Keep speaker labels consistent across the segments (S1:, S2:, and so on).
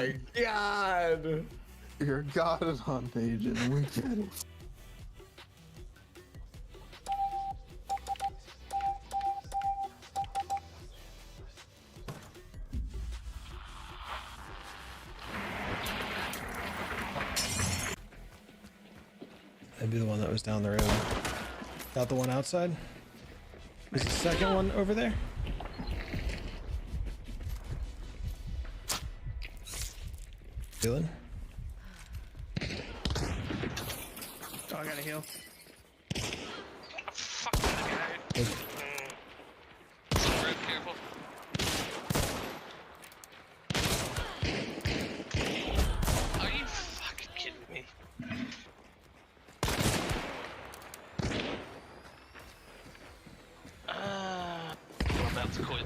S1: my god!
S2: You're God at Hunt Agent. We get it.
S3: That'd be the one that was down the road. Not the one outside? Is the second one over there? Feeling?
S4: Oh, I gotta heal.
S5: Fuck that guy. Very careful. Are you fucking kidding me? I'm about to quit.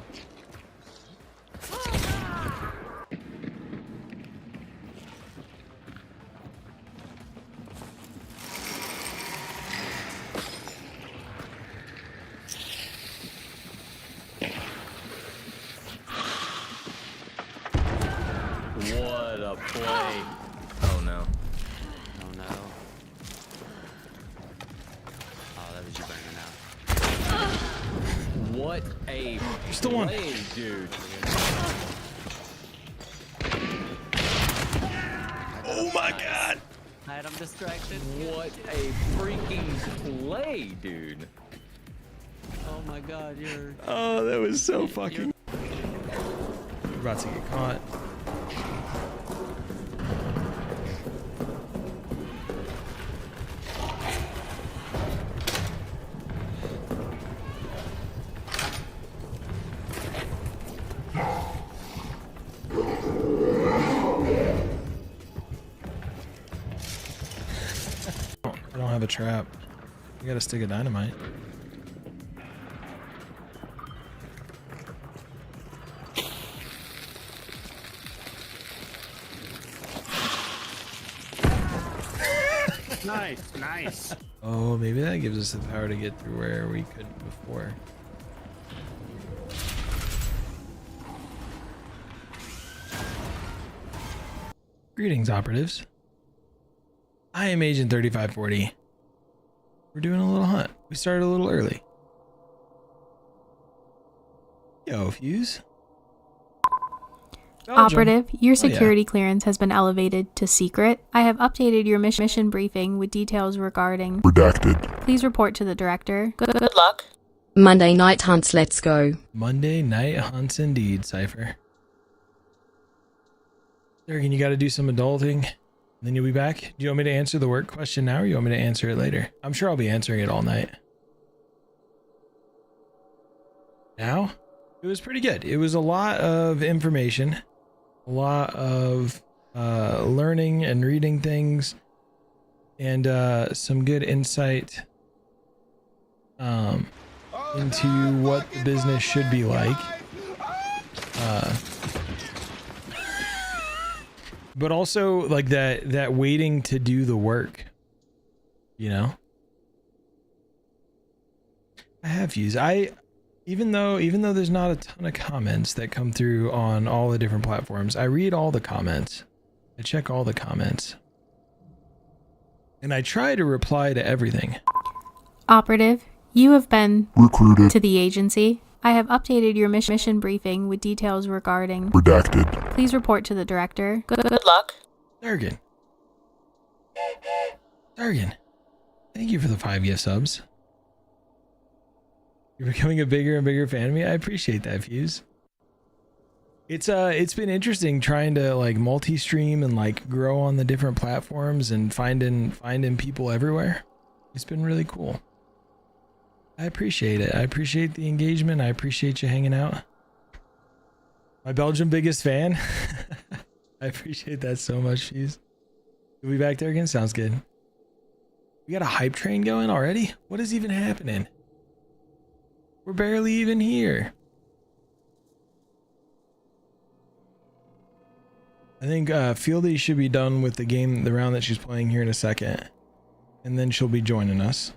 S1: What a play. Oh no.
S6: Oh no. Oh, that was you burning out.
S1: What a
S3: Still one.
S1: play, dude.
S3: Oh my god!
S6: I had him distracted.
S1: What a freaking play, dude.
S6: Oh my god, you're...
S3: Oh, that was so fucking... We're about to get caught. I don't have a trap. You got a stick of dynamite.
S4: Nice, nice.
S3: Oh, maybe that gives us the power to get through where we couldn't before. Greetings, operatives. I am Agent 3540. We're doing a little hunt. We started a little early. Yo, Fuse. Belgium.
S7: Operative, your
S3: Oh, yeah.
S7: security clearance has been elevated to secret. I have updated your mission briefing with details regarding...
S2: Redacted.
S7: Please report to the director. Good luck.
S8: Monday night hunts, let's go.
S3: Monday night hunts indeed, Cypher. Durgan, you gotta do some adulting. Then you'll be back. Do you want me to answer the work question now or you want me to answer it later? I'm sure I'll be answering it all night. Now? It was pretty good. It was a lot of information. A lot of learning and reading things. And some good insight into what the business should be like. But also like that waiting to do the work, you know. I have used even though there's not a ton of comments that come through on all the different platforms, I read all the comments. I check all the comments. And I try to reply to everything.
S7: Operative, you have been
S2: Recruited.
S7: to the agency. I have updated your mission briefing with details regarding...
S2: Redacted.
S7: Please report to the director. Good luck.
S3: Durgan. Durgan. Thank you for the 5 gift subs. You're becoming a bigger and bigger fan of me. I appreciate that, Fuse. It's been interesting trying to like multi-stream and like grow on the different platforms and finding people everywhere. It's been really cool. I appreciate it. I appreciate the engagement. I appreciate you hanging out. My Belgium biggest fan. I appreciate that so much, Fuse. You'll be back there again? Sounds good. We got a hype train going already? What is even happening? We're barely even here. I think Fieldy should be done with the round that she's playing here in a second. And then she'll be joining us.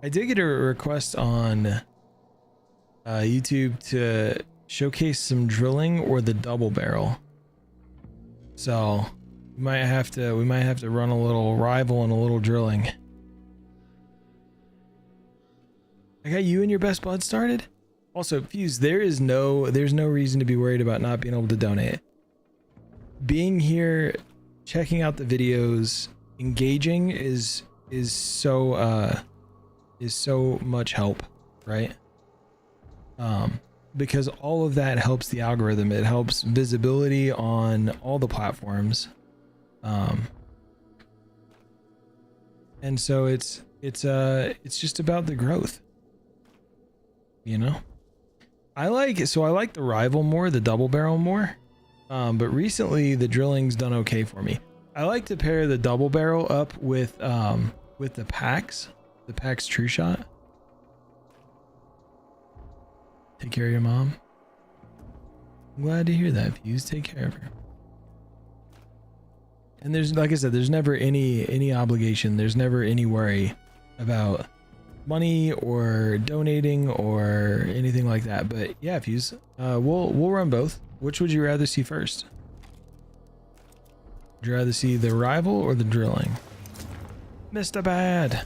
S3: I did get a request on YouTube to showcase some drilling or the double barrel. So we might have to run a little rival and a little drilling. I got you and your best bud started. Also, Fuse, there's no reason to be worried about not being able to donate. Being here, checking out the videos, engaging is so much help, right? Because all of that helps the algorithm. It helps visibility on all the platforms. And so it's just about the growth, you know? I like the rival more, the double barrel more. But recently the drilling's done okay for me. I like to pair the double barrel up with the PAX True Shot. Take care of your mom. I'm glad to hear that, Fuse. Take care of her. And there's, like I said, there's never any obligation. There's never any worry about money or donating or anything like that. But yeah, Fuse, we'll run both. Which would you rather see first? Would you rather see the rival or the drilling? Mr. Bad.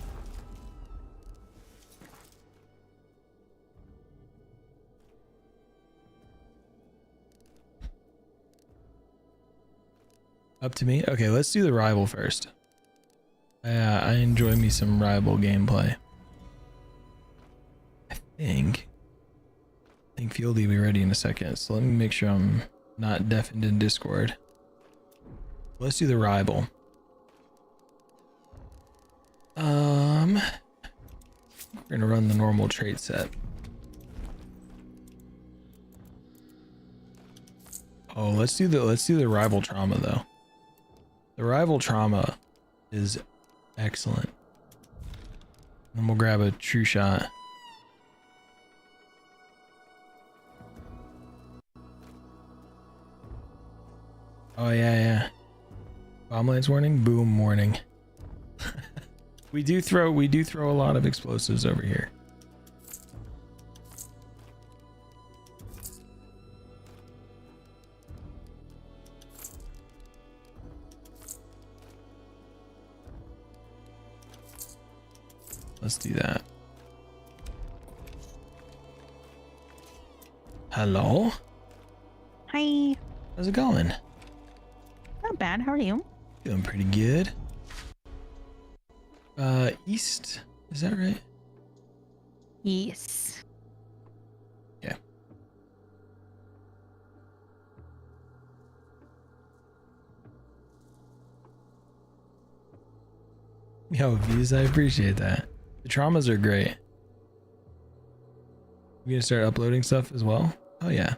S3: Up to me? Okay, let's do the rival first. I enjoy me some rival gameplay. I think Fieldy will be ready in a second, so let me make sure I'm not deafened in Discord. Let's do the rival. We're gonna run the normal trait set. Oh, let's do the rival trauma though. The rival trauma is excellent. Then we'll grab a true shot. Oh yeah. Bomb lance warning, boom warning. we do throw a lot of explosives over here. Let's do that. Hello?
S9: Hi.
S3: How's it going?
S9: Not bad. How are you?
S3: Doing pretty good. East, is that right?
S9: Yes.
S3: Yeah. Yo, Views, I appreciate that. The traumas are great. We gonna start uploading stuff as well? Oh yeah.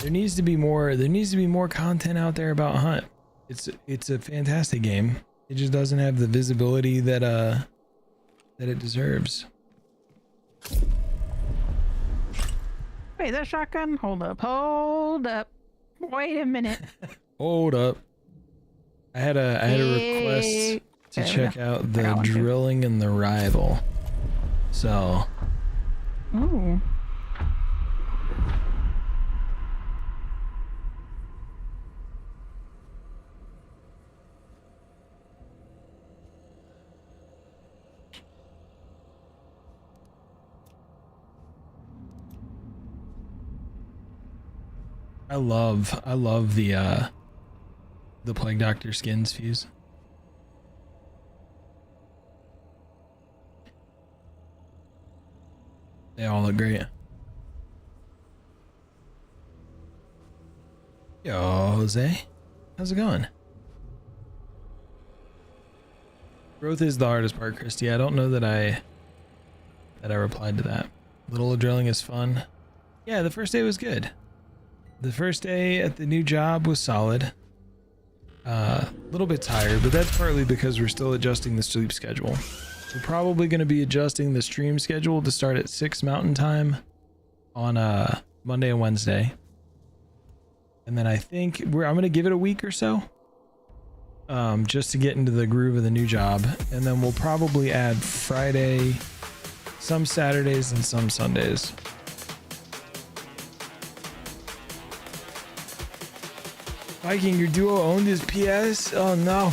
S3: There needs to be more content out there about Hunt. It's a fantastic game. It just doesn't have the visibility that it deserves.
S9: Wait, that shotgun? Hold up. Wait a minute.
S3: Hold up. I had a request to check out the drilling and the rival. So.
S9: Ooh.
S3: I love the Plague Doctor skins, Fuse. They all look great. Yo, Jose, how's it going? Growth is the hardest part, Christy. I don't know that I replied to that. Little drilling is fun. Yeah, the first day was good. The first day at the new job was solid. A little bit tired, but that's partly because we're still adjusting the sleep schedule. We're probably going to be adjusting the stream schedule to start at 6 Mountain Time on Monday and Wednesday. And then I think I'm going to give it a week or so, just to get into the groove of the new job. And then we'll probably add Friday, some Saturdays, and some Sundays. Viking, your duo owned his PS? Oh no.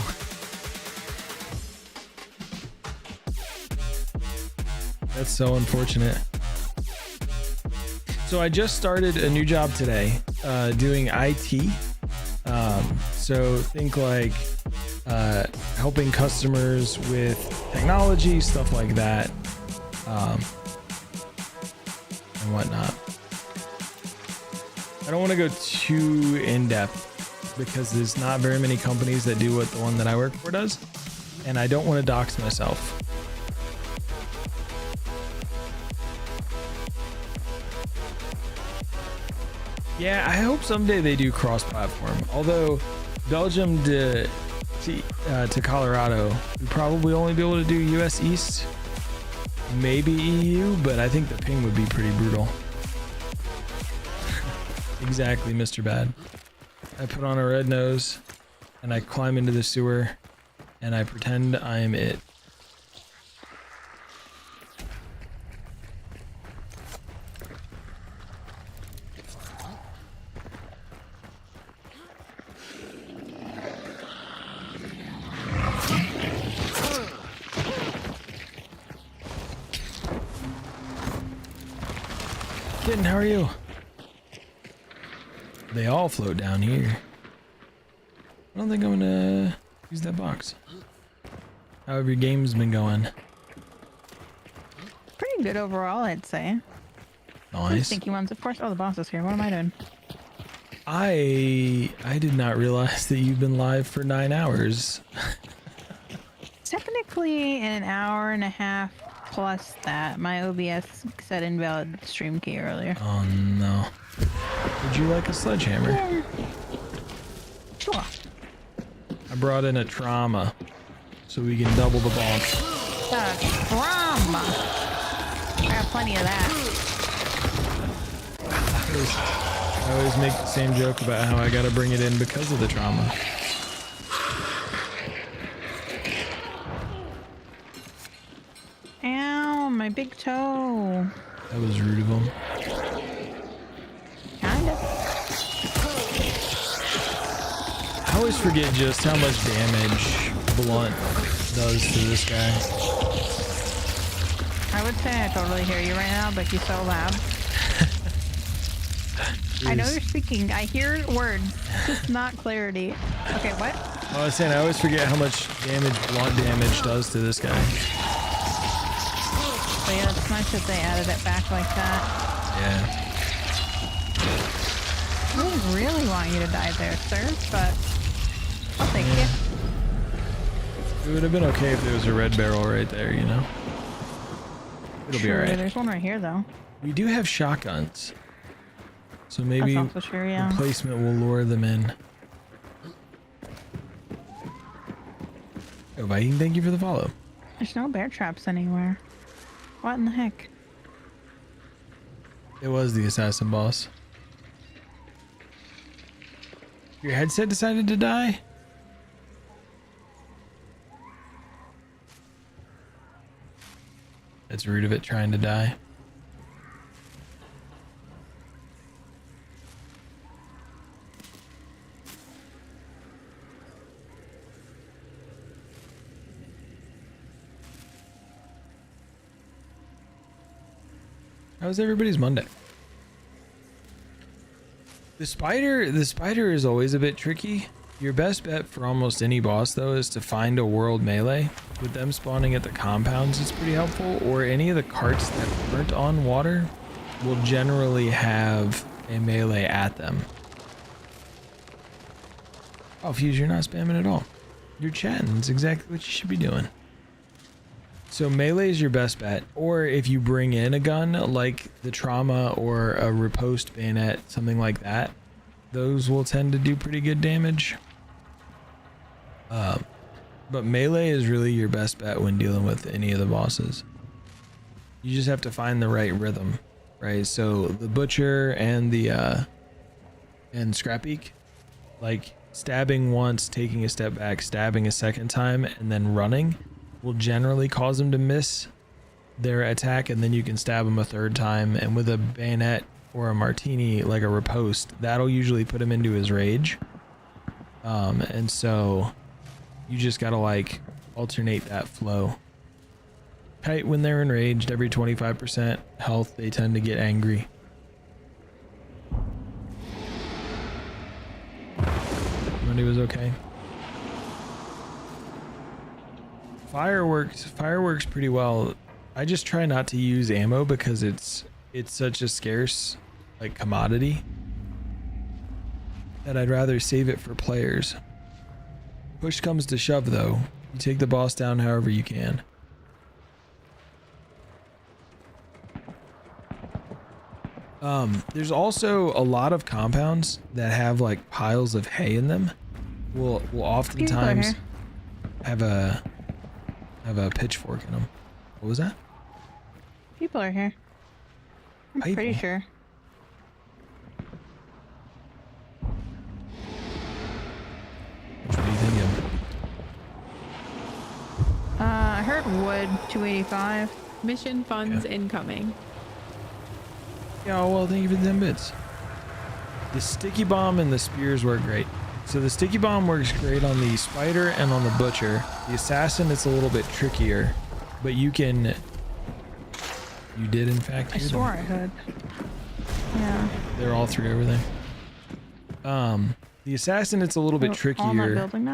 S3: That's so unfortunate. So I just started a new job today, doing IT. So think like helping customers with technology, stuff like that, and whatnot. I don't want to go too in depth because there's not very many companies that do what the one that I work for does, and I don't want to dox myself. Yeah, I hope someday they do cross-platform. Although Belgium to Colorado, we'd probably only be able to do US East, maybe EU, but I think the ping would be pretty brutal. Exactly, Mr. Bad. I put on a red nose and I climb into the sewer and I pretend I am it. Kitten, how are you? They all float down here. I don't think I'm gonna use that box. How have your games been going?
S9: Pretty good overall, I'd say.
S3: Nice.
S9: Stinky ones, of course. Oh, the boss is here. What am I doing?
S3: I did not realize that you've been live for 9 hours.
S9: Technically, in an hour and a half plus that. My OBS said invalid stream key earlier.
S3: Oh no. Would you like a sledgehammer?
S9: Yeah. Sure.
S3: I brought in a trauma so we can double the boss.
S9: Trauma. I got plenty of that.
S3: I always make the same joke about how I gotta bring it in because of the trauma.
S9: Ow, my big toe.
S3: That was rude of him.
S9: Kinda.
S3: I always forget just how much damage blunt does to this guy.
S9: I would say I totally hear you right now, but you're so loud. I know you're speaking. I hear words, just not clarity. Okay, what?
S3: I was saying I always forget how much damage blunt damage does to this guy.
S9: But yeah, it's nice that they added it back like that.
S3: Yeah.
S9: I didn't really want you to die there, sir, but I'll take it.
S3: It would have been okay if there was a red barrel right there, you know? It'll be alright.
S9: There's one right here, though.
S3: We do have shotguns. So maybe
S9: That's also true, yeah.
S3: replacement will lure them in. Oh, Viking, thank you for the follow.
S9: There's no bear traps anywhere. What in the heck?
S3: It was the assassin boss. Your headset decided to die? That's rude of it trying to die. How's everybody's Monday? The spider is always a bit tricky. Your best bet for almost any boss though is to find a world melee. With them spawning at the compounds, it's pretty helpful, or any of the carts that aren't on water will generally have a melee at them. Oh, Fuse, you're not spamming at all. You're chatting. It's exactly what you should be doing. So melee is your best bet, or if you bring in a gun like the trauma or a riposte bayonet, something like that, those will tend to do pretty good damage. But melee is really your best bet when dealing with any of the bosses. You just have to find the right rhythm, right? So the butcher and the and Scrapbeak, like stabbing once, taking a step back, stabbing a second time, and then running will generally cause them to miss their attack, and then you can stab them a third time. And with a bayonet or a martini, like a riposte, that'll usually put him into his rage. And so you just gotta like alternate that flow. Kite, when they're enraged, every 25% health, they tend to get angry. Monday was okay. Fireworks pretty well. I just try not to use ammo because it's such a scarce like commodity that I'd rather save it for players. Push comes to shove though, you take the boss down however you can. There's also a lot of compounds that have like piles of hay in them. Will oftentimes have a pitchfork in them. What was that?
S9: People are here. I'm pretty sure.
S3: Which one are you thinking?
S9: I heard wood 285.
S10: Mission funds incoming.
S3: Yeah, well, thank you for the 10 bits. The sticky bomb and the spears work great. So the sticky bomb works great on the spider and on the butcher. The assassin, it's a little bit trickier, but you can... You did, in fact,
S9: I swore I heard. Yeah.
S3: They're all three over there. The assassin, it's a little bit trickier.
S9: All in that building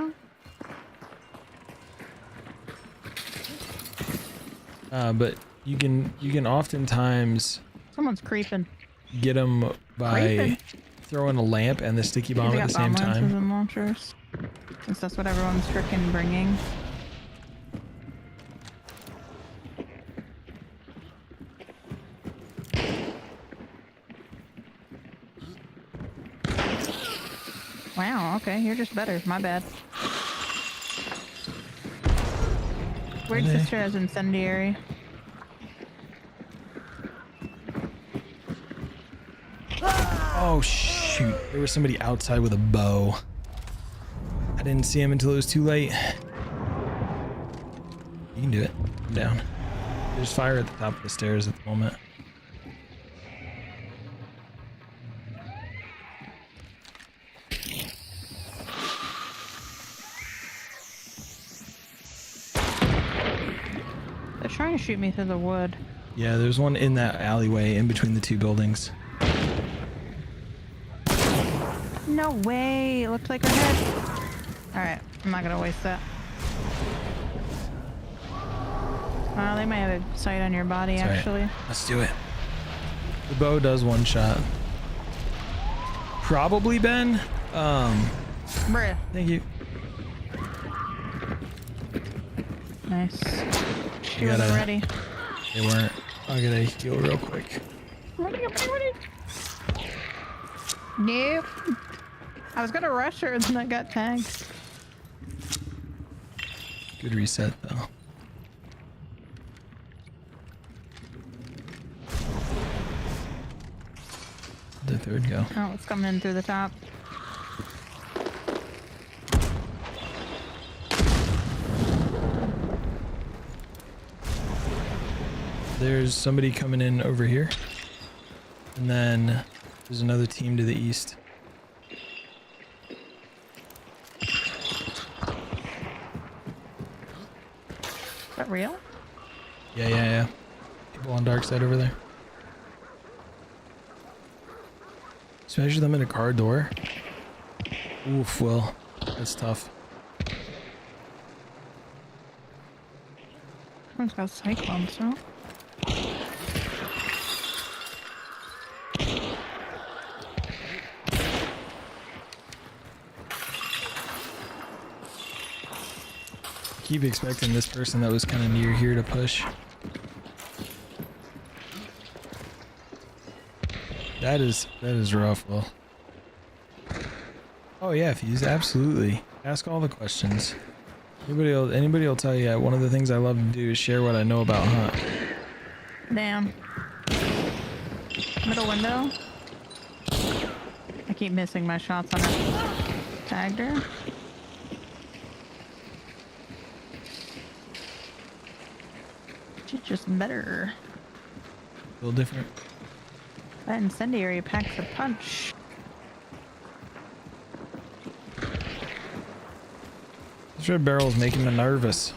S9: now?
S3: But you can oftentimes...
S9: Someone's creeping.
S3: Get them by throwing a lamp and the sticky bomb at the same time.
S9: And launchers, since that's what everyone's freaking bringing. Wow, okay, you're just better. My bad. Weird sister has incendiary.
S3: Oh shoot, there was somebody outside with a bow. I didn't see him until it was too late. You can do it. I'm down. There's fire at the top of the stairs at the moment.
S9: They're trying to shoot me through the wood.
S3: Yeah, there's one in that alleyway in between the two buildings.
S9: No way! It looks like we're dead. Alright, I'm not gonna waste that. They might have a sight on your body,
S3: That's
S9: actually.
S3: right. Let's do it. The bow does one shot. Probably Ben.
S9: Bruh.
S3: Thank you.
S9: Nice. She wasn't ready.
S3: They weren't. I'll get a heal real quick.
S9: Ready. Nope. I was gonna rush her and then I got tagged.
S3: Good reset though. The third go.
S9: Oh, it's coming in through the top.
S3: There's somebody coming in over here. And then there's another team to the east.
S9: Is that real?
S3: Yeah. People on dark side over there. Smash them in a car door. Oof, Will. That's tough.
S9: Someone's got cyclones, so.
S3: Keep expecting this person that was kind of near here to push. That is rough, Will. Oh yeah, Fuse, absolutely. Ask all the questions. Anybody will tell you one of the things I love to do is share what I know about Hunt.
S9: Down. Middle window. I keep missing my shots on it. Tagged her. She's just better.
S3: A little different.
S9: That incendiary packs a punch.
S3: This red barrel's making me nervous.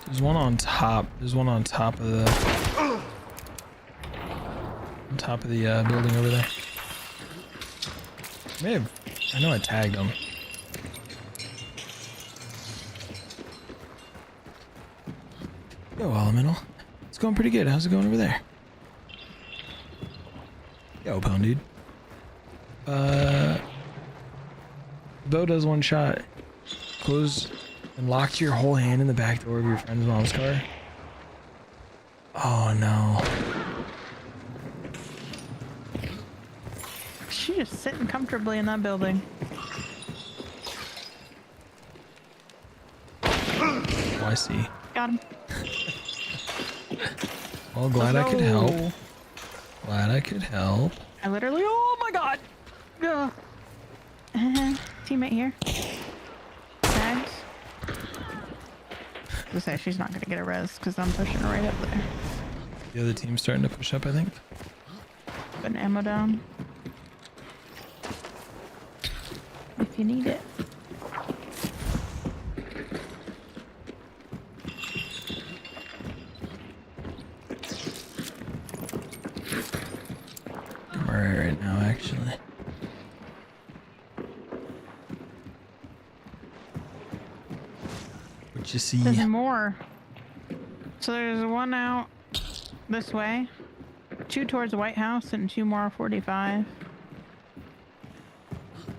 S3: There's one on top. There's one on top of the building over there. I know I tagged him. Yo, Elemental. It's going pretty good. How's it going over there? Yo, Pwn dude. Bo does one shot. Close and locked your whole hand in the back door of your friend's mom's car. Oh no.
S9: She's just sitting comfortably in that building.
S3: Oh, I see.
S9: Got him.
S3: Well, glad I could help. Glad I could help.
S9: I literally, oh my god! Ugh. Teammate here. Tags. Just say she's not gonna get a res because I'm pushing her right up there.
S3: The other team's starting to push up, I think.
S9: Put an ammo down. If you need it.
S3: I'm alright right now, actually. What you see?
S9: There's more. So there's one out this way, 2 towards the White House, and 2 more 45.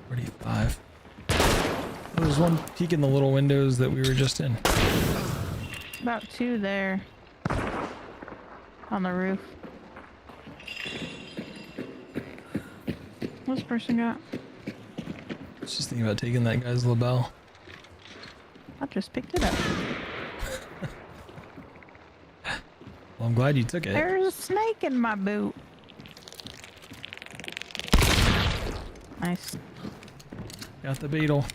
S3: 45. Oh, there's one peeking the little windows that we were just in.
S9: About 2 there on the roof. What's this person got?
S3: I was just thinking about taking that guy's label.
S9: I just picked it up.
S3: Well, I'm glad you took it.
S9: There's a snake in my boot. Nice.
S3: Got the beetle.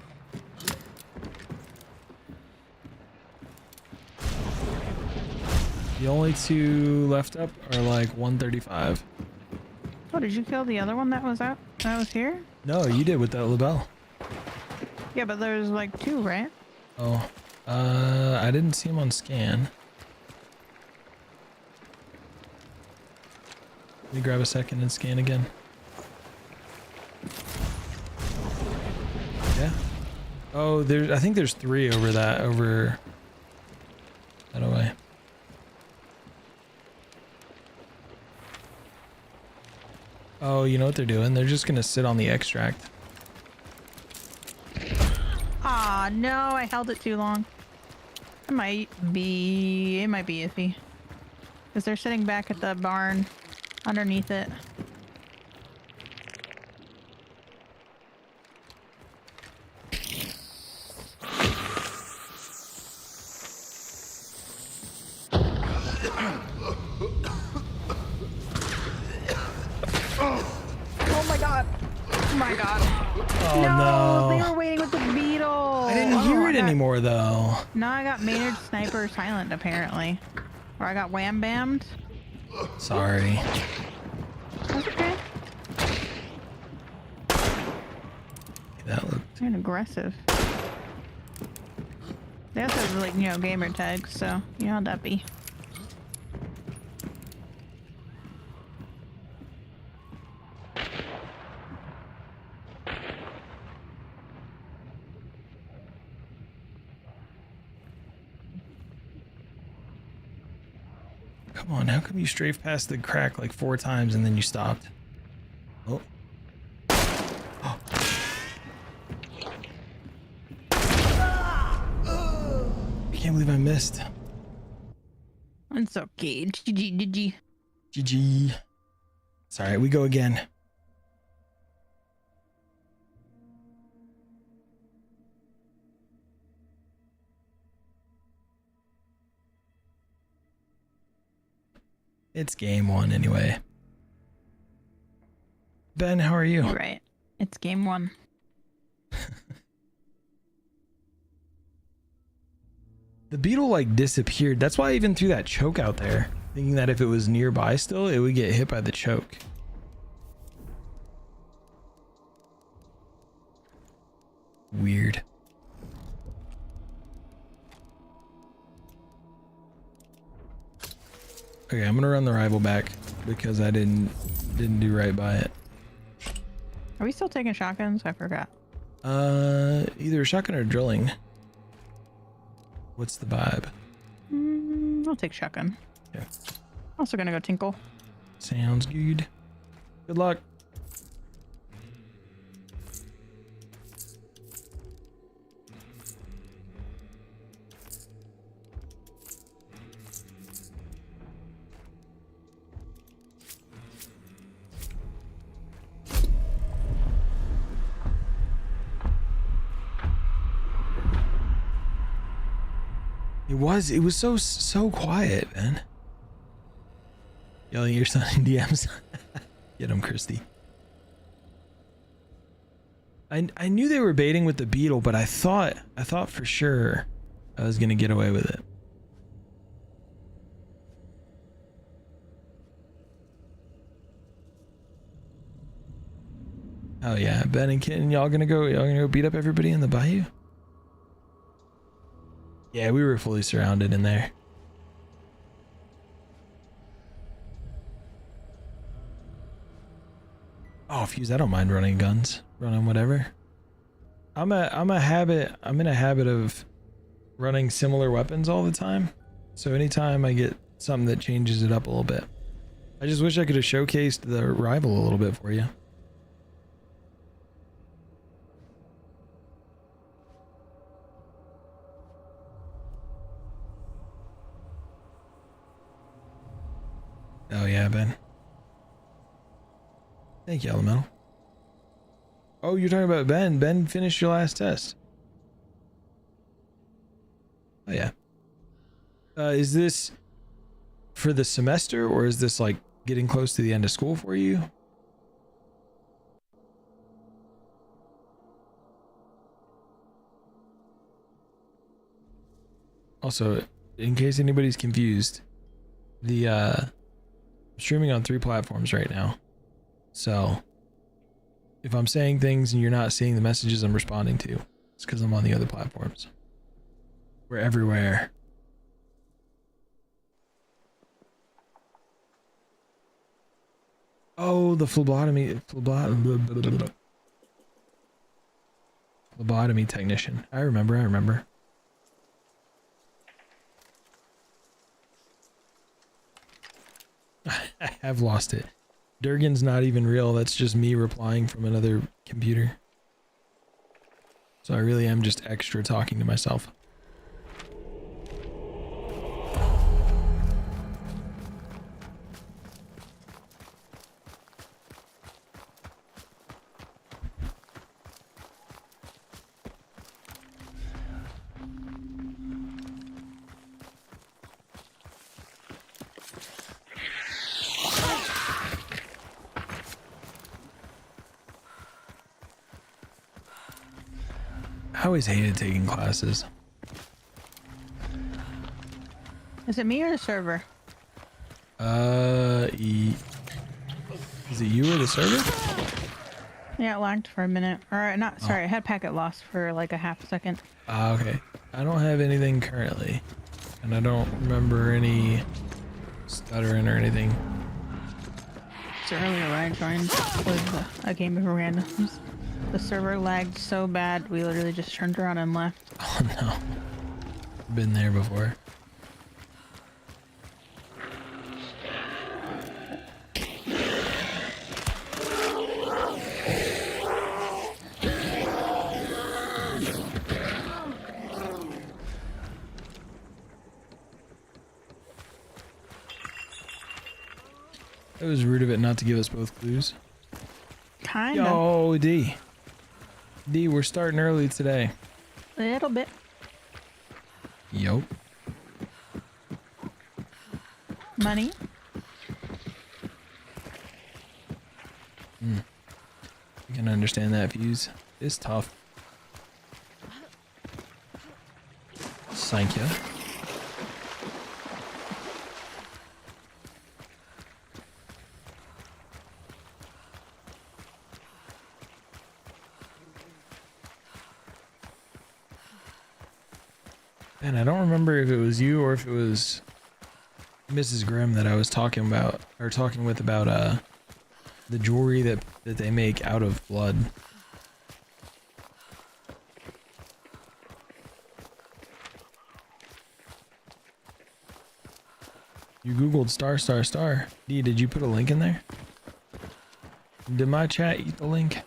S3: The only 2 left up are like 135.
S9: Oh, did you kill the other one that was out? That was here?
S3: No, you did with that label.
S9: Yeah, but there's like 2, right?
S3: Oh, I didn't see him on scan. Let me grab a second and scan again. Yeah. Oh, I think there's 3 over that away. Oh, you know what they're doing? They're just gonna sit on the extract.
S9: Ah, no, I held it too long. It might be iffy. Because they're sitting back at the barn underneath it. Oh my god. Oh my god.
S3: Oh no.
S9: They were waiting with the beetle.
S3: I didn't hear it anymore though.
S9: No, I got Maynard Sniper silent apparently. Or I got wham bammed.
S3: Sorry.
S9: That's okay.
S3: That looked.
S9: Kind of aggressive. They also have like, you know, gamer tags, so you know how that be.
S3: Come on, how come you strafed past the crack like 4 times and then you stopped? Oh. Oh. I can't believe I missed.
S9: It's okay. GG.
S3: GG. It's alright, we go again. It's game 1 anyway. Ben, how are you?
S9: You're right. It's game 1.
S3: The beetle like disappeared. That's why I even threw that choke out there. thinking that if it was nearby still, it would get hit by the choke. Weird. Okay, I'm gonna run the rival back because I didn't do right by it.
S9: Are we still taking shotguns? I forgot.
S3: Either shotgun or drilling. What's the vibe?
S9: I'll take shotgun.
S3: Yeah.
S9: Also gonna go tinkle.
S3: Sounds good. Good luck. It was so quiet, man. Yelling at your son in DMs. Get him, Christy. I knew they were baiting with the beetle, but I thought for sure I was gonna get away with it. Oh yeah, Ben and Kitten, y'all gonna go beat up everybody in the bayou? Yeah, we were fully surrounded in there. Oh, Fuse, I don't mind running guns, running whatever. I'm in a habit of running similar weapons all the time. So anytime I get something that changes it up a little bit. I just wish I could have showcased the rival a little bit for you. Oh yeah, Ben. Thank you, Elemental. Oh, you're talking about Ben. Ben finished your last test. Oh yeah. Is this for the semester, or is this like getting close to the end of school for you? Also, in case anybody's confused, I'm streaming on 3 platforms right now. So if I'm saying things and you're not seeing the messages I'm responding to, it's because I'm on the other platforms. We're everywhere. Oh, the phlebotomy technician. I remember. I have lost it. Durgan's not even real. That's just me replying from another computer. So I really am just extra talking to myself. I always hated taking classes.
S9: Is it me or the server?
S3: Is it you or the server?
S9: Yeah, it lagged for a minute. Alright, sorry, I had packet loss for like a half a second.
S3: Okay. I don't have anything currently. And I don't remember any stuttering or anything.
S9: So earlier when I joined was a game of randoms. The server lagged so bad, we literally just turned around and left.
S3: Oh no. Been there before. It was rude of it not to give us both clues.
S9: Kinda.
S3: Yo, D, we're starting early today.
S9: A little bit.
S3: Yup.
S9: Money.
S3: I can understand that, Fuse. It's tough. Thank you. And I don't remember if it was you or if it was Mrs. Grimm that I was talking about, or talking with about the jewelry that they make out of blood. You googled star star star. D, did you put a link in there? Did my chat eat the link?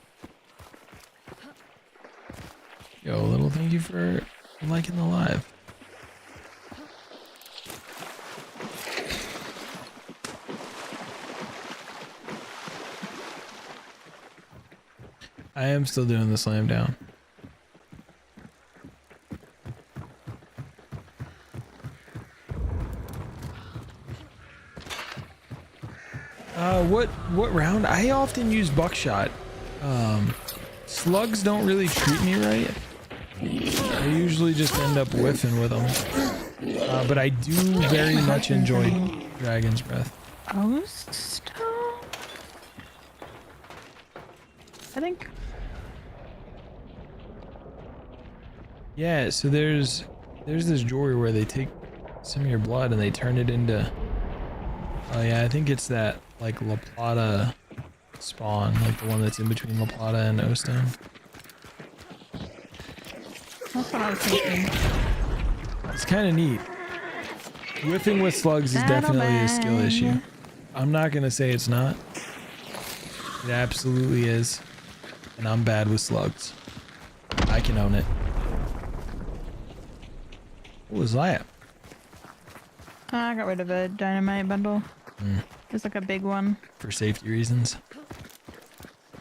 S3: Yo, a little thank you for liking the live. I am still doing the slam down. What round? I often use buckshot. Slugs don't really treat me right. I usually just end up whiffing with them. But I do very much enjoy Dragon's Breath.
S9: Post? I think.
S3: Yeah, so there's this jewelry where they take some of your blood and they turn it into. Oh yeah, I think it's that like La Plata spawn, like the one that's in between La Plata and O-Stone.
S9: That's what I was thinking.
S3: It's kind of neat. Whiffing with slugs is definitely a skill issue. I'm not gonna say it's not. It absolutely is. And I'm bad with slugs. I can own it. What was that?
S9: I got rid of a dynamite bundle. It's like a big one.
S3: For safety reasons?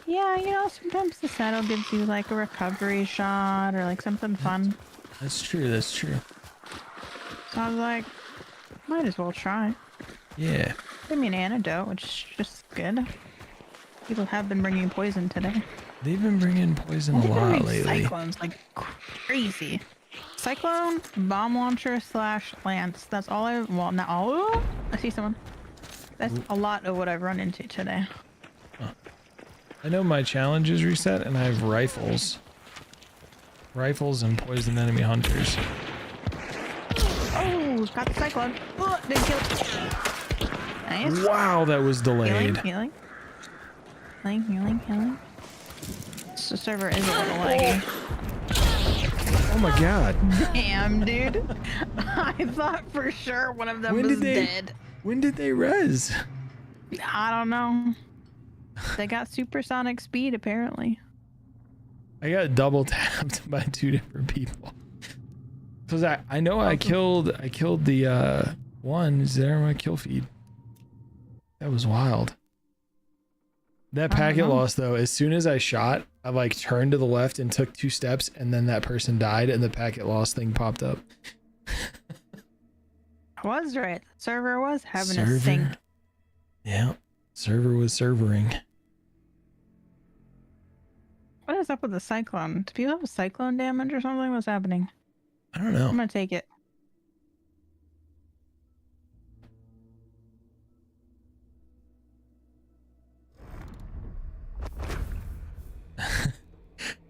S9: Yeah, you know, sometimes the saddle gives you like a recovery shot or like something fun.
S3: That's true, that's true.
S9: So I was like, might as well try.
S3: Yeah.
S9: Give me an antidote, which is just good. People have been bringing poison today.
S3: They've been bringing poison a lot lately.
S9: Cyclones like crazy. Cyclone, bomb launcher / lance. That's all I. Well, not all. Oh, I see someone. That's a lot of what I've run into today.
S3: Huh. I know my challenge is reset, and I have rifles. Rifles and poison enemy hunters.
S9: Oh, got the cyclone. Oh, didn't kill it. Nice.
S3: Wow, that was delayed.
S9: Healing. The server is a little laggy.
S3: Oh my god.
S9: Damn, dude. I thought for sure one of them was dead.
S3: When did they res?
S9: I don't know. They got supersonic speed, apparently.
S3: I got double tapped by 2 different people. Cause I know I killed the one. Is there my kill feed? That was wild. That packet loss though, as soon as I shot, I like turned to the left and took 2 steps, and then that person died and the packet loss thing popped up.
S9: I was right. The server was having a sync.
S3: Yeah. Server was servering.
S9: What is up with the cyclone? Do people have a cyclone damage or something? What's happening?
S3: I don't know.
S9: I'm gonna take it.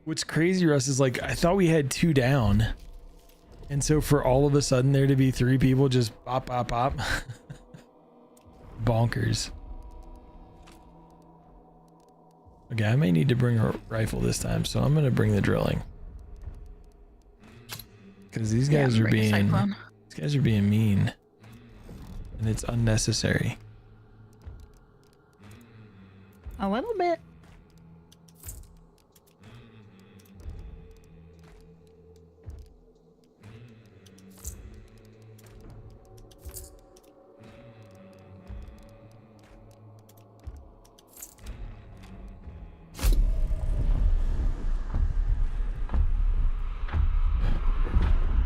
S3: What's crazy, Russ, is like I thought we had 2 down. And so for all of a sudden there to be 3 people just bop, bop, bop. Bonkers. Okay, I may need to bring a rifle this time, so I'm gonna bring the drilling. Because these guys are being mean. And it's unnecessary.
S9: A little bit.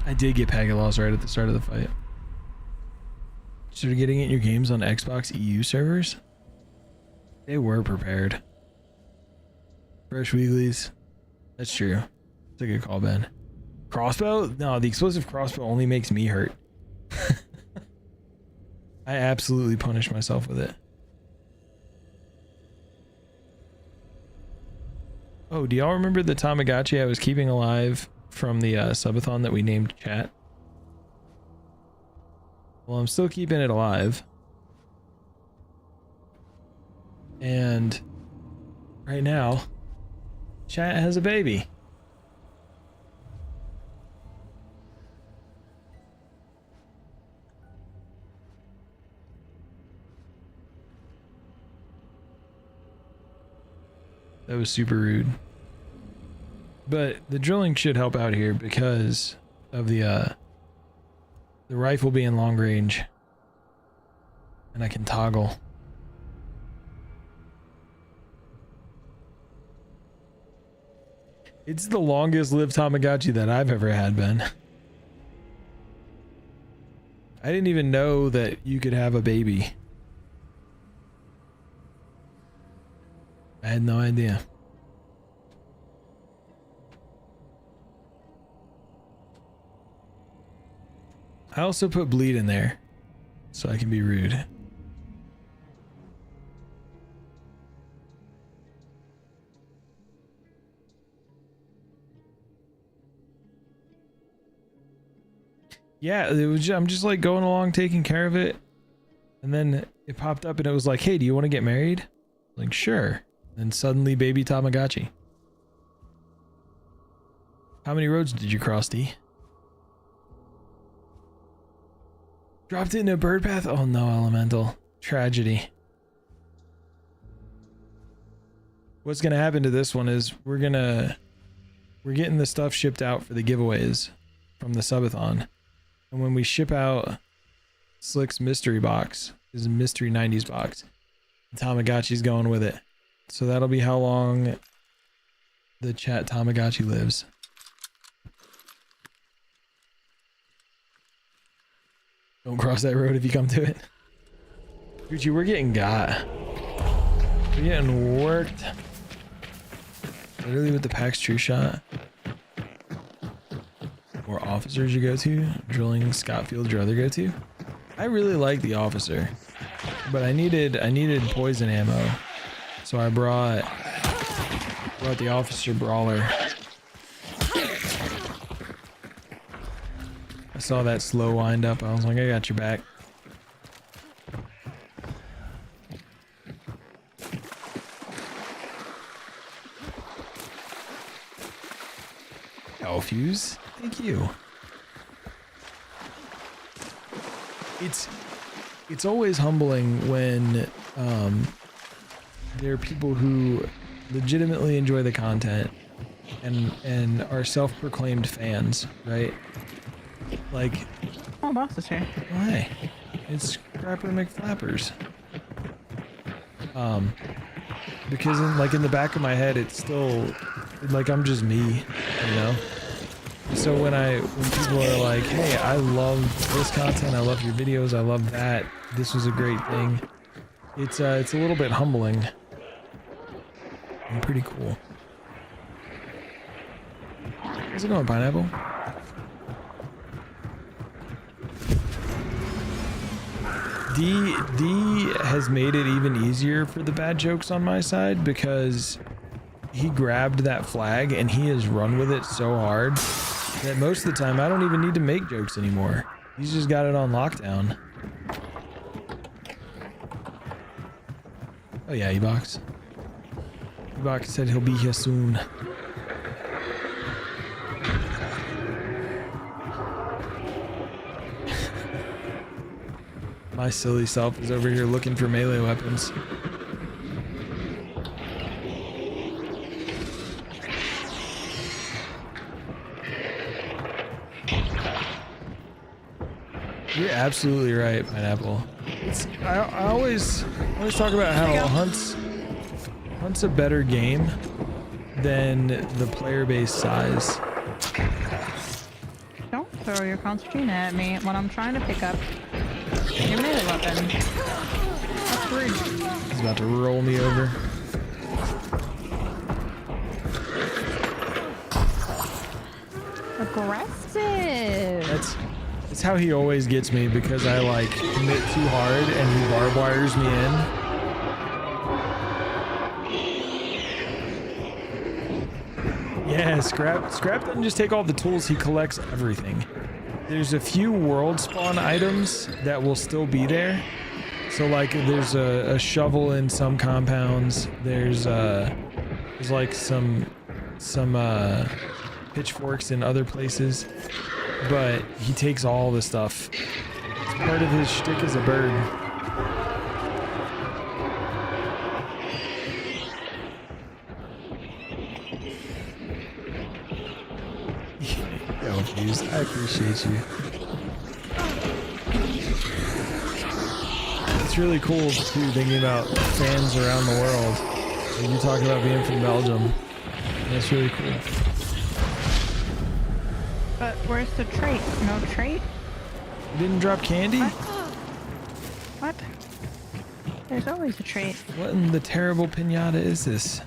S3: I did get packet loss right at the start of the fight. Started getting it in your games on Xbox EU servers? They were prepared. Fresh Weeklies. That's true. It's a good call, Ben. Crossbow? No, the explosive crossbow only makes me hurt. I absolutely punish myself with it. Oh, do y'all remember the Tamagotchi I was keeping alive from the subathon that we named Chat? Well, I'm still keeping it alive. And right now, chat has a baby. That was super rude. But the drilling should help out here because of the rifle being long range. And I can toggle. It's the longest lived Tamagotchi that I've ever had, Ben. I didn't even know that you could have a baby. I had no idea. I also put bleed in there so I can be rude. Yeah, it was I'm just like going along taking care of it, and then it popped up and it was like, hey, do you want to get married? Like, sure. And suddenly baby Tamagotchi. How many roads did you cross, D? Dropped it in a bird path? Oh no, elemental. Tragedy. What's gonna happen to this one is we're getting the stuff shipped out for the giveaways from the subathon. And when we ship out Slick's mystery box, his mystery 90s box, Tamagotchi's going with it. So that'll be how long the chat Tamagotchi lives. Don't cross that road if you come to it. Gucci, we're getting got. We're getting worked. Literally with the PAX True Shot. Or officers you go to. Drilling Scott Field's your other go-to. I really like the officer. But I needed poison ammo. So I brought the officer brawler. I saw that slow wind up. I was like, I got your back. Fuse, thank you. It's always humbling when there are people who legitimately enjoy the content and are self-proclaimed fans, right? Like,
S9: oh, boss is here.
S3: Oh, hey, it's Scrapper McFlappers. Because in the back of my head, it's still like I'm just me, you know. So when people are like, hey, I love this content, I love your videos, I love that, this was a great thing, it's a little bit humbling and pretty cool. How's it going, Pineapple? D has made it even easier for the bad jokes on my side because he grabbed that flag and he has run with it so hard that most of the time I don't even need to make jokes anymore. He's just got it on lockdown. Oh yeah, Ebox. Ebox said he'll be here soon. My silly self is over here looking for melee weapons. You're absolutely right, Pineapple. I always talk about how Hunt's a better game than the player base size.
S9: Don't throw your concertina at me when I'm trying to pick up your melee weapon. That's rude.
S3: He's about to roll me over.
S9: Aggressive.
S3: That's how he always gets me because I like commit too hard and he barbed wires me in. Yeah, Scrap doesn't just take all the tools, he collects everything. there's a few world spawn items that will still be there. So like there's a shovel in some compounds. There's like some pitchforks in other places. But he takes all the stuff. It's part of his shtick as a bird. Yo, Fuse, I appreciate you. It's really cool too, thinking about fans around the world. Like you talking about being from Belgium. That's really cool.
S9: But where's the trait? No trait?
S3: You didn't drop candy?
S9: What? There's always a trait.
S3: What in the terrible pinata is this?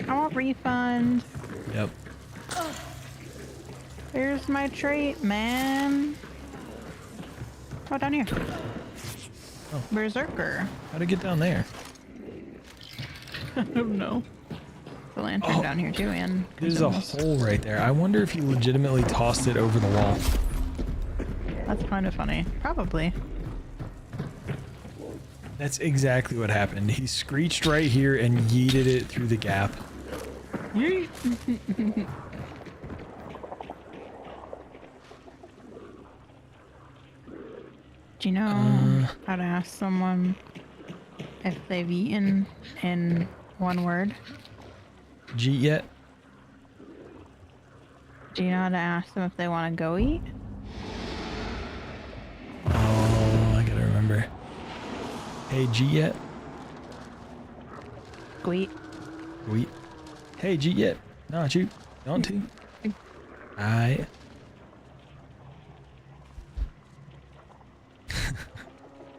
S9: I want refund.
S3: Yep.
S9: Here's my trait, man. Oh, down here.
S3: Oh.
S9: Berserker.
S3: How'd it get down there?
S9: I don't know. The lantern down here too, and
S3: There's a hole right there. I wonder if he legitimately tossed it over the wall.
S9: That's kind of funny. Probably.
S3: That's exactly what happened. He screeched right here and yeeted it through the gap.
S9: Do you know how to ask someone if they've eaten in one word?
S3: Did you eat yet?
S9: Do you know how to ask them if they want to go eat?
S3: Oh, I gotta remember. Hey, G yet?
S9: Sweet.
S3: Sweet. Hey, G yet? Not you. Don't to. Alright.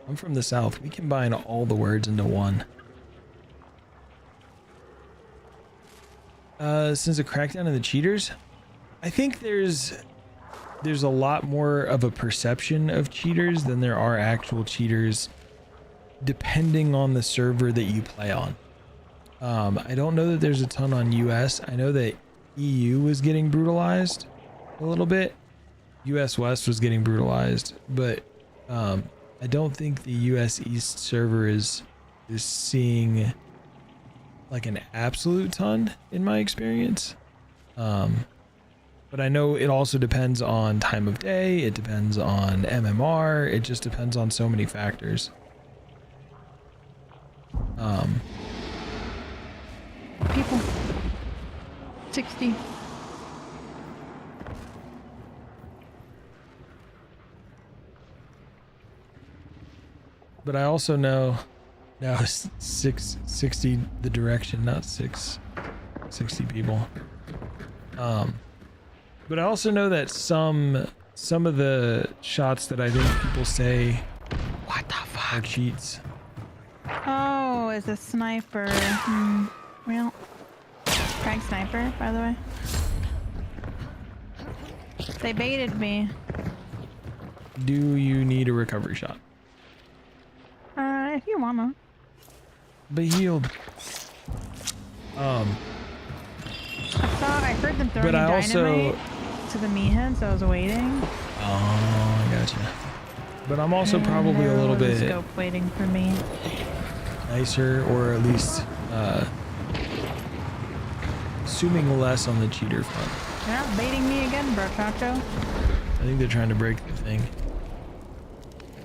S3: I'm from the South. We combine all the words into one. Since the crackdown on the cheaters, I think there's a lot more of a perception of cheaters than there are actual cheaters, depending on the server that you play on. I don't know that there's a ton on US. I know that EU was getting brutalized a little bit. US West was getting brutalized, but I don't think the US East server is seeing like an absolute ton in my experience. But I know it also depends on time of day. It depends on MMR. It just depends on so many factors.
S9: People. 60.
S3: But I also know now 660 the direction, not 660 people. But I also know that some of the shots that I think people say what the fuck are cheats.
S9: Oh, it's a sniper. Well, Craig sniper, by the way. They baited me.
S3: Do you need a recovery shot?
S9: If you wanna.
S3: Be healed.
S9: I heard them throwing
S3: but I
S9: dynamite
S3: also
S9: to the meat head, so I was waiting.
S3: Oh, I gotcha. But I'm also probably a little bit
S9: scope waiting for me.
S3: nicer, or at least assuming less on the cheater front.
S9: They're not baiting me again, bro, Chacho.
S3: I think they're trying to break the thing.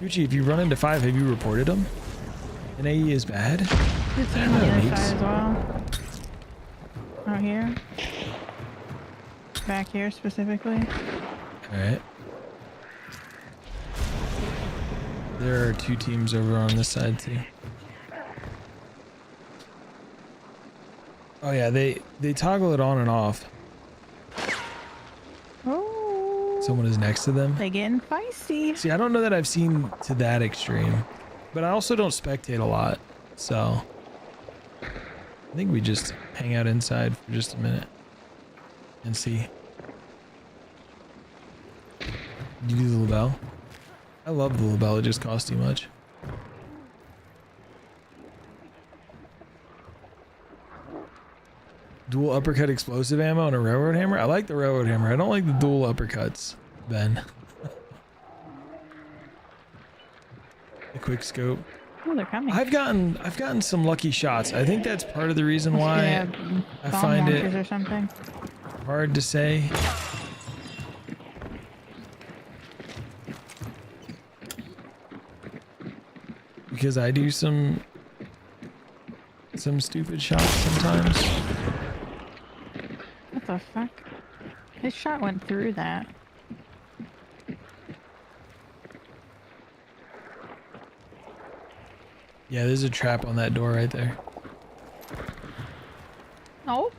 S3: Gucci, if you run into 5, have you reported them? NAE is bad.
S9: It's on the other side as well. Out here. Back here specifically.
S3: Alright. There are 2 teams over on this side too. Oh yeah, they toggle it on and off.
S9: Oh.
S3: Someone is next to them.
S9: They getting feisty.
S3: See, I don't know that I've seen to that extreme, but I also don't spectate a lot, so I think we just hang out inside for just a minute and see. Did you do the label? I love the label, it just costs too much. Dual uppercut explosive ammo and a railroad hammer. I like the railroad hammer. I don't like the dual uppercuts, Ben. The quick scope.
S9: Oh, they're coming.
S3: I've gotten some lucky shots. I think that's part of the reason why I
S9: Bomb
S3: find
S9: launchers
S3: it
S9: or something.
S3: hard to say. Because I do some stupid shots sometimes.
S9: What the fuck? His shot went through that.
S3: Yeah, there's a trap on that door right there.
S9: Oh.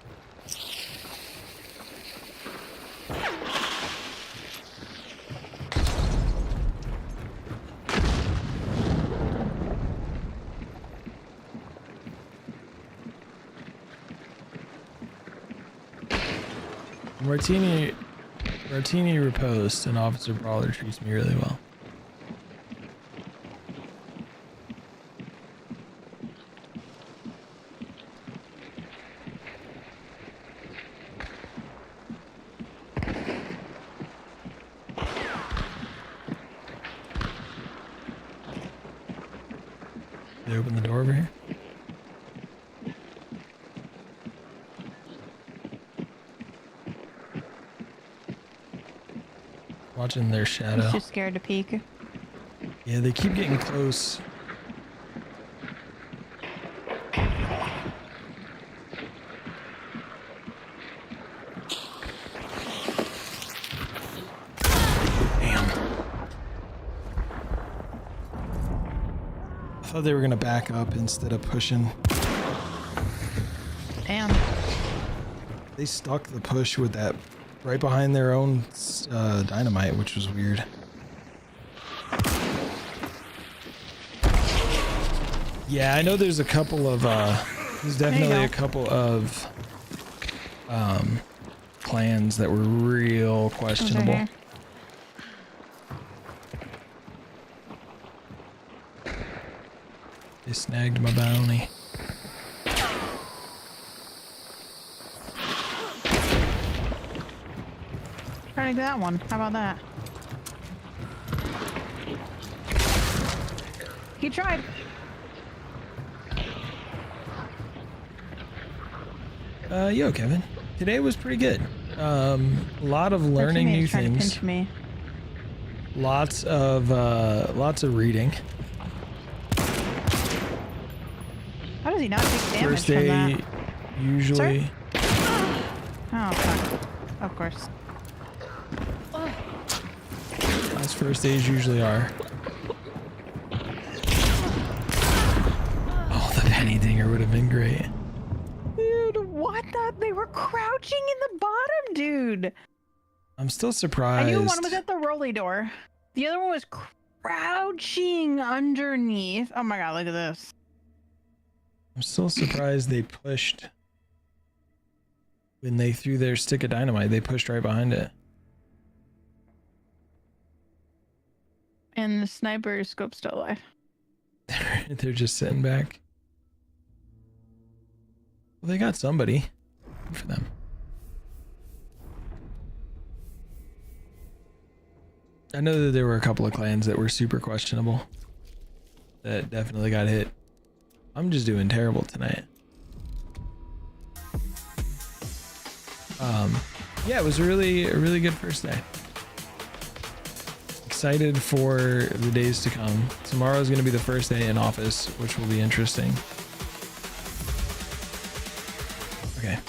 S3: Martini riposte, and Officer Brawler treats me really well. They open the door over here. Watching their shadow.
S9: He's just scared to peek.
S3: Yeah, they keep getting close. Damn. I thought they were gonna back up instead of pushing.
S9: Damn.
S3: They stuck the push with that right behind their own dynamite, which was weird. Yeah, I know there's a couple of there's definitely a couple of plans that were real questionable. They snagged my bounty.
S9: Try to get that one. How about that? He tried.
S3: Yo, Kevin. Today was pretty good. A lot of learning new
S9: Trying to
S3: things.
S9: pinch me.
S3: Lots of reading.
S9: How does he not take damage
S3: First
S9: from
S3: day,
S9: that?
S3: usually.
S9: Oh, fuck. Of course.
S3: As first days usually are. Oh, the penny dinger would have been great.
S9: Dude, what the? They were crouching in the bottom, dude.
S3: I'm still
S9: I
S3: surprised.
S9: knew one was at the rolly door. The other one was crouching underneath. Oh my god, look at this.
S3: I'm still surprised they pushed. When they threw their stick of dynamite, they pushed right behind it.
S9: And the sniper scope's still alive.
S3: They're just sitting back. Well, they got somebody. Good for them. I know that there were a couple of clans that were super questionable. That definitely got hit. I'm just doing terrible tonight. Yeah, it was a really good first day. Excited for the days to come. Tomorrow is going to be the first day in office, which will be interesting. Okay.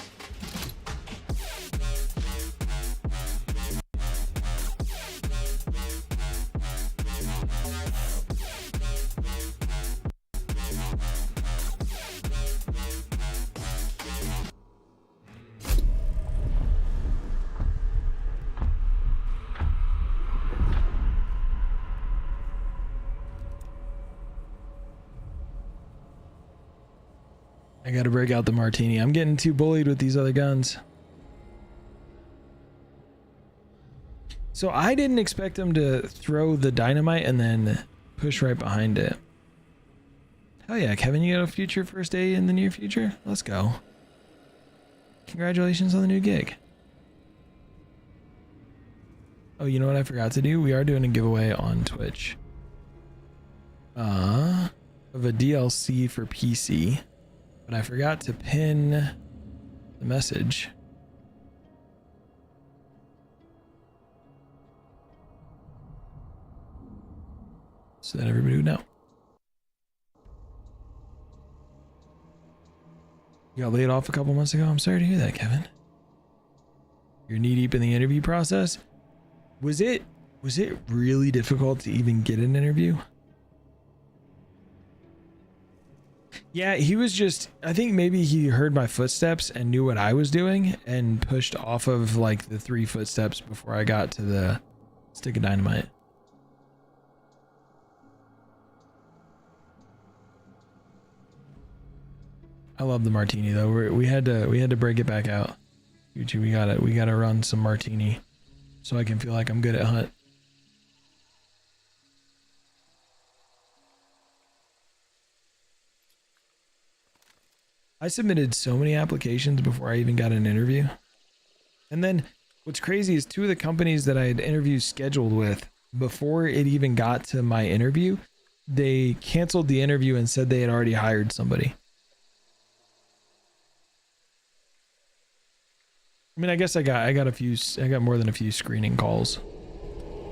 S3: I gotta break out the martini. I'm getting too bullied with these other guns. So I didn't expect them to throw the dynamite and then push right behind it. Hell yeah, Kevin, you got a future first day in the near future? Let's go. Congratulations on the new gig. Oh, you know what I forgot to do? We are doing a giveaway on Twitch. Of a DLC for PC. But I forgot to pin the message. So that everybody would know. You got laid off a couple months ago? I'm sorry to hear that, Kevin. You're knee deep in the interview process? Was it really difficult to even get an interview? Yeah, he was just, I think maybe he heard my footsteps and knew what I was doing and pushed off of like the 3 footsteps before I got to the stick of dynamite. I love the martini though. We had to break it back out. Gucci, we gotta run some martini so I can feel like I'm good at Hunt. I submitted so many applications before I even got an interview. And then what's crazy is 2 of the companies that I had interviews scheduled with before it even got to my interview, they canceled the interview and said they had already hired somebody. I mean, I guess I got more than a few screening calls,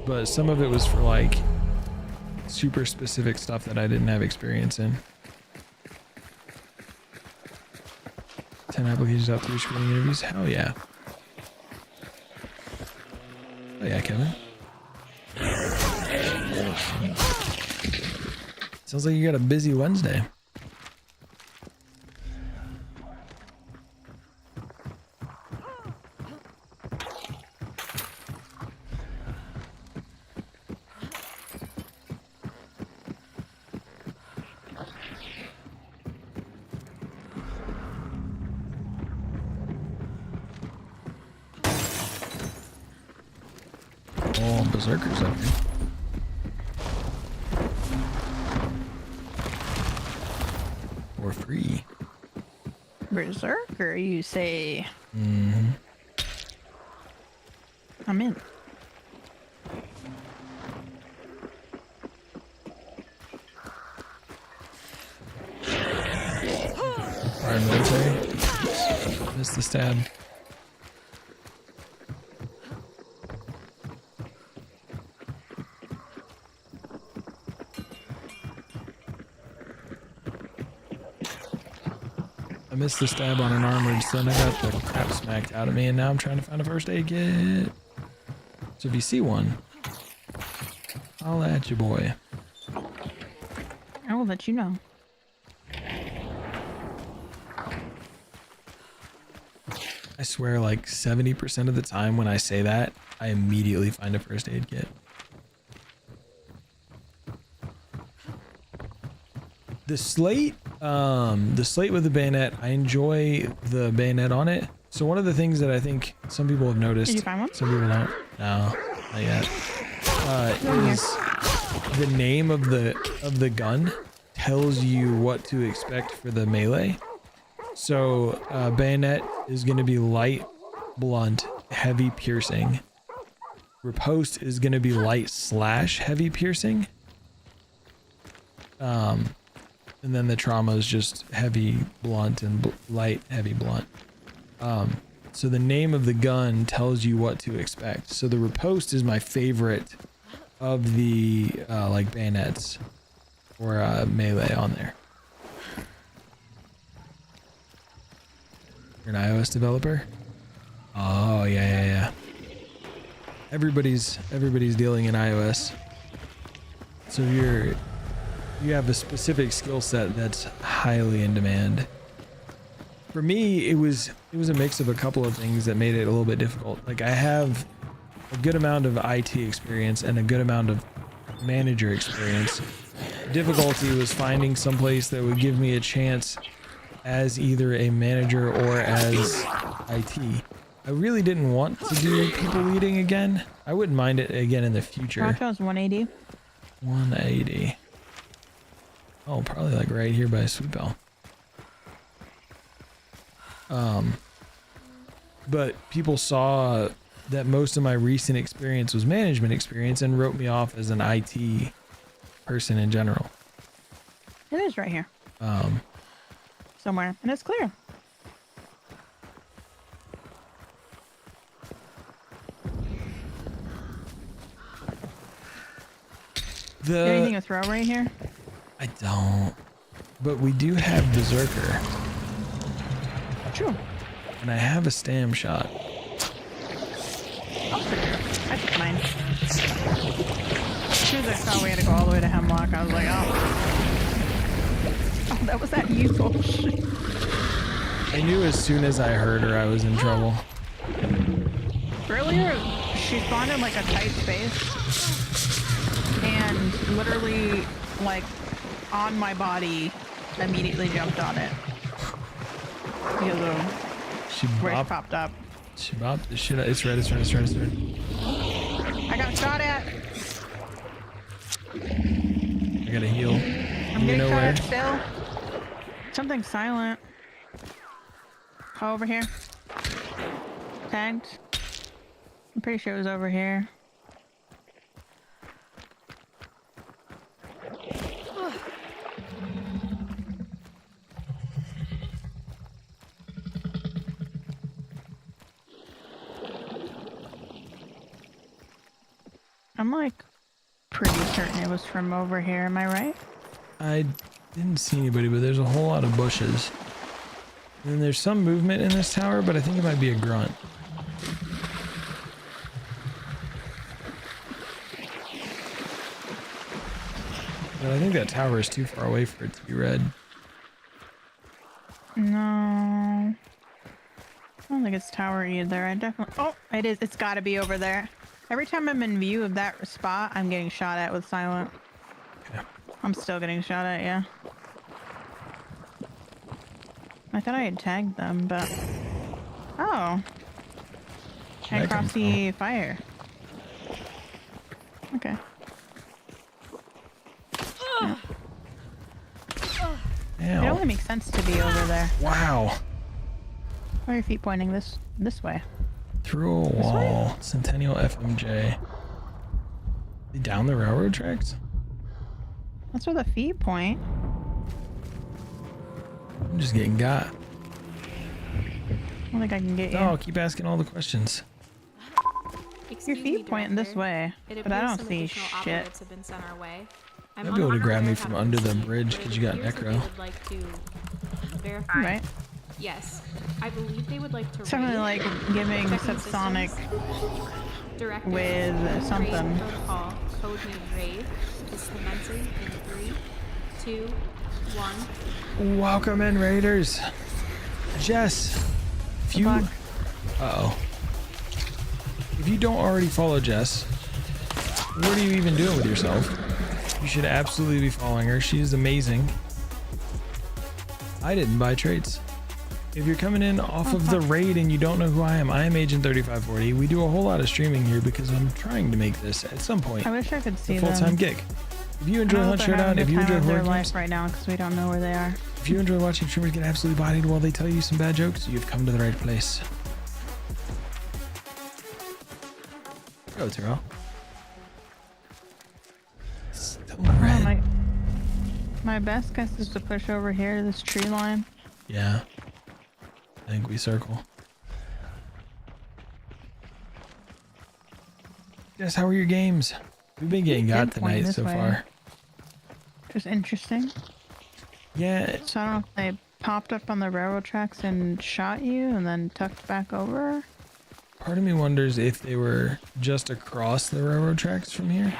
S3: but some of it was for like super specific stuff that I didn't have experience in. 10 applications out, 3 screening interviews. Hell yeah. Oh yeah, Kevin. Sounds like you got a busy Wednesday. Oh, berserkers up here. For free.
S9: Berserker, you say?
S3: Mm-hmm.
S9: I'm in.
S3: Our military. Missed the stab. I missed the stab on an armored, so then I got the crap smacked out of me, and now I'm trying to find a first aid kit. So if you see one, I'll at you, boy.
S9: I will let you know.
S3: I swear, like 70% of the time when I say that, I immediately find a first aid kit. The slate with the bayonet, I enjoy the bayonet on it. So one of the things that I think some people have noticed,
S9: Did you find one?
S3: some people don't, no, not yet, is the name of the gun tells you what to expect for the melee. So bayonet is going to be light, blunt, heavy piercing. Riposte is going to be light / heavy piercing. And then the trauma is just heavy, blunt, and light, heavy, blunt. So the name of the gun tells you what to expect. So the riposte is my favorite of the like bayonets or melee on there. You're an iOS developer? Oh yeah. Everybody's dealing in iOS. So you have a specific skill set that's highly in demand. For me, it was a mix of a couple of things that made it a little bit difficult. Like I have a good amount of IT experience and a good amount of manager experience. Difficulty was finding someplace that would give me a chance as either a manager or as IT. I really didn't want to do people leading again. I wouldn't mind it again in the future.
S9: Macho's 180.
S3: 180. Oh, probably like right here by Sweet Bell. but people saw that most of my recent experience was management experience and wrote me off as an IT person in general.
S9: It is right here. Somewhere. And it's clear. Do you have anything to throw right here?
S3: I don't. But we do have Berserker.
S9: True.
S3: And I have a stam shot.
S9: I took mine. As soon as I saw we had to go all the way to Hemlock, I was like, oh, that was that you. Oh, shit.
S3: I knew as soon as I heard her I was in trouble.
S9: Earlier, she spawned in like a tight space. And literally, like, on my body, immediately jumped on it. Because of where it popped up.
S3: She bopped the shit out. It's red, it's red, it's red, it's red.
S9: I got shot at.
S3: I gotta heal.
S9: I'm getting shot at still. Something silent. Oh, over here. Tagged. I'm pretty sure it was over here. I'm like pretty certain it was from over here, am I right?
S3: I didn't see anybody, but there's a whole lot of bushes. And there's some movement in this tower, but I think it might be a grunt. But I think that tower is too far away for it to be red.
S9: No. I don't think it's tower either. I definitely... Oh, it is. It's gotta be over there. Every time I'm in view of that spot, I'm getting shot at with silent.
S3: Okay.
S9: I'm still getting shot at, yeah. I thought I had tagged them, but... Oh. I crossed the fire. Okay. Yeah. It only makes sense to be over there.
S3: Wow.
S9: Why are your feet pointing this way?
S3: Through a wall. Centennial FMJ. Down the railroad tracks?
S9: That's where the feet point.
S3: I'm just getting got.
S9: I don't think I can get you.
S3: No, keep asking all the questions.
S9: Your feet pointing this way, but I don't see shit.
S3: You'll be able to grab me from under the bridge because you got Necro.
S9: Right.
S10: Yes. I believe they would like to
S9: Something like giving subsonic with something.
S10: Protocol code name raid is commencing in 3, 2, 1.
S3: Welcome in, Raiders. Jess, if you... Uh-oh. If you don't already follow Jess, what are you even doing with yourself? You should absolutely be following her. She is amazing. I didn't buy traits. If you're coming in off of the raid and you don't know who I am Agent 3540. We do a whole lot of streaming here because I'm trying to make this at some point
S9: I wish I could see
S3: a full-time gig. If you enjoy Hunt Showdown, if you enjoy horror games,
S9: right now because we don't know where they are.
S3: if you enjoy watching streamers get absolutely bodied while they tell you some bad jokes, you've come to the right place. Go, Terrell. Still red.
S9: My best guess is to push over here to this tree line.
S3: Yeah. I think we circle. Jess, how are your games? We've been getting got tonight so far.
S9: Just interesting.
S3: Yeah.
S9: So I don't know if they popped up on the railroad tracks and shot you and then tucked back over.
S3: Part of me wonders if they were just across the railroad tracks from here.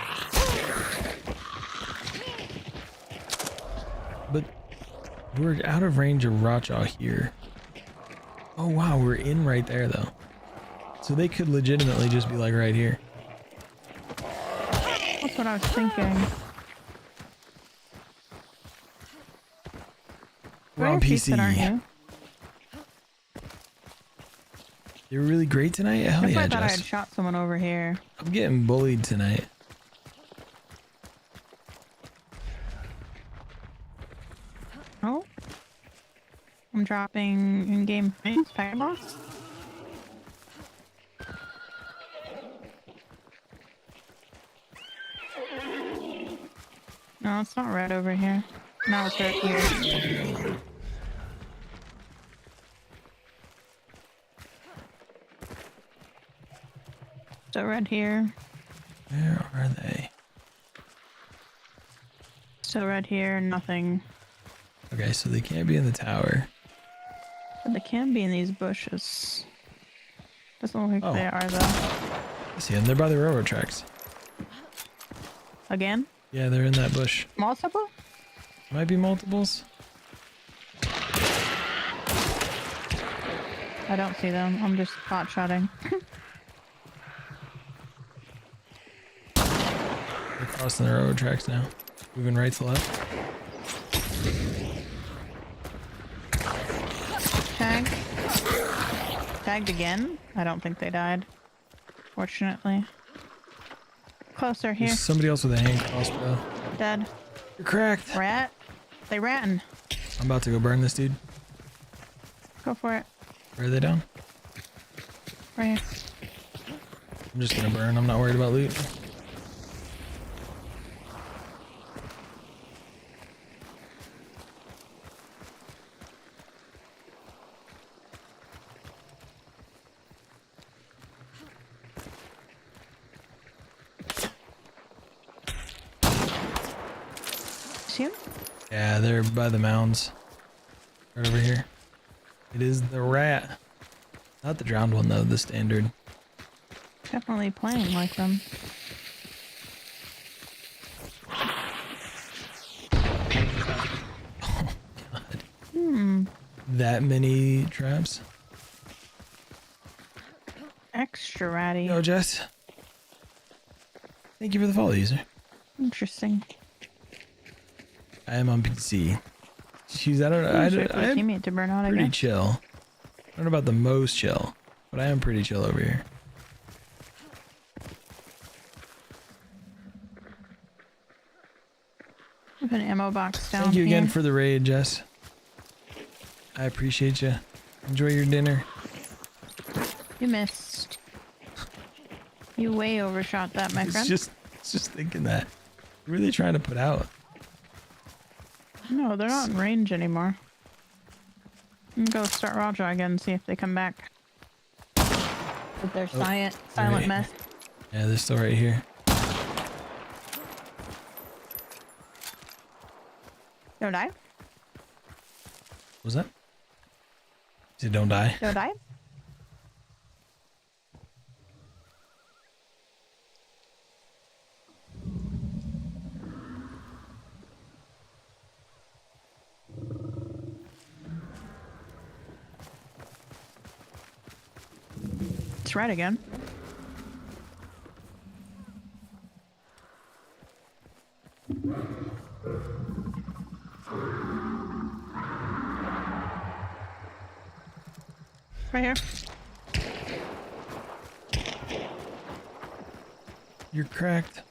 S3: But we're out of range of Rotjaw here. Oh wow, we're in right there though. So they could legitimately just be like right here.
S9: That's what I was thinking.
S3: We're on PC.
S9: Aren't you?
S3: They were really great tonight? Hell yeah,
S9: I thought I
S3: Jess.
S9: had shot someone over here.
S3: I'm getting bullied tonight.
S9: Oh. I'm dropping in-game firebox. it's not red over here. Now it's right here. So red here.
S3: Where are they?
S9: So red here, nothing.
S3: Okay, so they can't be in the tower.
S9: But they can be in these bushes. Doesn't look like they are though.
S3: I see them. They're by the railroad tracks.
S9: Again?
S3: Yeah, they're in that bush.
S9: Multiple?
S3: Might be multiples.
S9: I don't see them. I'm just pot shotting.
S3: They're crossing the railroad tracks now. Moving right to left.
S9: Tag. Tagged again? I don't think they died. Fortunately. Closer here.
S3: There's somebody else with a hand crossbow.
S9: Dead.
S3: You're cracked.
S9: Rat? They ratting.
S3: I'm about to go burn this dude.
S9: Go for it.
S3: Where are they down?
S9: Right here.
S3: I'm just gonna burn. I'm not worried about loot.
S9: See him?
S3: Yeah, they're by the mounds. Right over here. It is the rat. Not the drowned one though, the standard.
S9: Definitely playing like them.
S3: Oh god. That many traps?
S9: Extra ratty.
S3: Yo, Jess. Thank you for the follow, user.
S9: Interesting.
S3: I am on PC. Jeez, I don't know.
S9: Wait for the
S3: I'm
S9: teammate to burn out
S3: pretty
S9: again.
S3: chill. I don't know about the most chill, but I am pretty chill over here.
S9: I have an ammo box down
S3: Thank you
S9: here.
S3: again for the raid, Jess. I appreciate you. Enjoy your dinner.
S9: You missed. You way overshot that, my friend.
S3: It's just thinking that. Really trying to put out.
S9: No, they're not in range anymore. I'm gonna go start Raja again and see if they come back. With their silent
S3: right.
S9: mess.
S3: Yeah, they're still right here.
S9: Don't die.
S3: What was that? He said, don't die.
S9: Don't die. It's red again. Right here.
S3: You're cracked.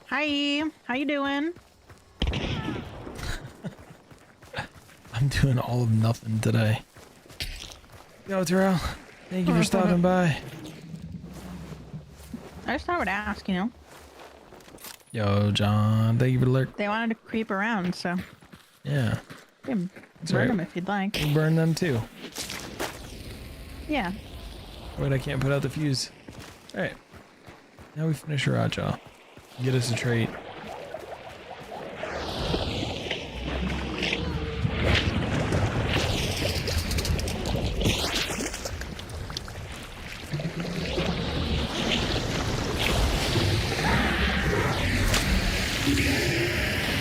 S9: Hi, how you doing?
S3: I'm doing all of nothing today. Yo, Terrell. Thank you for stopping by.
S9: I just thought I would ask, you know.
S3: Yo, John. Thank you for the lurk.
S9: They wanted to creep around, so
S3: Yeah.
S9: you can
S3: That's
S9: burn
S3: right.
S9: them if you'd like.
S3: We'll burn them too.
S9: Yeah.
S3: Wait, I can't put out the fuse. Alright. Now we finish Raja. Get us a trait.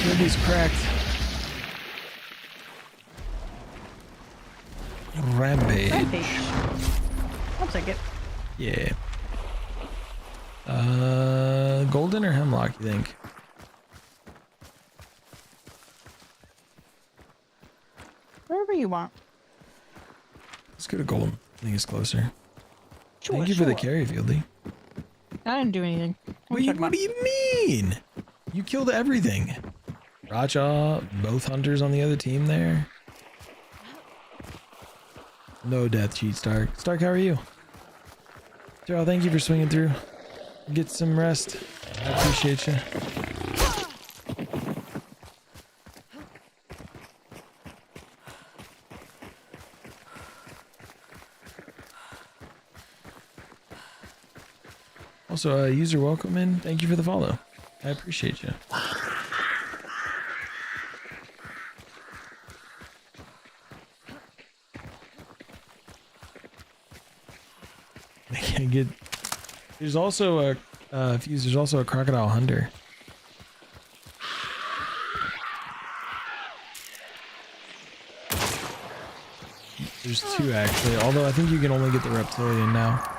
S3: Nobody's cracked. Rampage.
S9: Rampage. I'll take it.
S3: Yeah. Golden or hemlock, you think?
S9: Wherever you want.
S3: Let's go to golden. I think it's closer.
S9: Sure,
S3: Thank you for the
S9: sure.
S3: carry, Fieldy.
S9: I didn't do anything.
S3: What do you mean? You killed everything. Raja, both hunters on the other team there. No death cheat, Stark. Stark, how are you? Daryl, thank you for swinging through. Get some rest. I appreciate you. Also, user welcome and thank you for the follow. I appreciate you. I can't get. There's also a Fuse. There's also a crocodile hunter. There's two actually. Although I think you can only get the reptilian now.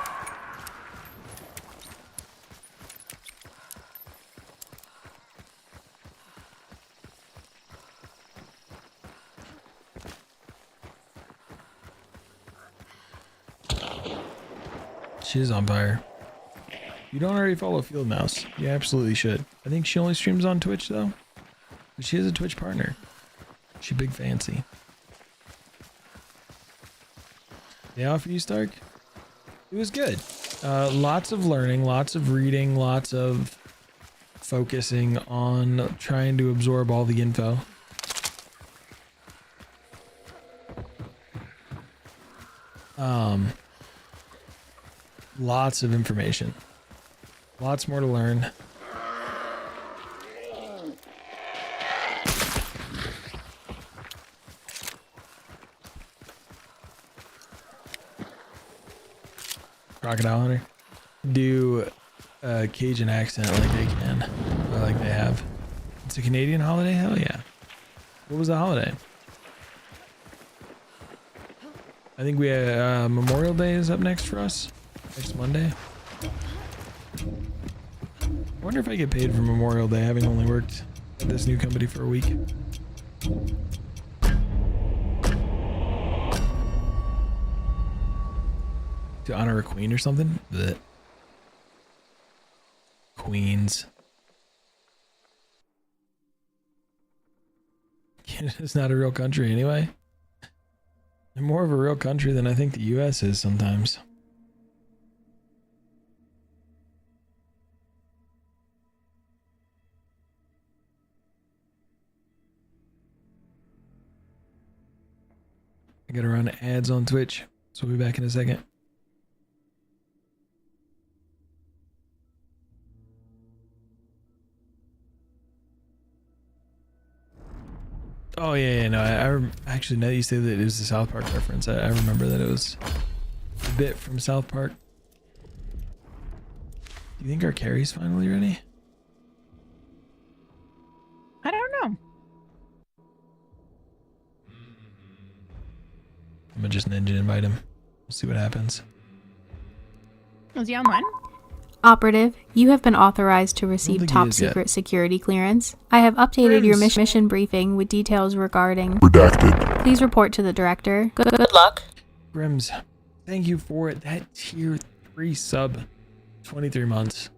S3: She is on fire. You don't already follow Field Mouse. You absolutely should. I think she only streams on Twitch though. But she is a Twitch partner. She big fancy. Day off for you, Stark? It was good. Lots of learning, lots of reading, lots of focusing on trying to absorb all the info. Lots of information. Lots more to learn. Crocodile hunter. Do a Cajun accent like they can. Or like they have. It's a Canadian holiday? Hell yeah. What was the holiday? I think we Memorial Day is up next for us. Next Monday. I wonder if I get paid for Memorial Day, having only worked at this new company for a week. To honor a queen or something? Blech. Queens. Canada's not a real country anyway. They're more of a real country than I think the US is sometimes. I gotta run ads on Twitch, so we'll be back in a second. Oh yeah, no, I actually, now that you say that it was a South Park reference, I remember that it was a bit from South Park. Do you think our carry's finally ready?
S9: I don't know.
S3: I'm gonna just ninja invite him. We'll see what happens.
S9: Was he online?
S7: Operative, you have been authorized to receive
S3: think he
S7: top
S3: is yet.
S7: secret security clearance. I have updated your
S3: Friends.
S7: mission briefing with details regarding.
S2: Redacted.
S7: Please report to the director. Good luck.
S3: Grims, thank you for that tier 3 sub. 23 months.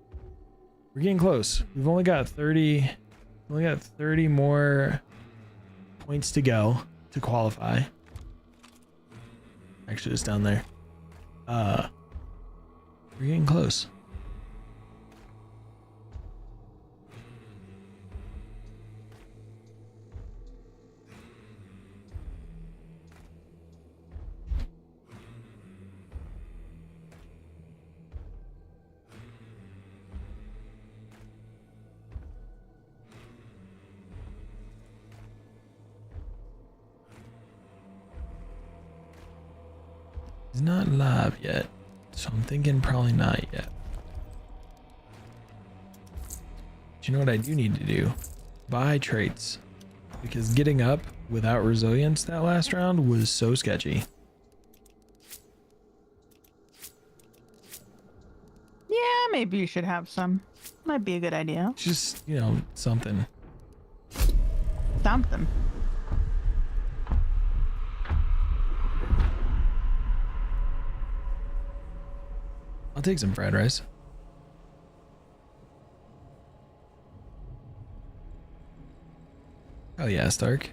S3: We're getting close. We've only got 30 more points to go to qualify. Actually, it's down there. We're getting close. He's not live yet, so I'm thinking probably not yet. But you know what I do need to do? Buy traits. Because getting up without resilience that last round was so sketchy.
S9: Yeah, maybe you should have some. Might be a good idea.
S3: Just, you know, something.
S9: Something.
S3: I'll take some fried rice. Oh yeah, Stark.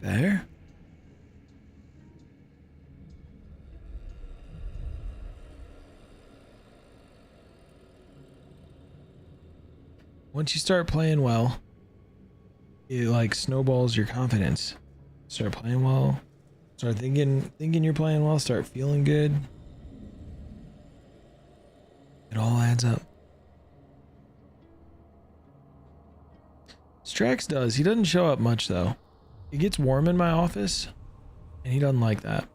S3: There. Once you start playing well, it like snowballs your confidence. Start playing well, Start thinking you're playing well. Start feeling good. It all adds up. Strax does. He doesn't show up much though. It gets warm in my office, and he doesn't like that.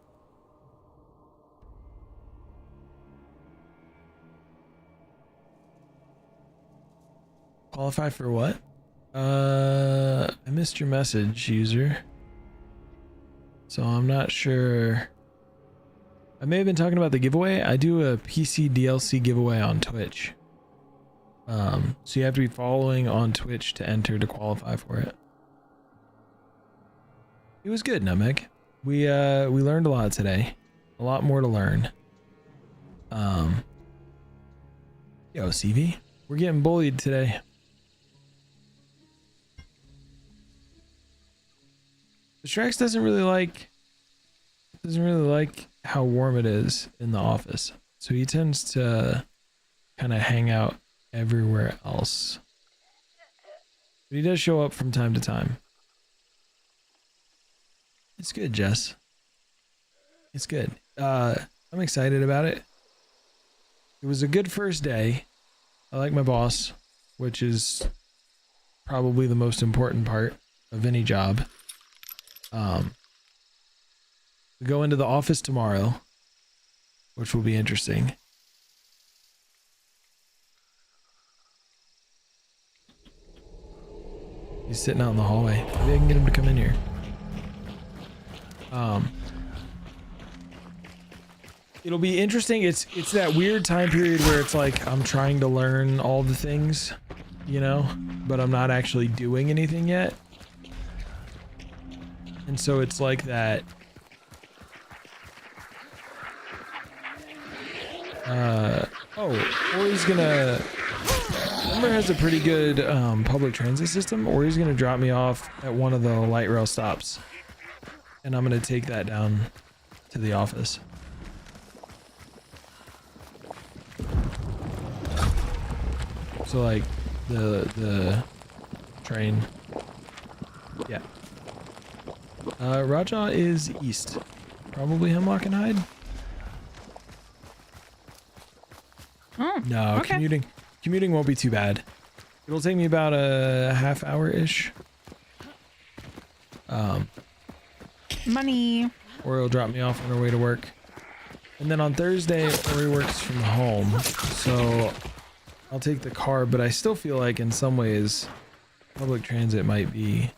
S3: Qualify for what? I missed your message, user. So I'm not sure. I may have been talking about the giveaway. I do a PC DLC giveaway on Twitch. So you have to be following on Twitch to enter to qualify for it. It was good, Nutmeg. We learned a lot today. A lot more to learn. Yo, CV, we're getting bullied today. Strax doesn't really like how warm it is in the office, so he tends to kind of hang out everywhere else. But he does show up from time to time. It's good, Jess. It's good. I'm excited about it. It was a good first day. I like my boss, which is probably the most important part of any job. We go into the office tomorrow, which will be interesting. He's sitting out in the hallway. Maybe I can get him to come in here. It'll be interesting. It's that weird time period where it's like I'm trying to learn all the things, you know, but I'm not actually doing anything yet. And so it's like that. Or he's gonna. Denver has a pretty good public transit system, or he's gonna drop me off at one of the light rail stops, and I'm gonna take that down to the office. So like the train. Yeah. Raja is east. Probably Hemlock and Hyde.
S9: Oh,
S3: no,
S9: okay.
S3: Commuting won't be too bad. It'll take me about a half hour-ish.
S9: Money.
S3: Or he'll drop me off on our way to work. And then on Thursday, Ori works from home. So I'll take the car, but I still feel like in some ways public transit might be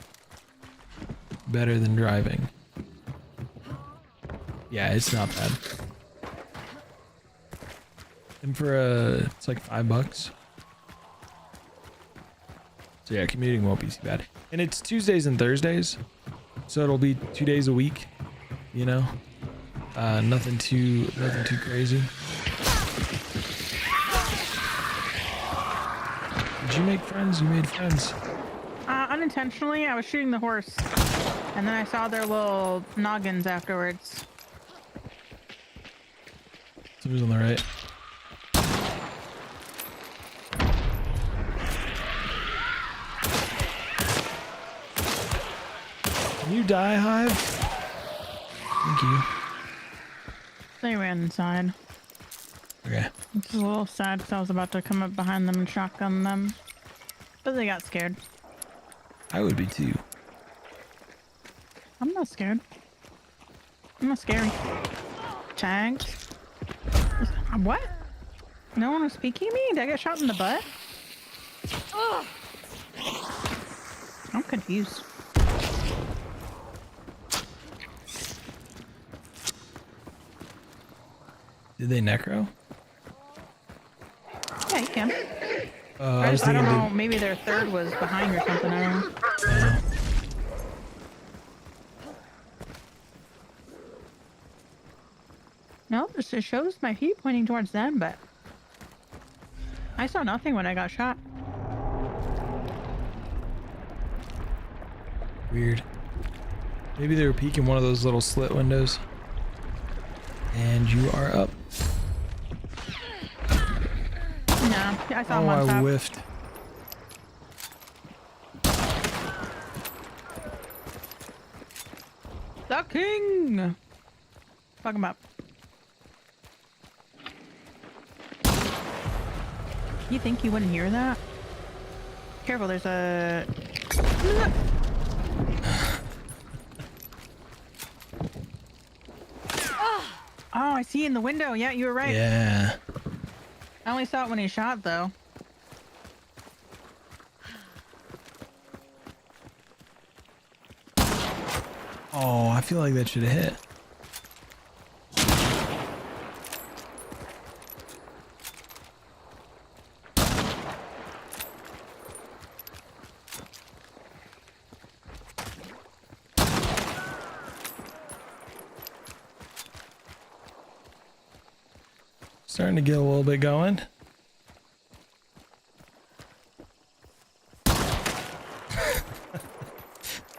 S3: better than driving. Yeah, it's not bad. And for it's like $5. So yeah, commuting won't be too bad. And it's Tuesdays and Thursdays, so it'll be 2 days a week, you know? Nothing too crazy. Did you make friends? You made friends.
S9: Unintentionally, I was shooting the horse, and then I saw their little noggins afterwards.
S3: So who's on the right? Can you die, Hive? Thank you.
S9: They ran inside.
S3: Okay.
S9: It's a little sad because I was about to come up behind them and shotgun them, but they got scared.
S3: I would be too.
S9: I'm not scared. I'm not scary. Tagged. What? No one was speaking to me? Did I get shot in the butt? I'm confused.
S3: Did they necro?
S9: Yeah, you can.
S3: I was
S9: I
S3: thinking
S9: don't know. Maybe their third was behind or something. I don't know. No, it shows my feet pointing towards them, but I saw nothing when I got shot.
S3: Weird. Maybe they were peeking one of those little slit windows. And you are up.
S9: No, I saw him
S3: Oh,
S9: on top.
S3: I whiffed.
S9: The king! Fuck him up. You think you wouldn't hear that? Careful, there's a... Oh, I see in the window. Yeah, you were right.
S3: Yeah.
S9: I only saw it when he shot, though.
S3: Oh, I feel like that should have hit. Starting to get a little bit going.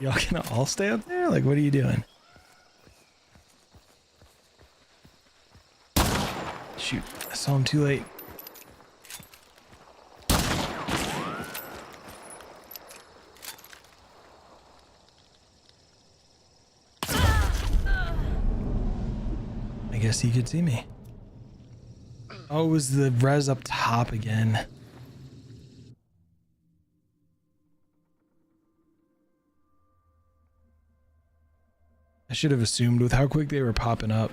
S3: Y'all gonna all stay up there? Like, what are you doing? Shoot, I saw him too late. I guess he could see me. Oh, it was the res up top again. I should have assumed with how quick they were popping up.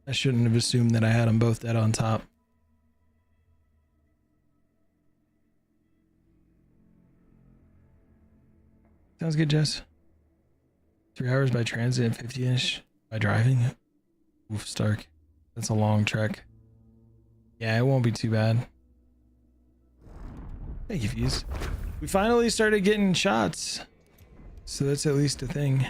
S3: I shouldn't have assumed that I had them both dead on top. Sounds good, Jess. 3 hours by transit and 50-ish by driving. Oof, Stark. That's a long trek. Yeah, it won't be too bad. Thank you, Fuse. We finally started getting shots. So that's at least a thing.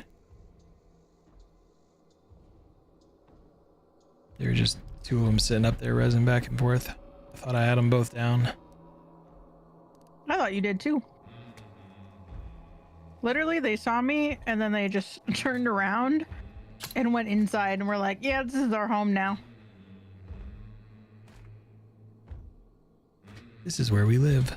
S3: There were just 2 of them sitting up there rezzing back and forth. I thought I had them both down.
S9: I thought you did too. Literally, they saw me and then they just turned around and went inside and were like, yeah, this is our home now.
S3: This is where we live.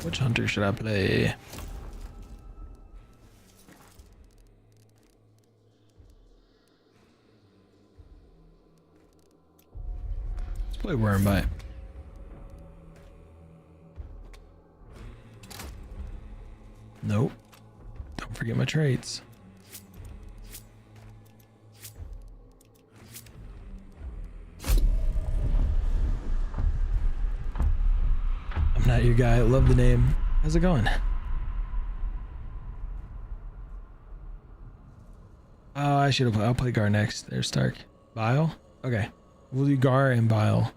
S3: Which hunter should I play? Let's play Wormbite. Nope. Don't forget my traits. I'm not your guy. Love the name. How's it going? Oh, I should have played. I'll play Gar next. There's Stark. Bile? Okay. We'll do Gar and Bile.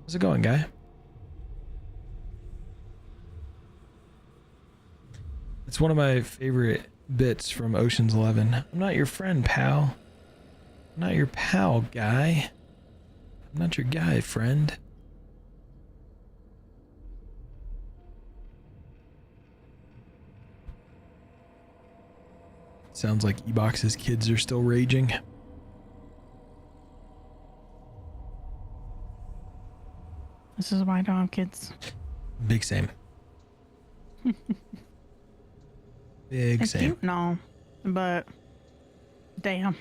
S3: How's it going, guy? It's one of my favorite bits from Ocean's 11. I'm not your friend, pal. I'm not your pal, guy. I'm not your guy, friend. Sounds like E-Box's kids are still raging.
S9: This is why I don't have kids.
S3: Big same. Big
S9: It's
S3: same.
S9: cute and all, but damn.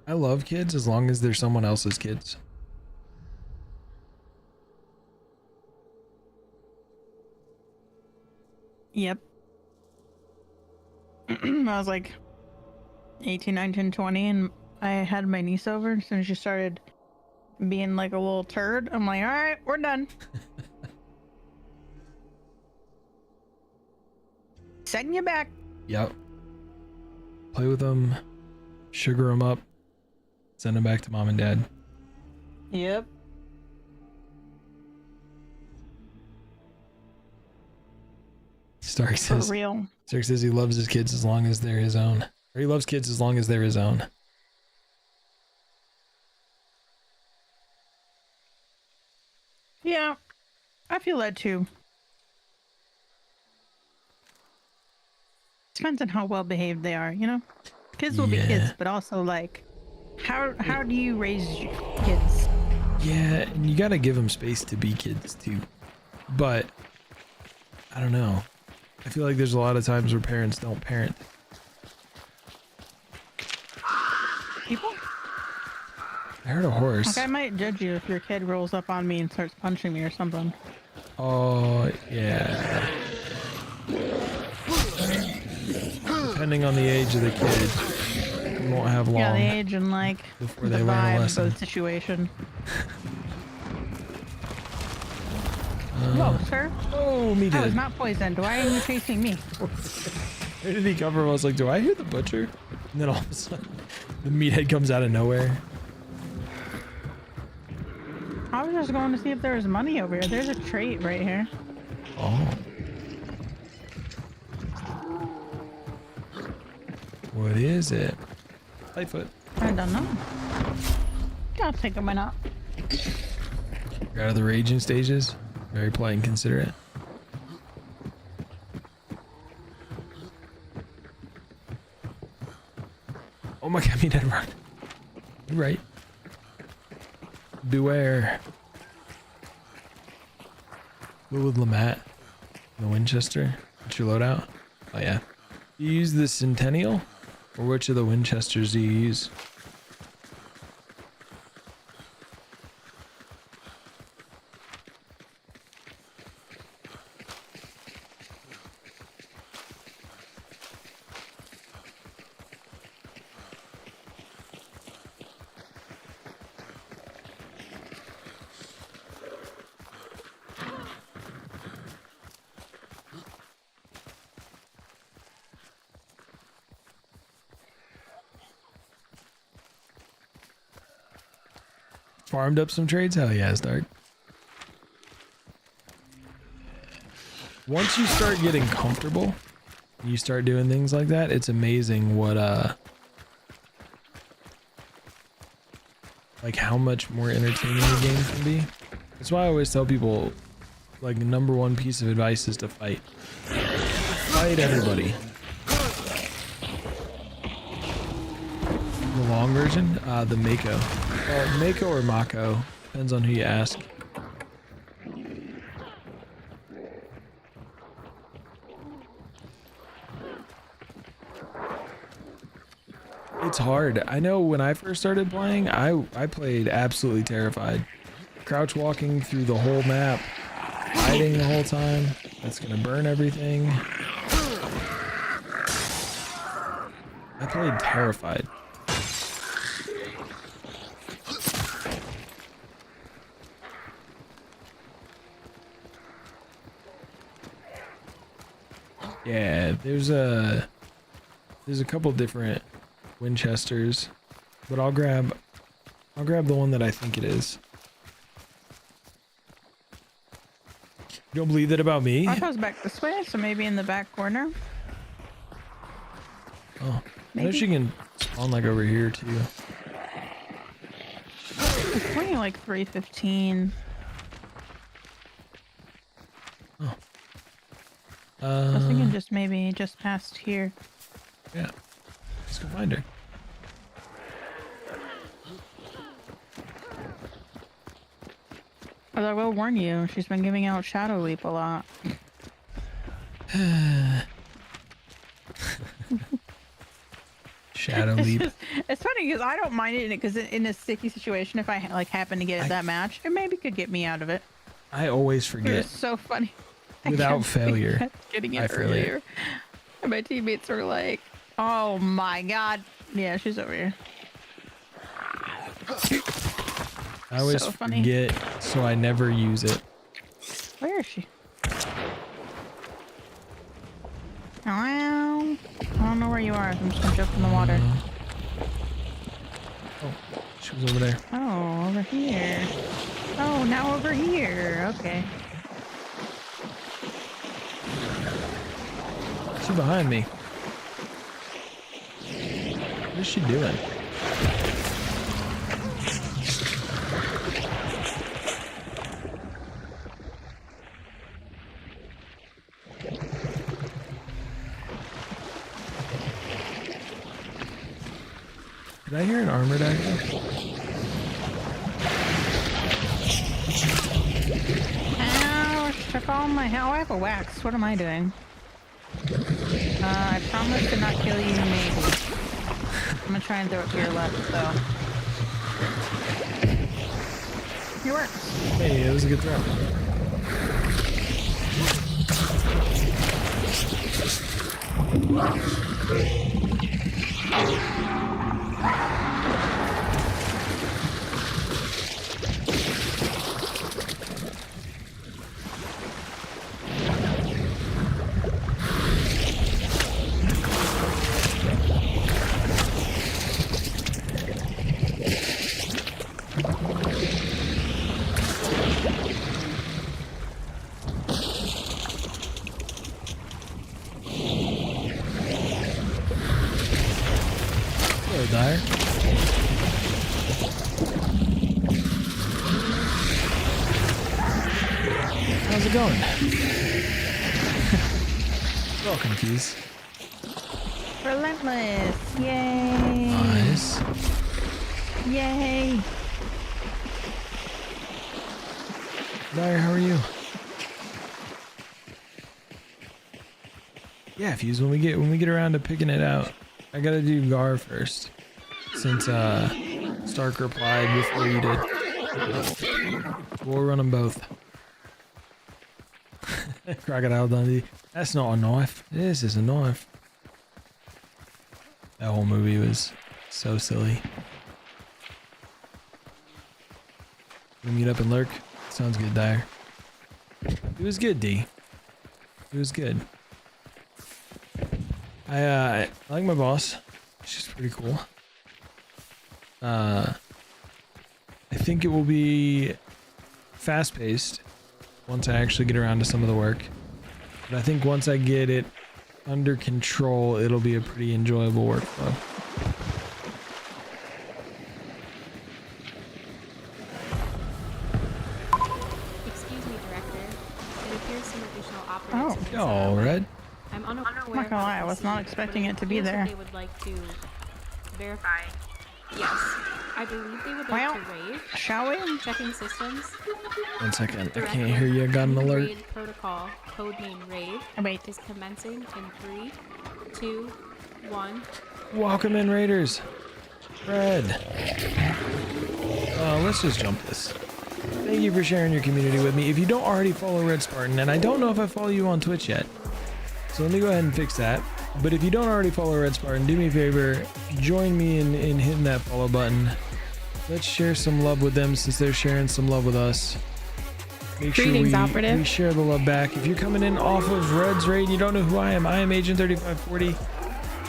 S3: I love kids as long as they're someone else's kids.
S9: Yep. I was like 18, 19, 20, and I had my niece over. As soon as she started being like a little turd, I'm like, all right, we're done. Sending you back.
S3: Yep. Play with them, sugar them up, send them back to mom and dad.
S9: Yep.
S3: Stark
S9: For
S3: says,
S9: real.
S3: Stark says he loves his kids as long as they're his own. Or he loves kids as long as they're his own.
S9: Yeah, I feel that too. Depends on how well behaved they are, you know? Kids will be kids, but also like, how do you raise kids?
S3: Yeah, and you gotta give them space to be kids too. But I don't know. I feel like there's a lot of times where parents don't parent.
S9: People?
S3: I heard a horse.
S9: Like, I might judge you if your kid rolls up on me and starts punching me or something.
S3: Oh, yeah. Depending on the age of the kid, you won't have long.
S9: Yeah, the age and like
S3: before
S9: the
S3: they learn a
S9: vibe of
S3: lesson.
S9: the situation. Whoa, sir.
S3: Oh, me
S9: I
S3: did.
S9: was not poisoned. Why are you chasing me?
S3: Where did he come from? I was like, do I hear the butcher? And then all of a sudden, the meathead comes out of nowhere.
S9: I was just going to see if there was money over here. There's a trait right here.
S3: Oh. What is it? Lightfoot.
S9: I don't know. I'll take a minute.
S3: You're out of the raging stages. Very polite and considerate. Oh my god, meathead run. You're right. Beware. What with Lamat? The Winchester? What's your loadout? Oh yeah. You use the Centennial? Or which of the Winchesters do you use? Farmed up some trades? Hell yeah, Stark. Once you start getting comfortable, you start doing things like that, it's amazing what like how much more entertaining the game can be. That's why I always tell people, like, the number one piece of advice is to fight. Fight everybody. The long version? The Mako. Mako or Mako. Depends on who you ask. It's hard. I know when I first started playing, I played absolutely terrified. Crouch walking through the whole map, hiding the whole time. That's gonna burn everything. I played terrified. Yeah, there's a couple different Winchesters, but I'll grab the one that I think it is. You don't believe that about me?
S9: I goes back this way, so maybe in the back corner.
S3: Oh, I know
S9: Maybe.
S3: she can spawn like over here too.
S9: It's only like 3:15.
S3: Oh.
S9: I was thinking just maybe just past here.
S3: Yeah. Let's go find her.
S9: Although I will warn you, she's been giving out Shadow Leap a lot.
S3: Shadow Leap.
S9: It's funny because I don't mind it because in a sticky situation, if I like happen to get it that match, it maybe could get me out of it.
S3: I always
S9: It
S3: forget.
S9: was so funny.
S3: Without failure,
S9: kept getting
S3: I
S9: it
S3: forget.
S9: earlier. And my teammates were like, oh my god. Yeah, she's over here.
S3: I always
S9: So funny.
S3: forget, so I never use it.
S9: Where is she? I don't know where you are. I'm just gonna jump in the water.
S3: Oh, she was over there.
S9: Oh, over here. Oh, now over here. Okay.
S3: She's behind me. What is she doing? Did I hear an armored actor?
S9: Ouch, took all my hell. I have a wax. What am I doing? I promise to not kill you, maybe. I'm gonna try and throw it to your left, though. It works.
S3: Hey, it was a good throw. Hello, Dyer. How's it going? Welcome, Keys.
S9: Relentless. Yay.
S3: Nice.
S9: Yay.
S3: Dyer, how are you? Yeah, Fuse, when we get around to picking it out, I gotta do Gar first. Since Stark replied before you did. We'll run them both. Crocodile Dundee. That's not a knife. This is a knife. That whole movie was so silly. We meet up and lurk. Sounds good, Dyer. It was good, D. It was good. I like my boss. She's pretty cool. I think it will be fast-paced once I actually get around to some of the work. But I think once I get it under control, it'll be a pretty enjoyable workflow.
S10: Excuse me, Director. It appears some additional operatives in this
S3: Oh, Red.
S10: I'm unaware.
S9: I'm not gonna lie, I was not expecting it to be there.
S10: They would like to verify. Yes, I believe they would like
S9: Well,
S10: to raid.
S9: shall we?
S10: Checking systems.
S3: 1 second. I can't hear you. I got an alert.
S10: Raid protocol, codename raid,
S9: Wait.
S10: is commencing in 3, 2, 1.
S3: Welcome in, Raiders. Red. Let's just jump this. Thank you for sharing your community with me. If you don't already follow Red Spartan, and I don't know if I follow you on Twitch yet, so let me go ahead and fix that. But if you don't already follow Red Spartan, do me a favor, join me in hitting that follow button. Let's share some love with them since they're sharing some love with us. Make sure we share the love back. If you're coming in off of Red's raid, you don't know who I am Agent 3540.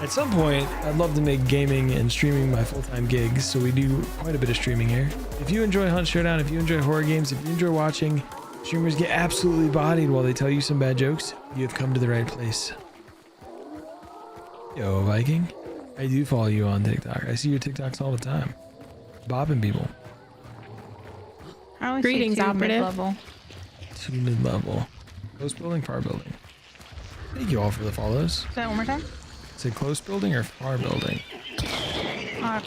S3: At some point, I'd love to make gaming and streaming my full-time gigs, so we do quite a bit of streaming here. If you enjoy Hunt Showdown, if you enjoy horror games, if you enjoy watching streamers get absolutely bodied while they tell you some bad jokes, you have come to the right place. Yo, Viking. I do follow you on TikTok. I see your TikToks all the time. Bopping people.
S9: I only
S10: Greetings,
S9: see 2
S10: operative.
S9: mid-level.
S3: 2 mid-level. Close building, far building. Thank you all for the follows.
S9: Say that one more time.
S3: Is it close building or far building?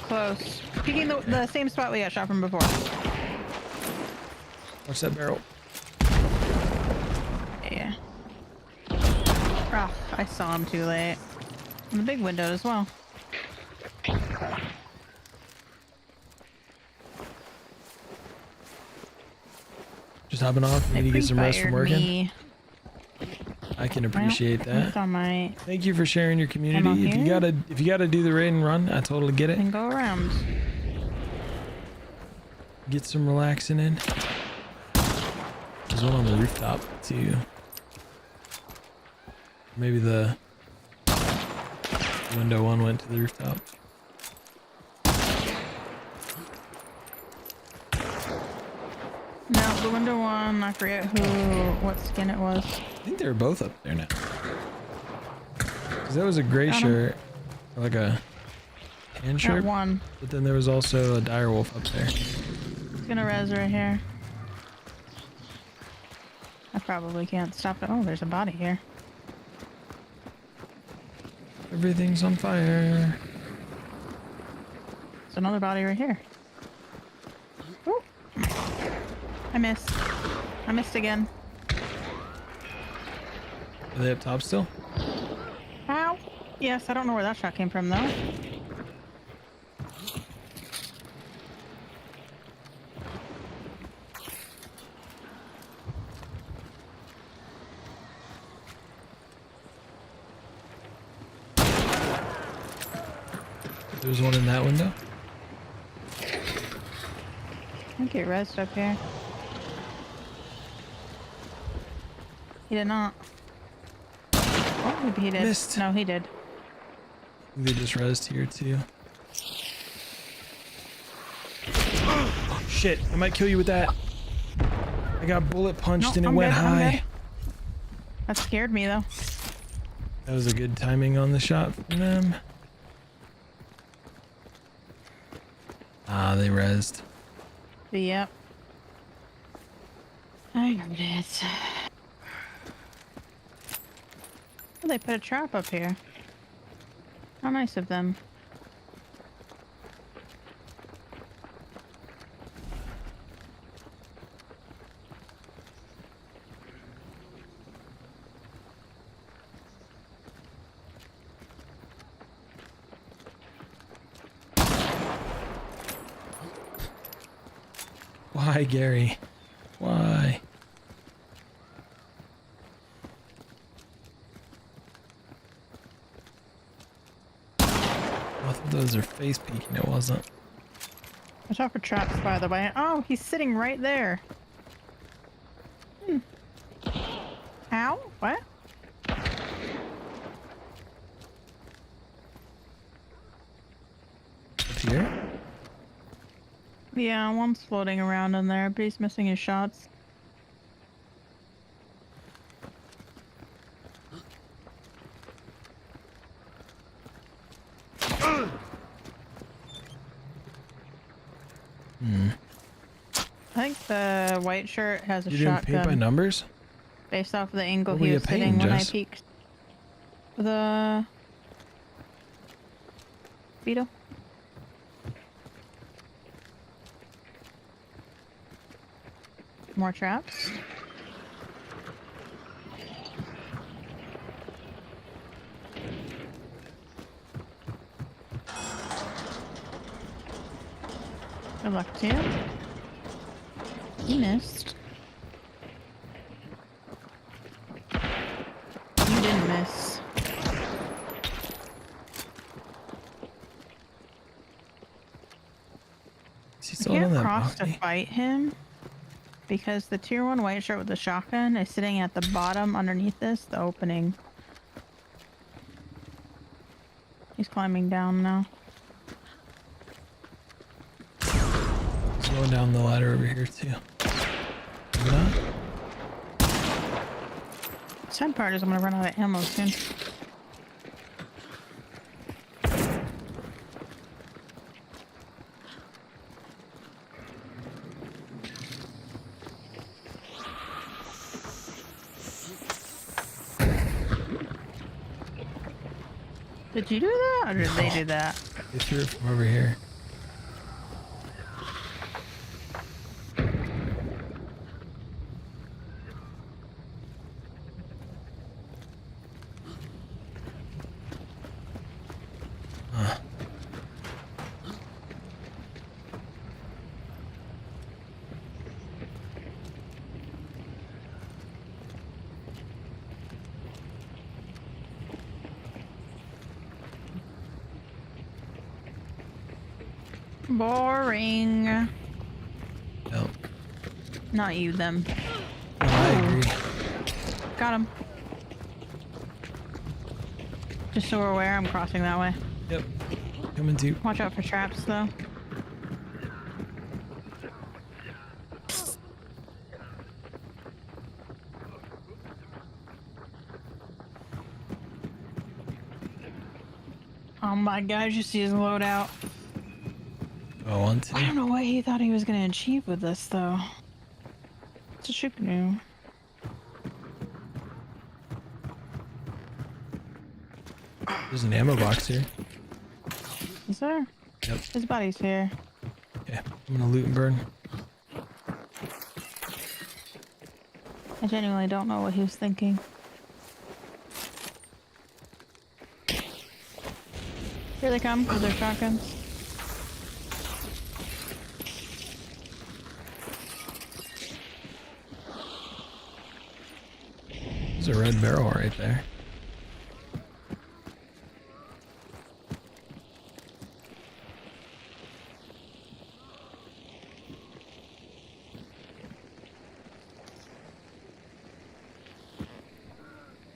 S9: Close. Picking the same spot we got shot from before.
S3: Watch that barrel.
S9: Yeah. Oh, I saw him too late. In the big window as well.
S3: Just hopping off. Need to get some rest from working.
S9: Me.
S3: I can appreciate that.
S9: On my
S3: Thank you for sharing your community. If you gotta do the raid and run, I totally get it.
S9: and go around.
S3: Get some relaxing in. There's one on the rooftop too. Maybe the window one went to the rooftop.
S9: No, the window one. I forget what skin it was.
S3: I think they're both up there now. Cause that was a gray shirt, like a and
S9: Got
S3: sharp.
S9: one.
S3: But then there was also a dire wolf up there.
S9: It's gonna res right here. I probably can't stop it. Oh, there's a body here.
S3: Everything's on fire.
S9: There's another body right here. Ooh. I missed. I missed again.
S3: Are they up top still?
S9: Ow. Yes, I don't know where that shot came from though.
S3: There's one in that window.
S9: I think it rezzed up here. He did not. Oh, maybe he did.
S3: Missed.
S9: No, he did.
S3: They just rezzed here too. Shit, I might kill you with that. I got bullet punched
S9: No,
S3: and it
S9: I'm
S3: went
S9: good, I'm
S3: high.
S9: good. That scared me though.
S3: That was a good timing on the shot from them. Ah, they rezzed.
S9: Yep. I heard it. Oh, they put a trap up here. How nice of them.
S3: Why, Gary? Why? I thought those are face peeking. It wasn't.
S9: Watch out for traps, by the way. Oh, he's sitting right there. Hmm. Ow? What?
S3: Up here?
S9: Yeah, one's floating around in there, but he's missing his shots. I think the white shirt has a
S3: You didn't paint by
S9: shotgun
S3: numbers?
S9: based off of the angle
S3: What were
S9: he
S3: you
S9: was sitting
S3: painting,
S9: when I
S3: Jess?
S9: peeked. The beetle. More traps. Good luck to you. You missed. You didn't miss.
S3: Is he
S9: I
S3: still on
S9: can't
S3: that
S9: cross to
S3: balcony?
S9: fight him because the tier 1 white shirt with the shotgun is sitting at the bottom underneath this, the opening. He's climbing down now.
S3: He's going down the ladder over here too. Maybe not?
S9: Sad part is I'm gonna run out of ammo soon. Did you do that, or did they do that?
S3: They threw it from over here. Huh.
S9: Boring.
S3: No.
S9: Not you, them.
S3: No, I agree.
S9: Got him. Just so we're aware, I'm crossing that way.
S3: Yep. Coming to.
S9: Watch out for traps, though. Oh my gosh, you see his loadout.
S3: Oh, on to.
S9: I don't know what he thought he was gonna achieve with this though. It's a shoot canoe.
S3: There's an ammo box here.
S9: Is there?
S3: Yep.
S9: His body's here.
S3: Okay, I'm gonna loot and burn.
S9: I genuinely don't know what he was thinking. Here they come with their shotguns.
S3: There's a red barrel right there.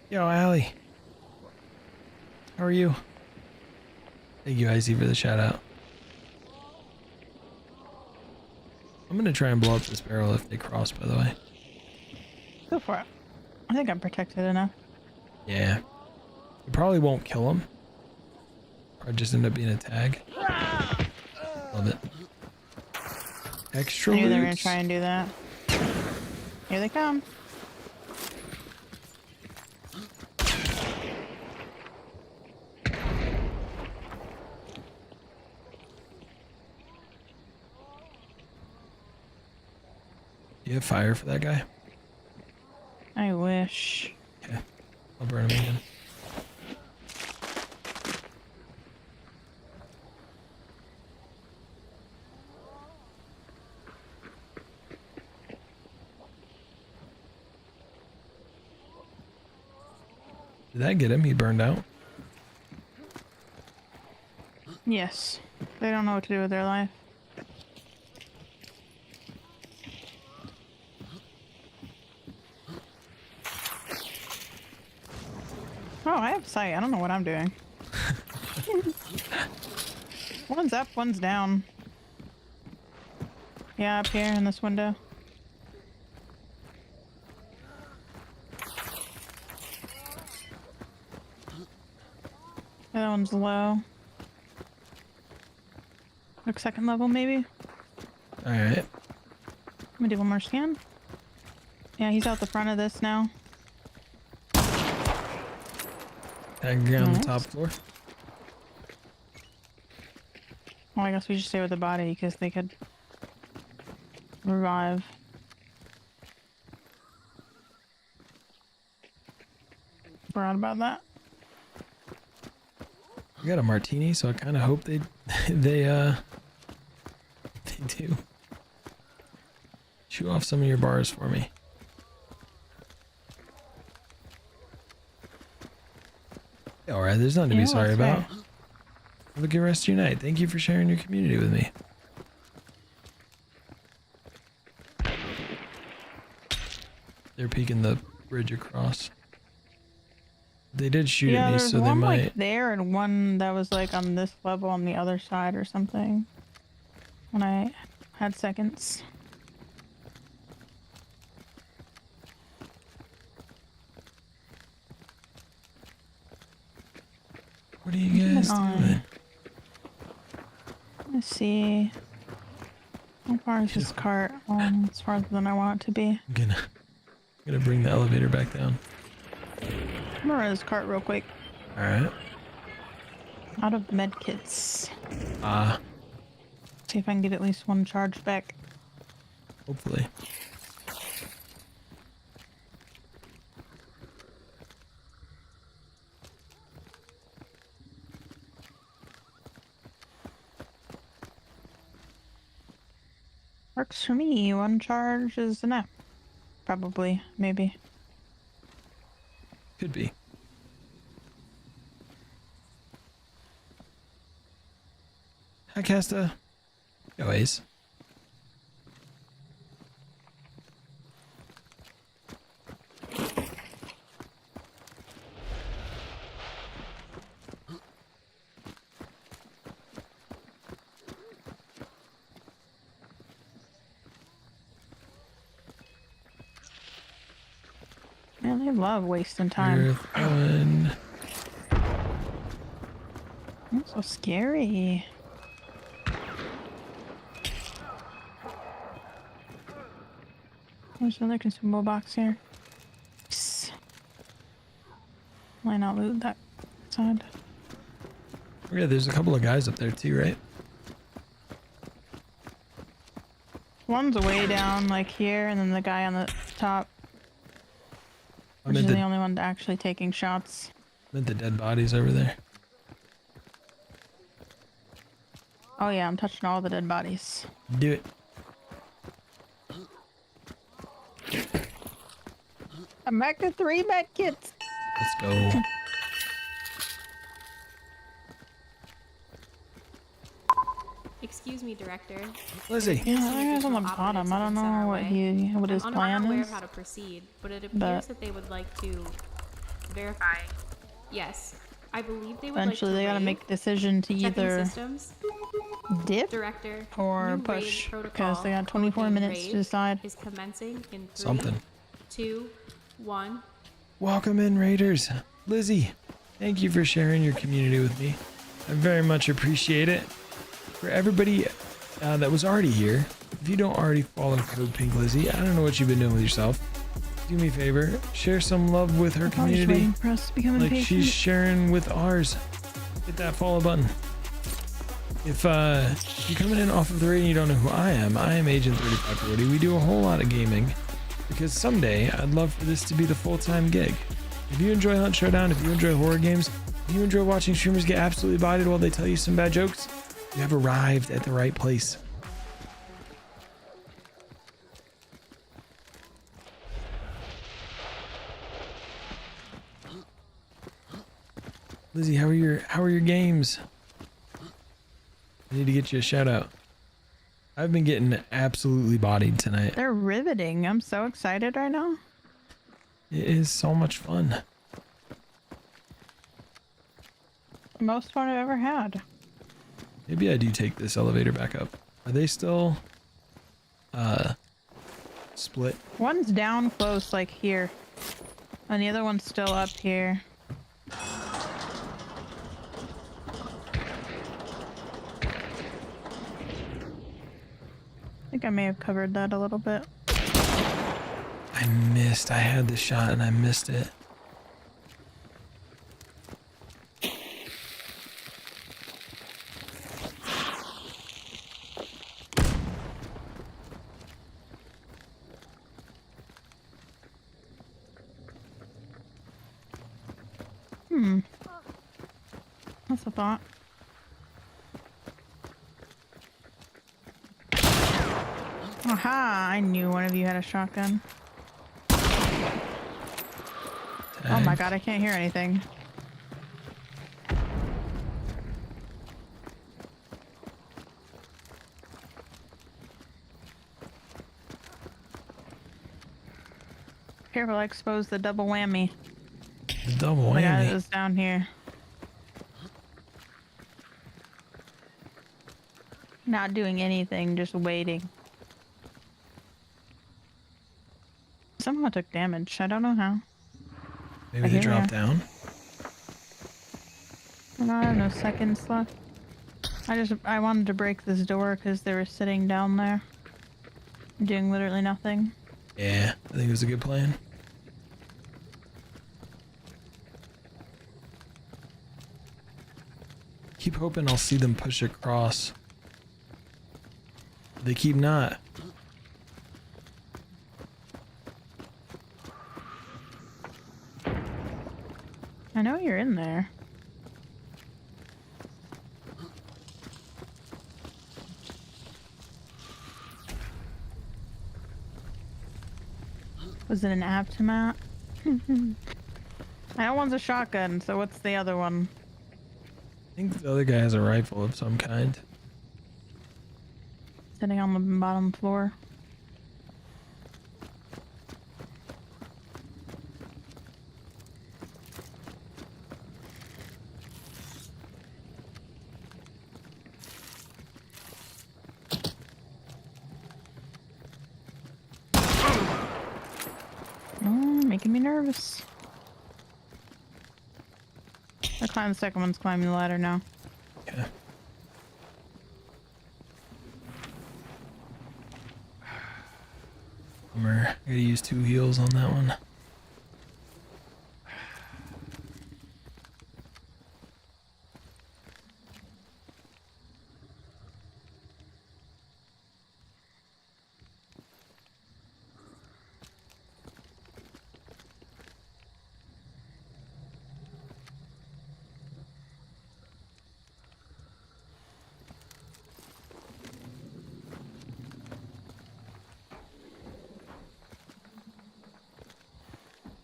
S3: Yo, Allie. How are you? Thank you, Icy, for the shout out. I'm gonna try and blow up this barrel if they cross, by the way.
S9: Go for it. I think I'm protected enough.
S3: Yeah. You probably won't kill them. Or just end up being a tag. Love it. Extra
S9: I knew they were gonna
S3: loots.
S9: try and do that. Here they come.
S3: You have fire for that guy?
S9: I wish.
S3: Okay. I'll burn him again. Did that get him? He burned out.
S9: Yes. They don't know what to do with their life. Oh, I have sight. I don't know what I'm doing. One's up, one's down. Yeah, up here in this window. The other one's low. Like second level, maybe?
S3: Alright.
S9: Let me do one more scan. Yeah, he's out the front of this now.
S3: Tag guy on the
S9: Nice.
S3: top floor.
S9: Well, I guess we should stay with the body because they could revive. Forgot about that.
S3: I got a martini, so I kind of hope they they do. Chew off some of your bars for me. All right, there's nothing to be
S9: Yeah,
S3: sorry
S9: that's
S3: about.
S9: fair.
S3: Have a good rest of your night. Thank you for sharing your community with me. They're peeking the bridge across. They did shoot
S9: Yeah,
S3: at me,
S9: there's
S3: so they
S9: one
S3: might.
S9: like there and one that was like on this level on the other side or something. When I had seconds.
S3: What are you guys doing?
S9: Let's see. How far is this cart? It's farther than I want it to be.
S3: I'm gonna bring the elevator back down.
S9: I'm gonna run this cart real quick.
S3: All right.
S9: Out of med kits.
S3: Ah,
S9: See if I can get at least one charge back.
S3: hopefully.
S9: Works for me. One charge is enough. Probably. Maybe.
S3: Could be. Hi, Casta. Yo, Ace.
S9: Man, they love wasting time.
S3: Earth one.
S9: That's so scary. There's another consumable box here. Psst. Why not loot that side?
S3: Oh, yeah, there's a couple of guys up there too, right?
S9: One's way down, like here, and then the guy on the top.
S3: I
S9: Which is
S3: meant
S9: the only one actually taking shots.
S3: the dead bodies over there.
S9: Oh yeah, I'm touching all the dead bodies.
S3: Do it.
S9: I'm back to 3 med kits.
S3: Let's go.
S10: Excuse me, Director.
S3: Lizzie.
S9: Yeah, that guy's on the bottom. I don't know what his
S10: I'm
S9: plan
S10: unaware
S9: is.
S10: of how to proceed, but it appears
S9: but
S10: that they would like to verify. Yes, I believe they would
S9: eventually
S10: like to
S9: they gotta
S10: raid
S9: make a decision to
S10: checking
S9: either
S10: systems.
S9: dip
S10: Director,
S9: or
S10: new
S9: push,
S10: raid
S9: because
S10: protocol
S9: they got 24
S10: code
S9: minutes
S10: raid
S9: to decide.
S10: is commencing in 3,
S3: Something.
S10: 2, 1.
S3: Welcome in, Raiders. Lizzie, thank you for sharing your community with me. I very much appreciate it. For everybody that was already here, if you don't already follow Code Pink Lizzie, I don't know what you've been doing with yourself. Do me a favor, share some love with her
S9: I'm just
S3: community,
S9: waiting for us to become
S3: like
S9: impatient.
S3: she's sharing with ours. Hit that follow button. If you're coming in off of the raid and you don't know who I am Agent 3540. We do a whole lot of gaming because someday I'd love for this to be the full-time gig. If you enjoy Hunt Showdown, if you enjoy horror games, if you enjoy watching streamers get absolutely bodied while they tell you some bad jokes, you have arrived at the right place. Lizzie, how are your games? I need to get you a shout out. I've been getting absolutely bodied tonight.
S9: They're riveting. I'm so excited right now.
S3: It is so much fun.
S9: The most fun I've ever had.
S3: Maybe I do take this elevator back up. Are they still split?
S9: One's down close, like here. And the other one's still up here. I think I may have covered that a little bit.
S3: I missed. I had the shot and I missed it.
S9: That's a thought. Aha! I knew one of you had a shotgun. Oh my god, I can't hear anything. Careful, I exposed the double whammy.
S3: The double
S9: The guy that
S3: whammy.
S9: was down here. Not doing anything, just waiting. Somehow took damage. I don't know how.
S3: Maybe
S9: I
S3: they
S9: hear
S3: dropped
S9: ya.
S3: down.
S9: No, I have no seconds left. I wanted to break this door because they were sitting down there. Doing literally nothing.
S3: Yeah, I think it was a good plan. Keep hoping I'll see them push across. They keep not.
S9: I know you're in there. Was it an aftermath? That one's a shotgun, so what's the other one?
S3: I think the other guy has a rifle of some kind.
S9: Sitting on the bottom floor. Oh, making me nervous. The second one's climbing the ladder now.
S3: Bummer. I gotta use 2 heals on that one.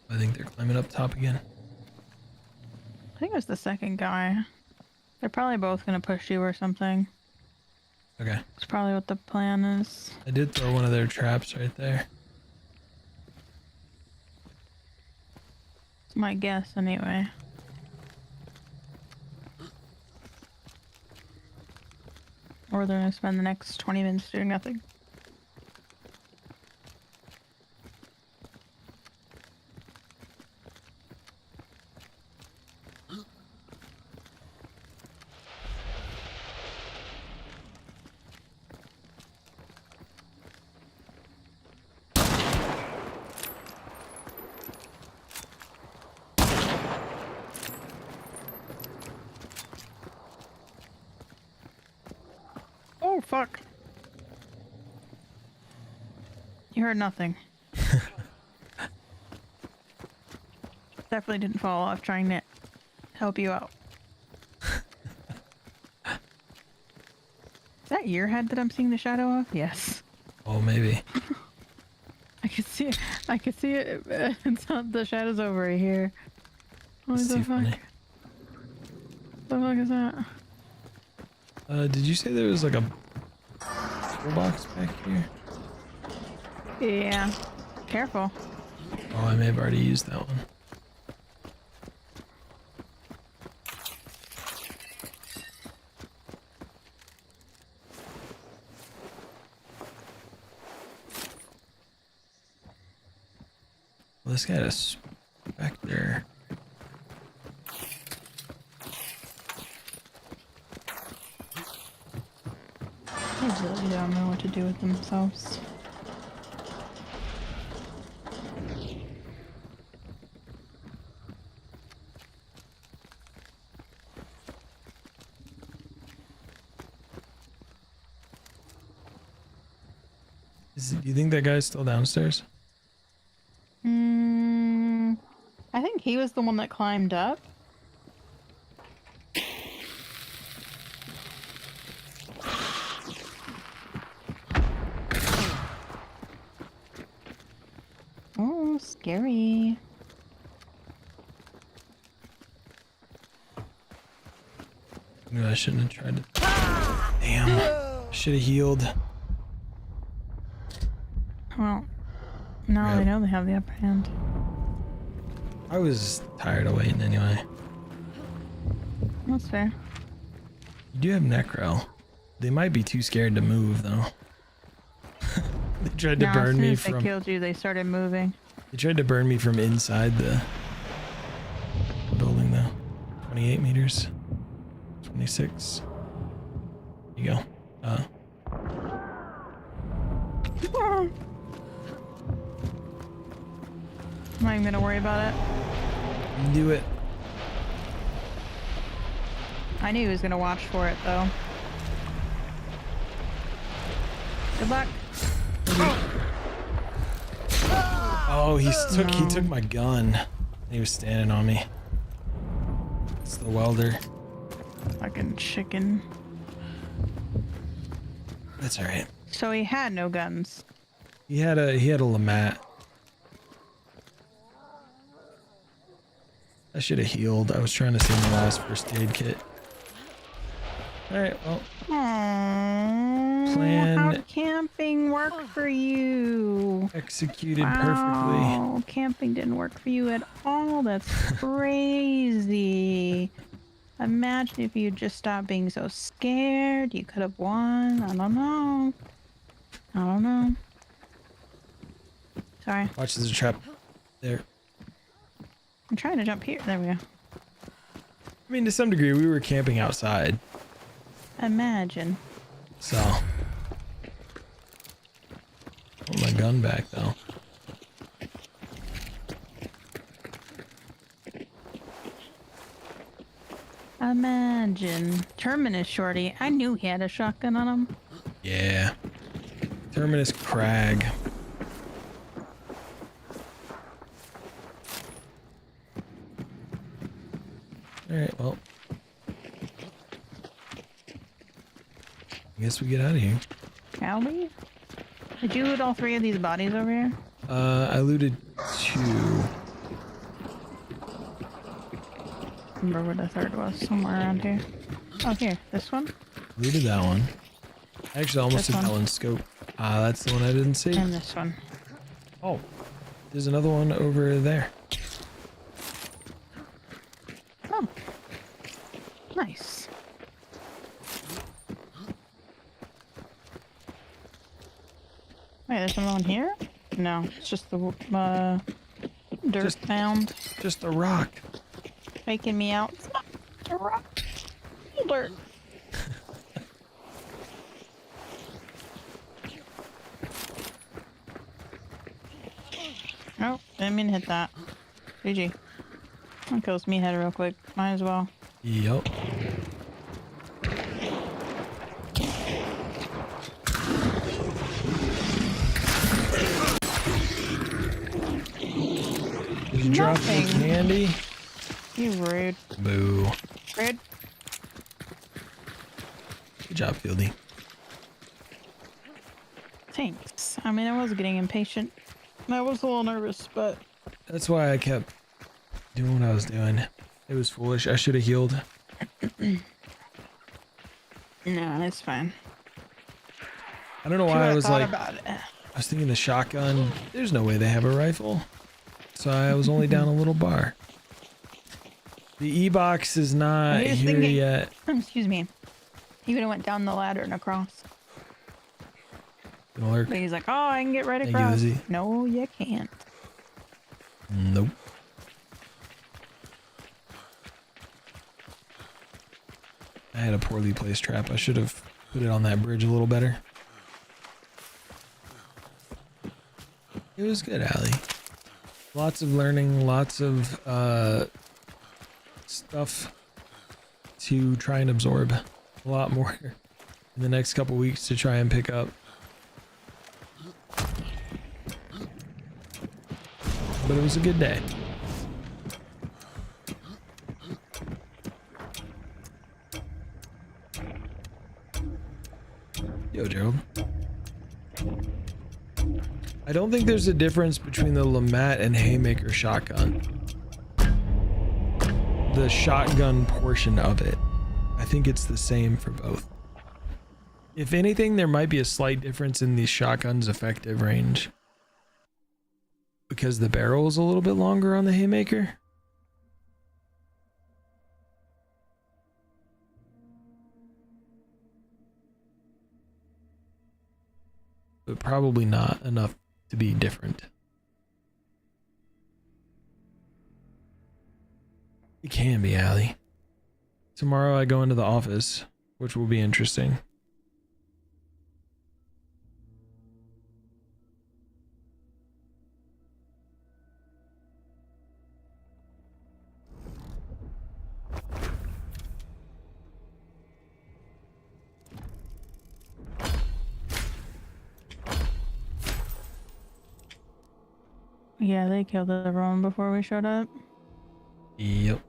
S3: I think they're climbing up top again.
S9: I think it was the second guy. They're probably both gonna push you or something.
S3: Okay.
S9: That's probably what the plan is.
S3: I did throw one of their traps right there.
S9: It's my guess anyway. Or they're gonna spend the next 20 minutes doing nothing. Oh, fuck. You heard nothing. Definitely didn't fall off trying to help you out. Is that your head that I'm seeing the shadow of? Yes.
S3: Oh, maybe.
S9: I can see it. I can see it. It's not, the shadow's over here. What
S3: That's
S9: the
S3: too
S9: fuck?
S3: funny.
S9: What the fuck is that?
S3: Did you say there was like a toolbox back here?
S9: Yeah. Careful.
S3: Oh, I may have already used that one. Well, this guy had a specter.
S9: They really don't know what to do with themselves.
S3: Do you think that guy's still downstairs?
S9: I think he was the one that climbed up. Oh, scary.
S3: No, I shouldn't have tried to. Damn. Should have healed.
S9: Well, now
S3: Yep.
S9: they know they have the upper hand.
S3: I was tired of waiting anyway.
S9: That's fair.
S3: You do have Necro. They might be too scared to move though. They tried to
S9: Now,
S3: burn
S9: as soon
S3: me
S9: as they
S3: from.
S9: killed you, they started moving.
S3: They tried to burn me from inside the building though. 28 meters. 26. There you go.
S9: I'm not even gonna worry about it.
S3: Do it.
S9: I knew he was gonna watch for it though. Good luck.
S3: Oh, he took my gun. He was standing on me. It's the welder.
S9: Fucking chicken.
S3: That's all right.
S9: So he had no guns.
S3: He had a Lamat. I should have healed. I was trying to save my last first aid kit. All right, well.
S9: Aww.
S3: Plan-
S9: How'd camping work for you?
S3: Executed
S9: Wow, camping didn't work for you at all. That's crazy. Imagine if you just stopped being so scared. You could have won. I don't know. I don't know. Sorry.
S3: Watch, there's a trap there.
S9: I'm trying to jump here. There we go.
S3: I mean, to some degree, we were camping outside,
S9: Imagine.
S3: so. Want my gun back though.
S9: Imagine. Terminus Shorty. I knew he had a shotgun on him.
S3: Yeah. Terminus Crag. Alright, well. I guess we get out of here.
S9: Shall we? Did you loot all 3 of these bodies over here?
S3: I looted 2.
S9: Remember where the 3rd was? Somewhere around here. Oh, here. This one?
S3: Looted that one. Actually, I almost
S9: This
S3: took that
S9: one.
S3: one scope. That's the one I didn't see.
S9: And this one.
S3: Oh, there's another one over there.
S9: Oh. Nice. Wait, there's another one here? No, it's just the dirt
S3: Just-
S9: mound.
S3: Just a rock.
S9: Making me out. It's not a rock. Dirt. Oh, didn't mean to hit that. GG. That kills me head real quick. Might as well.
S3: Yup. You dropped the
S9: Nothing.
S3: candy?
S9: You rude.
S3: Boo.
S9: Rude.
S3: Good job, Fieldy.
S9: Thanks. I mean, I was getting impatient. I was a little nervous, but
S3: That's why I kept doing what I was doing. It was foolish. I should have healed.
S9: no, it's fine.
S3: I don't know
S9: Should
S3: why I
S9: have
S3: was
S9: thought
S3: like,
S9: about it.
S3: I was thinking the shotgun. There's no way they have a rifle. So I was only down a little bar. The E-box is not
S9: He was
S3: here
S9: thinking-
S3: yet.
S9: Excuse me. He would have went down the ladder and across.
S3: Gonna lurk.
S9: But he's like, oh, I can get right
S3: Thank you,
S9: across.
S3: Lizzie.
S9: No, you can't.
S3: Nope. I had a poorly placed trap. I should have put it on that bridge a little better. It was good, Allie. Lots of learning, lots of stuff to try and absorb. A lot more in the next couple weeks to try and pick up. But it was a good day. Yo, Gerald. I don't think there's a difference between the Lamat and Haymaker shotgun. The shotgun portion of it. I think it's the same for both. If anything, there might be a slight difference in the shotgun's effective range. Because the barrel is a little bit longer on the Haymaker. But probably not enough to be different. It can be, Allie. Tomorrow I go into the office, which will be interesting.
S9: Yeah, they killed everyone before we showed up.
S3: Yep.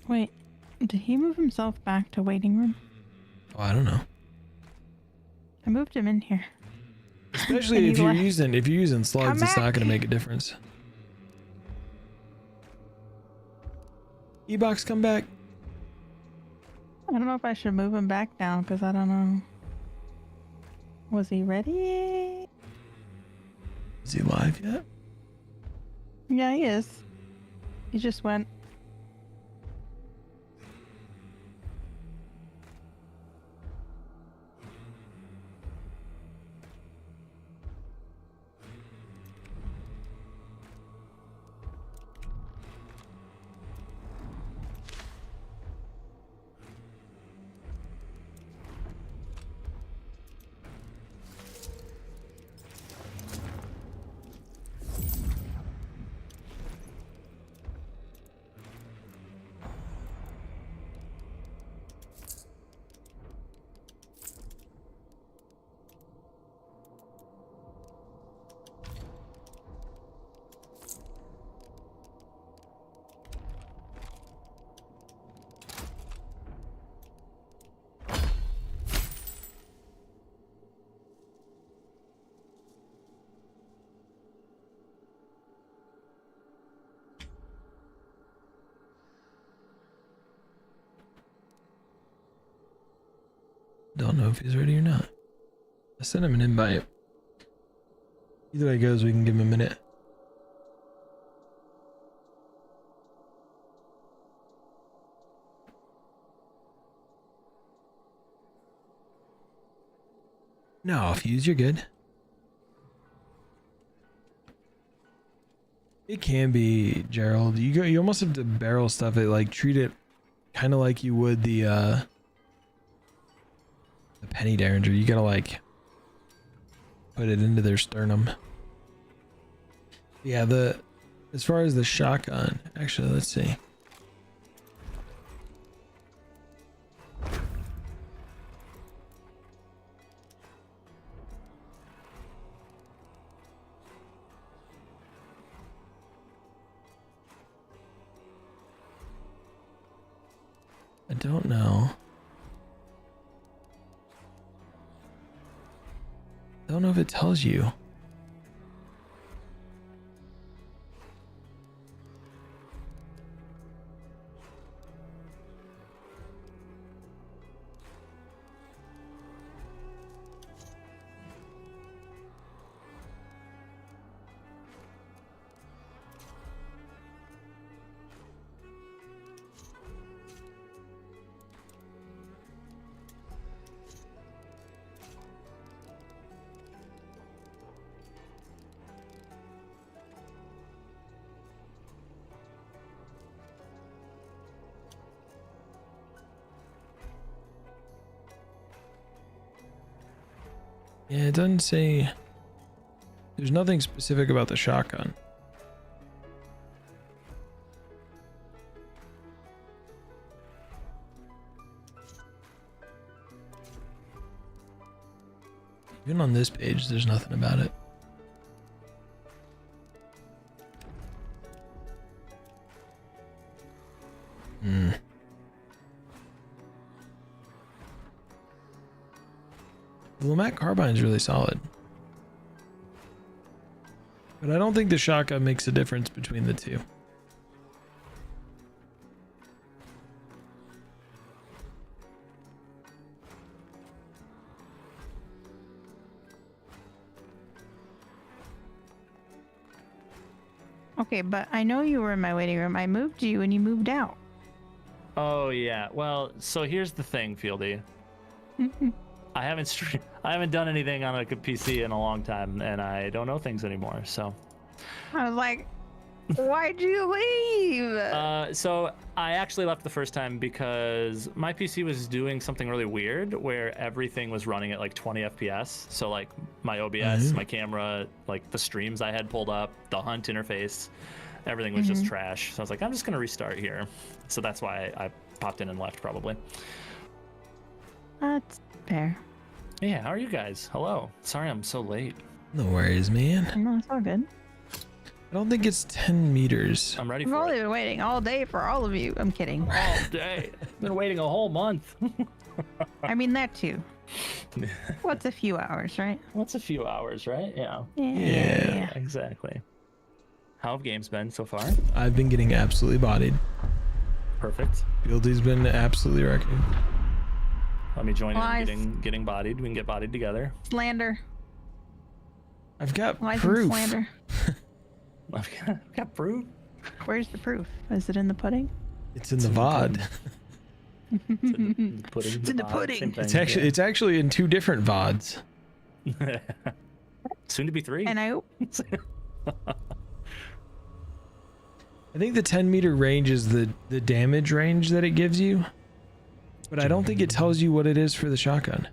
S9: Wait, did he move himself back to waiting room?
S3: Oh, I don't know.
S9: I moved him in here.
S3: Especially
S9: And
S3: if
S9: he
S3: you're
S9: left.
S3: using slugs,
S9: Come
S3: it's not
S9: back.
S3: going to make a difference. E-box, come back.
S9: I don't know if I should move him back down because I don't know. Was he ready?
S3: Is he live yet?
S9: Yeah, he is. He just went.
S3: don't know if he's ready or not. I sent him an invite. Either way it goes, we can give him a minute. No, Fuse, you're good. It can be, Gerald. You almost have to barrel stuff it, like treat it kind of like you would the penny derringer. You gotta like put it into their sternum. Yeah, as far as the shotgun, actually, let's see. I don't know. I don't know if it tells you. Yeah, it doesn't say. There's nothing specific about the shotgun. Even on this page, there's nothing about it. The Lamat carbine's really solid. But I don't think the shotgun makes a difference between the two.
S9: Okay, but I know you were in my waiting room. I moved you and you moved out.
S11: Oh yeah. Well, so here's the thing, Fieldy. I haven't done anything on a PC in a long time, and I don't know things anymore. So
S9: I was like, why'd you leave?
S11: So I actually left the first time because my PC was doing something really weird where everything was running at like 20 FPS. So like my OBS, my camera, like the streams I had pulled up, the Hunt interface, everything was just trash. So I was like, I'm just gonna restart here. So that's why I popped in and left probably.
S9: That's fair.
S11: Yeah, how are you guys? Hello. Sorry I'm so late.
S3: No worries, man.
S9: No, it's all good.
S3: I don't think it's 10 meters.
S11: I'm ready
S9: We've
S11: for
S9: only
S11: it.
S9: been waiting all day for all of you. I'm kidding.
S11: All day. Been waiting a whole month.
S9: I mean, that too. What's a few hours, right?
S11: What's a few hours, right? Yeah.
S3: Yeah.
S11: Exactly. How have games been so far?
S3: I've been getting absolutely bodied.
S11: Perfect.
S3: Fieldy's been absolutely wrecking.
S11: Let me join
S9: Lies.
S11: in getting bodied. We can get bodied together.
S9: Slander.
S3: I've got
S9: Lies and
S3: proof.
S9: slander.
S11: I've got proof.
S9: Where's the proof? Is it in the pudding?
S3: It's in the VOD.
S11: It's in the pudding.
S9: It's in the
S11: VOD,
S9: pudding.
S11: same thing,
S3: It's actually in 2 different VODs.
S11: yeah. Soon to be 3.
S9: And I
S3: I think the 10 meter range is the damage range that it gives you. But I don't think it tells you what it is for the shotgun.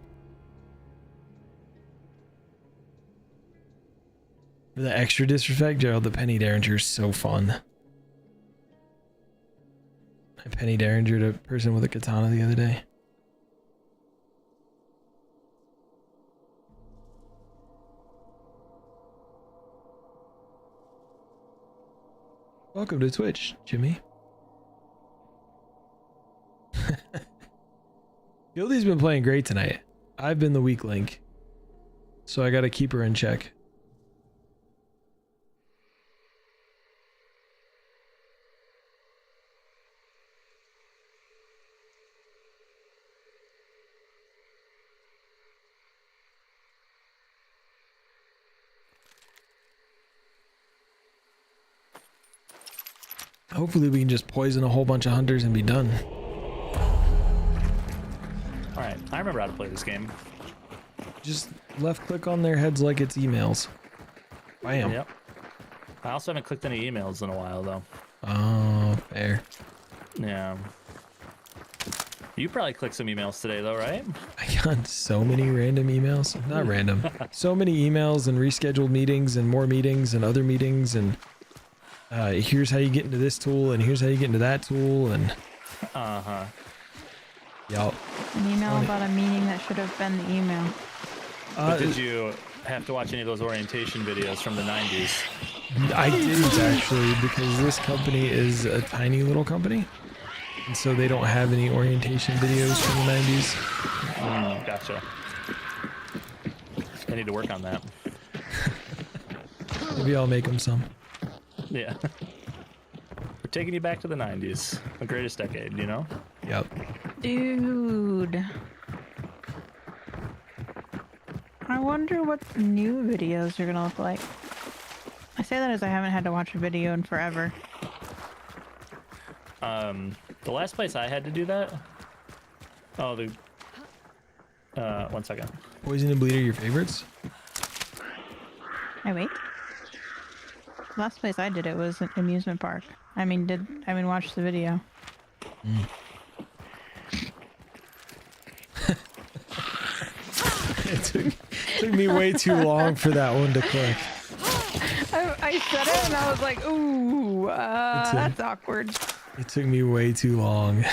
S3: For the extra disrespect, Gerald, the penny derringer is so fun. I penny derringered a person with a katana the other day. Welcome to Twitch, Jimmy. Gildy's been playing great tonight. I've been the weak link, so I gotta keep her in check. Hopefully we can just poison a whole bunch of hunters and be done.
S11: All right, I remember how to play this game.
S3: Just left click on their heads like it's emails. Bam.
S11: Yep. I also haven't clicked any emails in a while though.
S3: Oh, fair.
S11: Yeah. You probably clicked some emails today though, right?
S3: I got so many random emails. Not random. So many emails and rescheduled meetings and more meetings and other meetings and here's how you get into this tool and here's how you get into that tool and
S11: Uh-huh.
S3: Yup.
S9: An email about a meeting that should have been the email.
S11: But did you have to watch any of those orientation videos from the 90s?
S3: I didn't actually, because this company is a tiny little company. And so they don't have any orientation videos from the 90s.
S11: Gotcha. I need to work on that.
S3: Maybe I'll make them some.
S11: Yeah. We're taking you back to the 90s. The greatest decade, you know?
S3: Yep.
S9: Dude. I wonder what the new videos are gonna look like. I say that as I haven't had to watch a video in forever.
S11: The last place I had to do that... Oh, the... 1 second.
S3: Poison and Bleed are your favorites?
S9: Hey, wait. Last place I did it was an amusement park. Watched the video.
S3: It took me way too long for that one to click.
S9: I said it and I was like, ooh, that's awkward.
S3: It took me way too long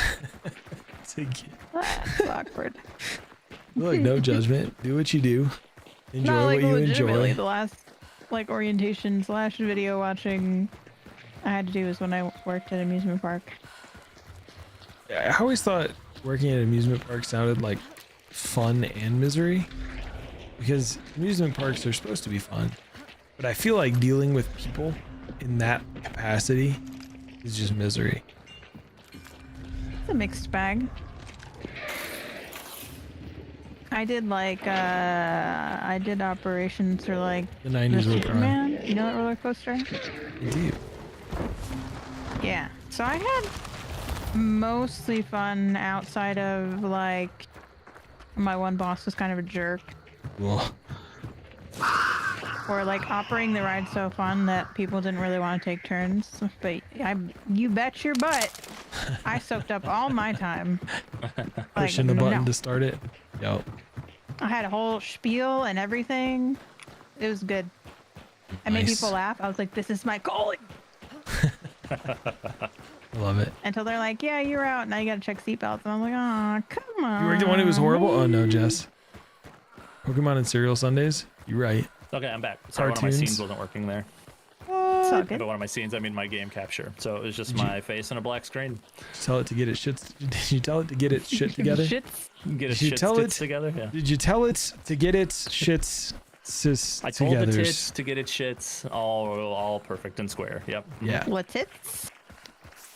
S3: to get.
S9: That's awkward.
S3: Look, no judgment. Do what you do. Enjoy
S9: No, like,
S3: what you
S9: legitimately,
S3: enjoy.
S9: the last orientation / video watching I had to do was when I worked at an amusement park.
S3: I always thought working at an amusement park sounded like fun and misery, because amusement parks are supposed to be fun, but I feel like dealing with people in that capacity is just misery.
S9: It's a mixed bag. I did operations for like
S3: The 90s were prime.
S9: Man, you know that roller coaster?
S3: Indeed.
S9: Yeah. So I had mostly fun outside of like my one boss was kind of a jerk.
S3: Cool.
S9: Or like operating the ride so fun that people didn't really want to take turns. But you bet your butt, I soaked up all my time.
S3: Pushing the button to start it. Yep.
S9: I had a whole spiel and everything. It was good. I made
S3: Nice.
S9: people laugh. I was like, this is my calling.
S3: I love it.
S9: Until they're like, yeah, you're out. Now you gotta check seatbelts. And I'm like, oh, come on.
S3: You were the one who was horrible? Oh no, Jess. Pokemon and Cereal Sundays? You're right.
S11: Okay, I'm back. Sorry, one of my
S3: Cartoons.
S11: scenes wasn't working there.
S9: It's all
S11: By
S9: good.
S11: one of my scenes, I mean my game capture. So it was just my face on a black screen.
S3: Tell it to get its shit. Did you tell it to get its shit together?
S9: Shits.
S11: Get its
S3: Did you
S11: shit
S3: tell
S11: stitched
S3: it-
S11: together. Yeah.
S3: Did you tell it to get its shits
S11: I told the
S3: together?
S11: tits to get its shits all perfect and square. Yep.
S3: Yeah.
S9: What tits?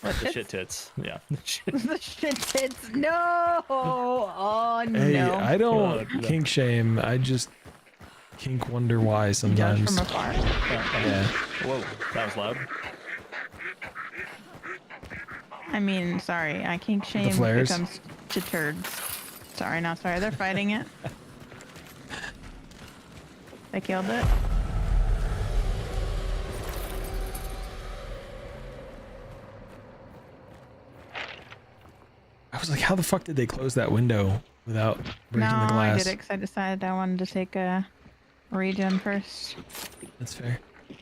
S9: What
S11: The
S9: tits?
S11: shit tits. Yeah.
S9: The shit tits. No. Oh
S3: Hey,
S9: no.
S3: I don't
S11: No.
S3: kink shame. I just kink wonder why
S9: Judge
S3: sometimes.
S9: from afar.
S3: Yeah.
S11: Whoa, that was loud.
S9: I mean, sorry. I kink shame when it
S3: flares?
S9: comes to turds. Sorry, not sorry. They're fighting it. They killed it.
S3: I was like, how the fuck did they close that window without breaking
S9: No,
S3: the
S9: I
S3: glass?
S9: did it because I decided I wanted to take a regen first.
S3: That's fair.
S11: All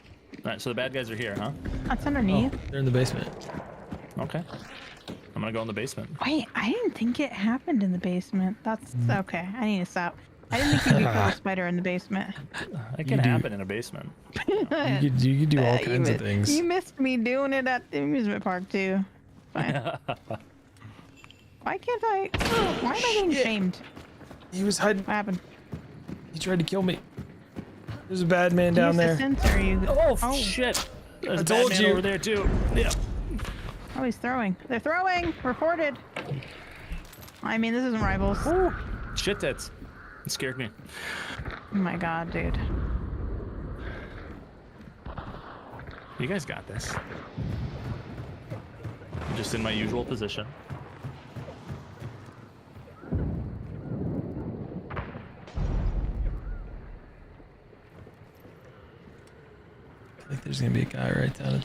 S11: right, so the bad guys are here, huh?
S9: That's
S3: Oh,
S9: underneath.
S3: they're in the basement.
S11: Okay. I'm gonna go in the basement.
S9: Wait, I didn't think it happened in the basement. That's okay. I need to stop. I didn't think you'd be a spider in the basement.
S11: It can
S3: do.
S11: happen in a basement.
S3: You could do all kinds of things.
S9: You missed me doing it at the amusement park too. Fine. Why can't I? Why am I getting shamed?
S3: He was hiding.
S9: What happened?
S3: He tried to kill me. There's a bad man
S9: Do you
S3: down there.
S9: assistance or are you?
S11: Oh, shit! There's a bad
S3: told
S11: man
S3: you.
S11: over there too. Yeah.
S9: Oh, he's throwing. They're throwing. Reported. I mean, this isn't rivals.
S11: Shit tits. It scared me.
S9: Oh my god, dude.
S11: You guys got this. just in my usual position.
S3: I think there's gonna be a guy right down it.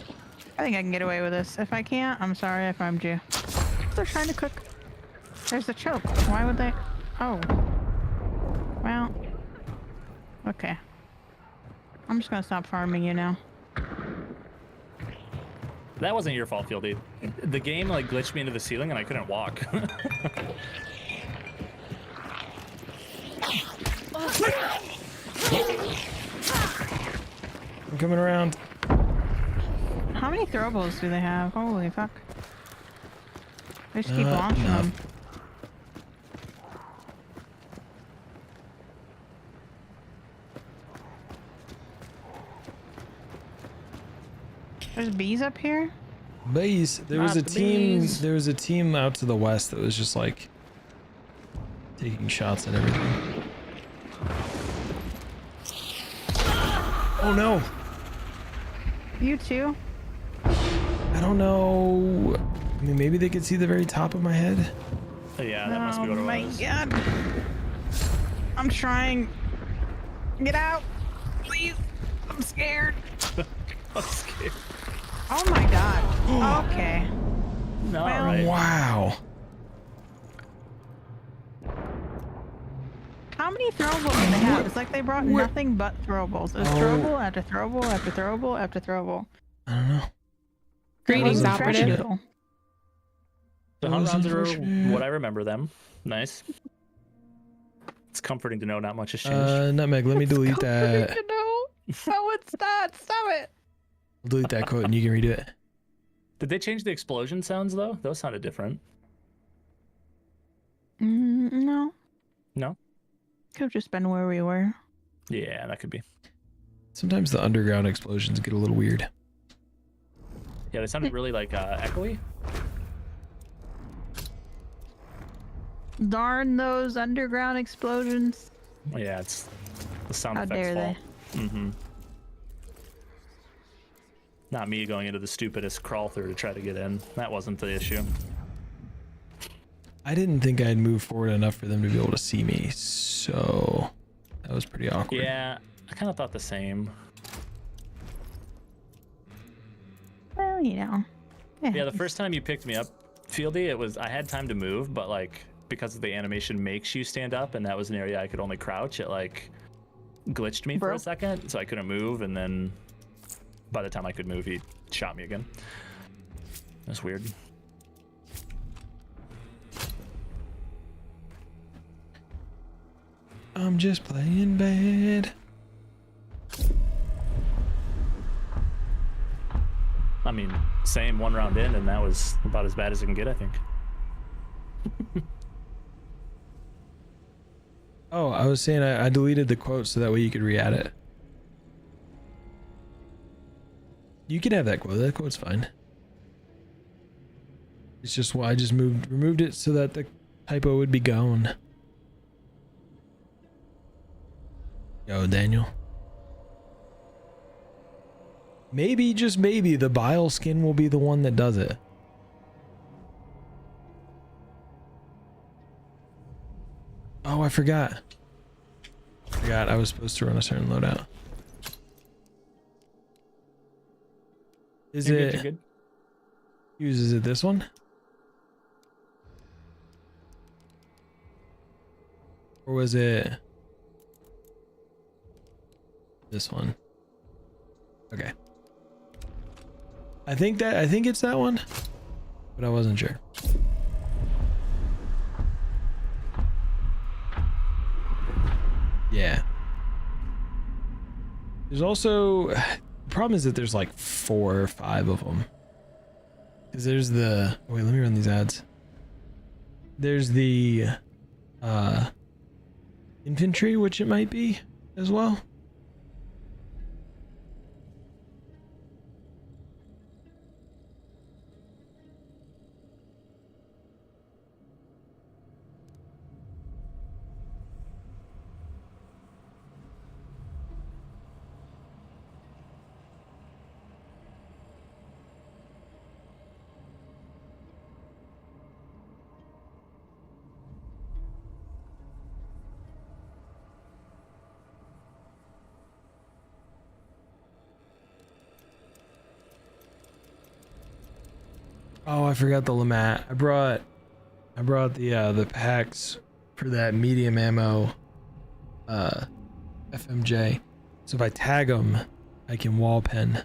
S9: I think I can get away with this. If I can't, I'm sorry. I farmed you. They're trying to cook. There's the choke. Why would they? Oh. Well. Okay. I'm just gonna stop farming you now.
S11: That wasn't your fault, Fieldy. The game like glitched me into the ceiling and I couldn't walk.
S3: I'm coming around.
S9: How many throwables do they have? Holy fuck. They just keep launching
S3: enough.
S9: them. There's bees up here?
S3: Bees. There was
S11: Not
S3: a
S11: the
S3: team.
S11: bees.
S3: There was a team out to the west that was just like taking shots at everything. Oh no!
S9: You too?
S3: I don't know. I mean, maybe they could see the very top of my head.
S11: Yeah, that must be what it
S9: Oh my
S11: was.
S9: god. I'm trying. Get out. Please. I'm scared.
S11: I'm scared.
S9: Oh my god. Okay.
S11: No,
S9: Well,
S11: right.
S3: Wow.
S9: How many throwables do they have? It's like they brought nothing but throwables. It's throwable after throwable after throwable after throwable.
S3: I don't know.
S7: Greetings,
S3: was
S7: operative.
S3: unfortunate.
S11: The
S3: That
S11: hunt
S3: was
S11: rounds are
S3: unfortunate.
S11: what I remember them. Nice. It's comforting to know not much has changed.
S3: Nutmeg, let me delete that.
S9: To know. Oh, it's not. Stop it.
S3: I'll delete that quote and you can redo it.
S11: Did they change the explosion sounds though? Those sounded different.
S9: No.
S11: No?
S9: Could have just been where we were.
S11: Yeah, that could be.
S3: Sometimes the underground explosions get a little weird.
S11: Yeah, they sounded really like echoey.
S9: Darn those underground explosions.
S11: Yeah, it's the sound
S9: How
S11: effects
S9: dare
S11: fault.
S9: they?
S11: Mm-hmm. Not me going into the stupidest crawl through to try to get in. That wasn't the issue.
S3: I didn't think I'd move forward enough for them to be able to see me, so that was pretty awkward.
S11: Yeah, I kind of thought the same.
S9: Well, you know.
S11: Yeah, the first time you picked me up, Fieldy, I had time to move, but like because the animation makes you stand up, and that was an area I could only crouch, it like glitched me for a second, so I couldn't move, and then by the time I could move, he shot me again. That's weird.
S3: I'm just playing bad.
S11: I mean, same one round in, and that was about as bad as it can get, I think.
S3: Oh, I was saying I deleted the quote so that way you could re-add it. You can have that quote. That quote's fine. It's just why I just removed it so that the typo would be gone. Yo, Daniel. Maybe, just maybe, the bile skin will be the one that does it. Oh, I forgot. I was supposed to run a certain loadout. Is
S11: You're
S3: it?
S11: good, you're good.
S3: Is it this one? Or was it this one? Okay. I think it's that one, but I wasn't sure. Yeah. There's also, the problem is that there's like 4 or 5 of them. Cause there's the, wait, let me run these ads. There's the infantry, which it might be as well. Oh, I forgot the Lamat. I brought the packs for that medium ammo FMJ. So if I tag them, I can wall pen.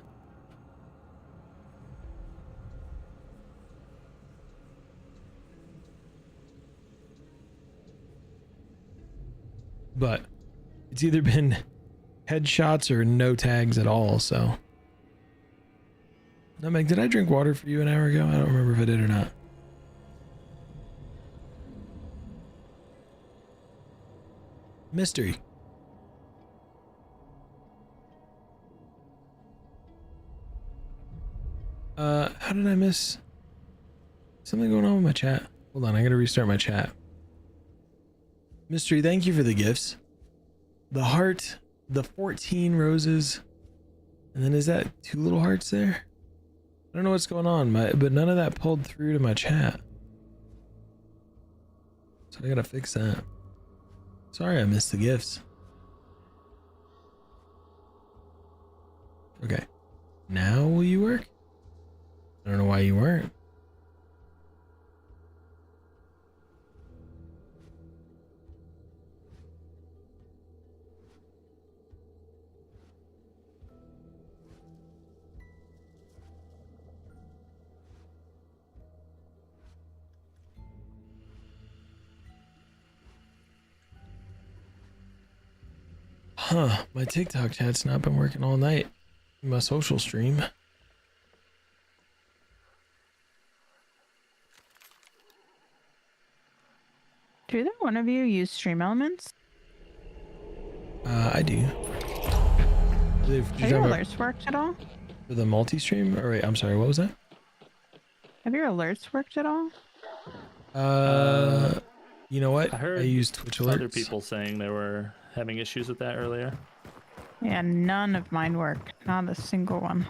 S3: But it's either been headshots or no tags at all, so. No, Meg, did I drink water for you an hour ago? I don't remember if I did or not. Mystery. How did I miss something going on with my chat? Hold on, I gotta restart my chat. Mystery, thank you for the gifts. The heart, the 14 roses, and then is that 2 little hearts there? I don't know what's going on, but none of that pulled through to my chat. So I gotta fix that. Sorry I missed the gifts. Okay. Now will you work? I don't know why you weren't. Huh, my TikTok chat's not been working all night. My social stream.
S9: Do either one of you use Stream Elements?
S3: I do.
S9: Have your alerts worked at all?
S3: For the multi-stream? Or wait, I'm sorry, what was that?
S9: Have your alerts worked at all?
S3: You know what?
S11: I heard
S3: used Twitch alerts.
S11: other people saying they were having issues with that earlier.
S9: Yeah, none of mine work. Not a single one.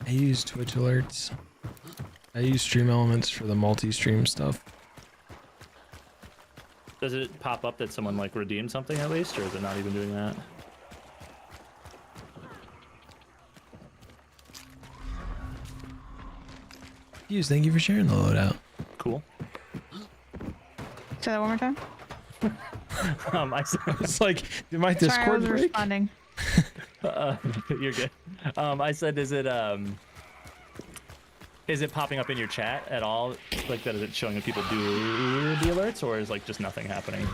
S3: I use Twitch alerts. I use Stream Elements for the multi-stream stuff.
S11: Does it pop up that someone like redeemed something at least, or is it not even doing that?
S3: Fuse, thank you for sharing the loadout.
S11: Cool.
S9: Say that one more time.
S11: I
S3: was like, did my
S9: Sorry, I
S3: Discord
S9: was
S3: break?
S9: responding.
S11: You're good. I said, is it popping up in your chat at all? Like that, is it showing that people do the alerts, or is like just nothing happening?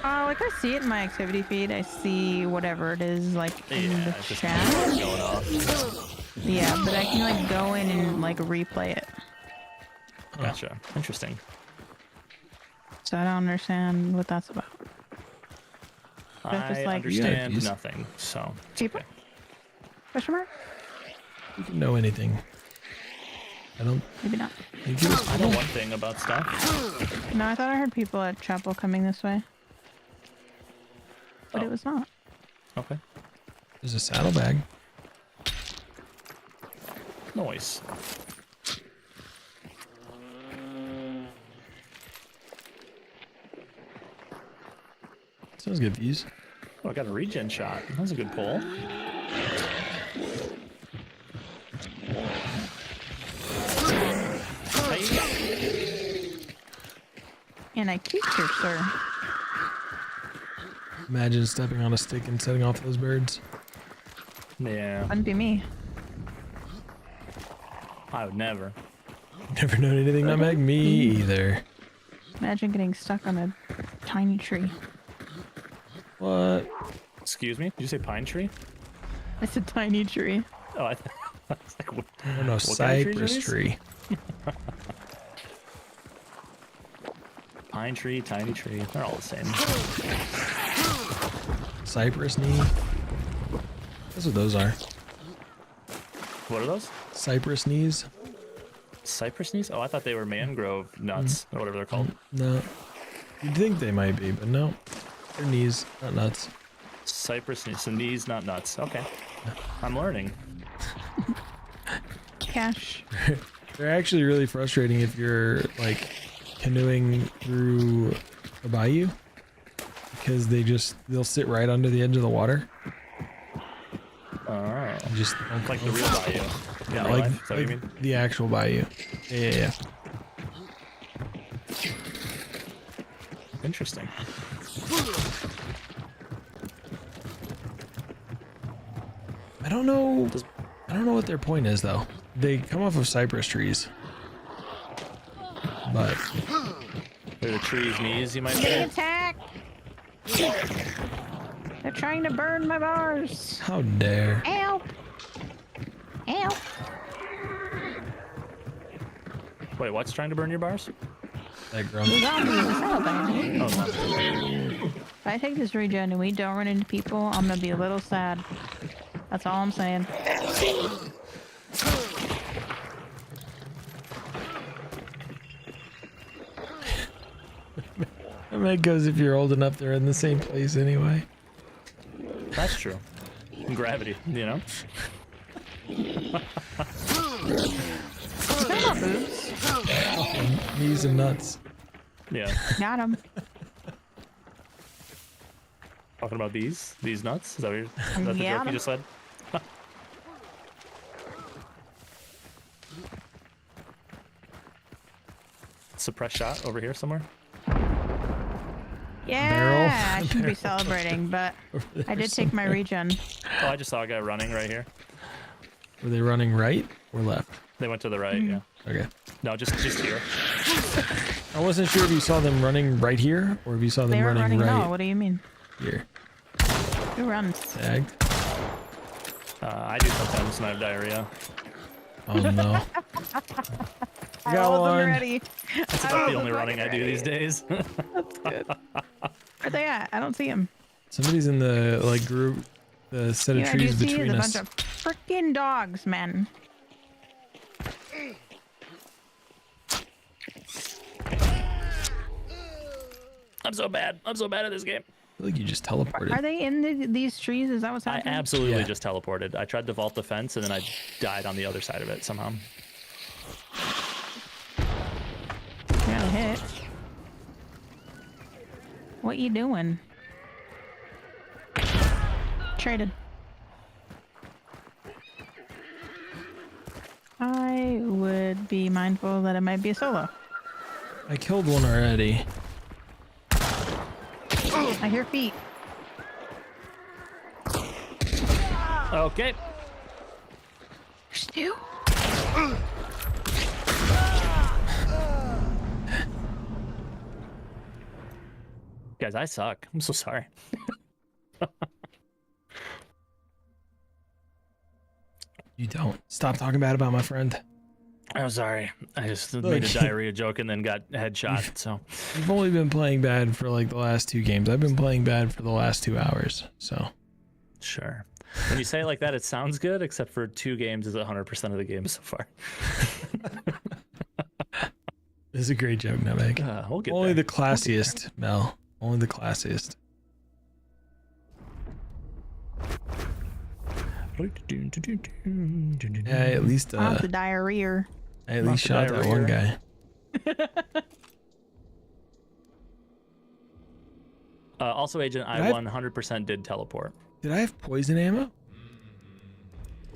S9: Like I see it in my activity feed. I see whatever it is like in the
S11: it's just
S9: chat.
S11: going off.
S9: Yeah, but I can like go in and like replay it.
S11: Gotcha. Interesting.
S9: So I don't understand what that's about.
S11: I
S9: just like
S11: understand nothing. So.
S9: Cheaper? Question mark?
S3: You can know anything. I don't.
S9: Maybe not.
S3: Think it was
S11: I know one thing about stuff.
S9: No, I thought I heard people at chapel coming this way, but it was not.
S11: Okay.
S3: There's a saddlebag.
S11: Noise.
S3: Sounds good, Fuse.
S11: Oh, I got a regen shot. That was a good pull.
S9: And I keep here, sir.
S3: Imagine stepping on a stick and setting off those birds.
S11: Yeah.
S9: Wouldn't be me.
S11: I would never.
S3: Never known anything, not Meg? Me either.
S9: Imagine getting stuck on a tiny tree.
S3: What?
S11: Excuse me? Did you say pine tree?
S9: It's a tiny tree.
S11: Oh, I was like, what?
S3: Oh no, cypress tree.
S11: Pine tree, tiny tree. They're all the same.
S3: Cypress knee. That's what those are.
S11: What are those?
S3: Cypress knees.
S11: Cypress knees? Oh, I thought they were mangrove nuts, or whatever they're called.
S3: No. You'd think they might be, but no. They're knees, not nuts.
S11: Cypress knees, so knees, not nuts. Okay. I'm learning.
S9: Cash.
S3: They're actually really frustrating if you're like canoeing through a bayou, because they'll sit right under the edge of the water.
S11: Oh.
S3: Just
S11: like the real bayou.
S3: Yeah,
S11: real
S3: like,
S11: life? Is that what you
S3: like
S11: mean?
S3: the actual bayou. Yeah.
S11: Interesting.
S3: I don't know what their point is though. They come off of cypress trees. But
S11: They're the tree's knees, you might
S9: I'm
S11: say.
S9: getting attacked. They're trying to burn my bars.
S3: how dare.
S9: Help! Help!
S11: Wait, what's trying to burn your bars?
S3: That grump.
S9: The zombies are celebrating.
S11: Oh, zombies.
S9: If I take this regen and we don't run into people, I'm gonna be a little sad. That's all I'm saying.
S3: It goes if you're old enough, they're in the same place anyway.
S11: That's true. Gravity, you know?
S9: They're not boobs.
S3: Knees and nuts.
S11: Yeah.
S9: Got them.
S11: Talking about these nuts? Is that, what is that the
S9: Yeah.
S11: joke you just said? Suppress shot over here somewhere.
S9: Yeah, I should be celebrating, but I did take my regen.
S11: Oh, I just saw a guy running right here.
S3: Were they running right or left?
S11: They went to the right, yeah.
S3: Okay.
S11: No, just here.
S3: I wasn't sure if you saw them running right here or if you saw them
S9: They were
S3: running,
S9: running.
S3: right
S9: No, what do you mean?
S3: here.
S9: Who runs?
S3: Tagged.
S11: I do sometimes when I have diarrhea.
S3: Oh no.
S9: I
S3: Got
S9: wasn't
S3: one.
S9: ready.
S11: That's about the only running I do these days.
S9: That's good. Where they at? I don't see them.
S3: Somebody's in the like group, the set of
S9: You know what I do
S3: trees
S9: see is
S3: between
S9: a
S3: us.
S9: bunch of freaking dogs, man.
S11: I'm so bad. I'm so bad at this game.
S3: I feel like you just teleported.
S9: Are they in these trees? Is that what's
S11: I
S9: happening?
S11: absolutely
S3: Yeah.
S11: just teleported. I tried to vault the fence and then I died on the other side of it somehow.
S9: Got a hit. What you doing? Traded. I would be mindful that it might be a solo.
S3: I killed one already.
S9: I hear feet.
S11: Okay.
S9: There's two.
S11: Guys, I suck. I'm so sorry.
S3: You don't. Stop talking bad about my friend.
S11: I'm sorry. I just
S3: Look.
S11: made a diarrhea joke and then got headshot, so.
S3: You've only been playing bad for like the last 2 games. I've been playing bad for the last 2 hours. So
S11: Sure. When you say it like that, it sounds good, except for 2 games is 100% of the games so far.
S3: this is a great joke, Namek.
S11: We'll get
S3: Only
S11: there.
S3: the classiest, Mel. Only the classiest. Yeah, at least
S9: Off the diarrhea.
S3: I at least shot that one guy.
S11: Also, Agent, I 100% did teleport.
S3: Did I have poison ammo?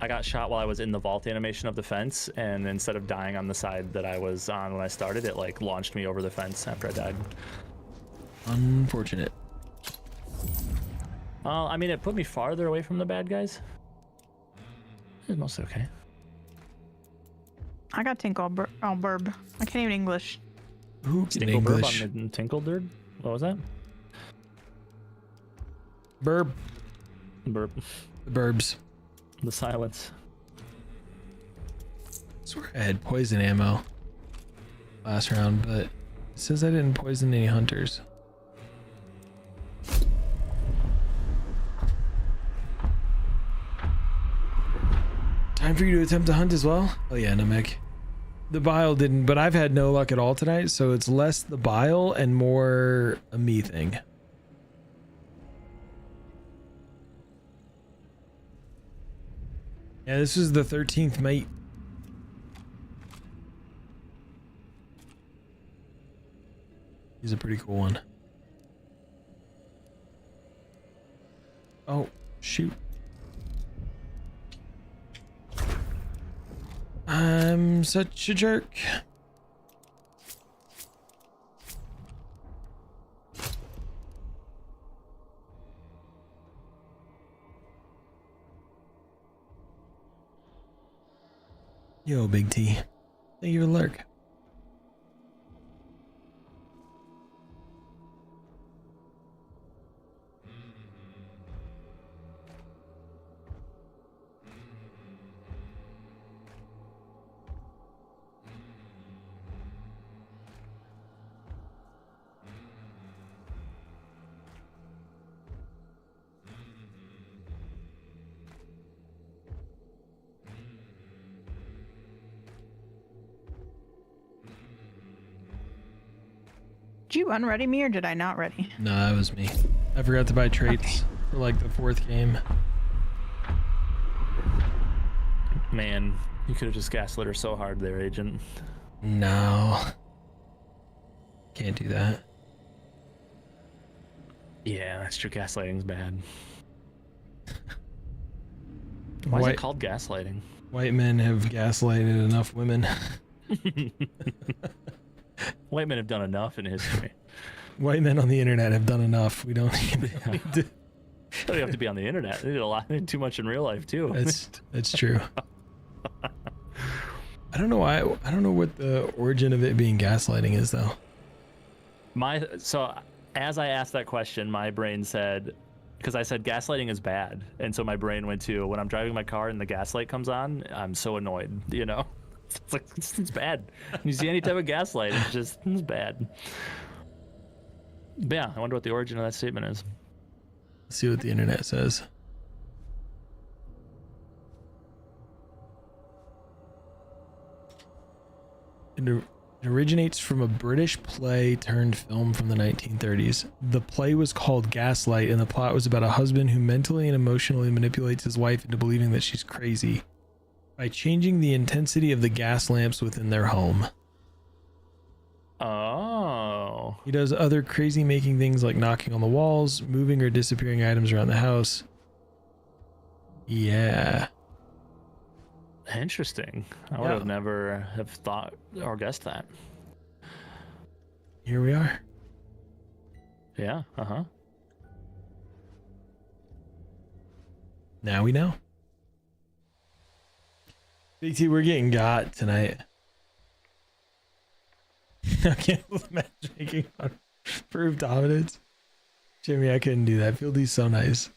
S11: I got shot while I was in the vault animation of the fence, and instead of dying on the side that I was on when I started, it like launched me over the fence after I died.
S3: Unfortunate.
S11: I mean, it put me farther away from the bad guys. It's mostly okay.
S9: I got tinkle burb. I can't even English.
S3: Who can
S11: Tinkle burb
S3: English?
S11: on the tinkle dird? What was that?
S3: Burb.
S11: Burp.
S3: The burbs.
S11: The silence.
S3: I swear I had poison ammo last round, but it says I didn't poison any hunters. Time for you to attempt to hunt as well? Oh yeah, Namek. The bile didn't, but I've had no luck at all tonight, so it's less the bile and more a me thing. Yeah, this is the 13th mate. He's a pretty cool one. Oh, shoot. I'm such a jerk. Yo, Big T. Thank you for the lurk.
S9: Did you unready me or did I not ready?
S3: No, that was me. I forgot to buy traits for like the 4th game.
S11: Man, you could have just gaslit her so hard there, Agent.
S3: No. Can't do that.
S11: Yeah, that's true. Gaslighting's bad. Why is it called gaslighting?
S3: White men have gaslighted enough women.
S11: White men have done enough in history.
S3: White men on the internet have done enough. We don't need to.
S11: They don't have to be on the internet. They did a lot. They did too much in real life too.
S3: That's true. I don't know why. I don't know what the origin of it being gaslighting is though.
S11: So as I asked that question, my brain said, because I said gaslighting is bad, and so my brain went to, when I'm driving my car and the gaslight comes on, I'm so annoyed. You know, it's like it's bad. When you see any type of gaslight, it's bad. But yeah, I wonder what the origin of that statement is.
S3: Let's see what the internet says. It originates from a British play turned film from the 1930s. The play was called Gaslight, and the plot was about a husband who mentally and emotionally manipulates his wife into believing that she's crazy by changing the intensity of the gas lamps within their home.
S11: Oh.
S3: He does other crazy making things like knocking on the walls, moving or disappearing items around the house. Yeah.
S11: Interesting. I would have never have thought or guessed that.
S3: Here we are.
S11: Yeah,
S3: Now we know. Big T, we're getting got tonight. I can't believe matchmaking on proved dominance. Jimmy, I couldn't do that. Fieldy's so nice.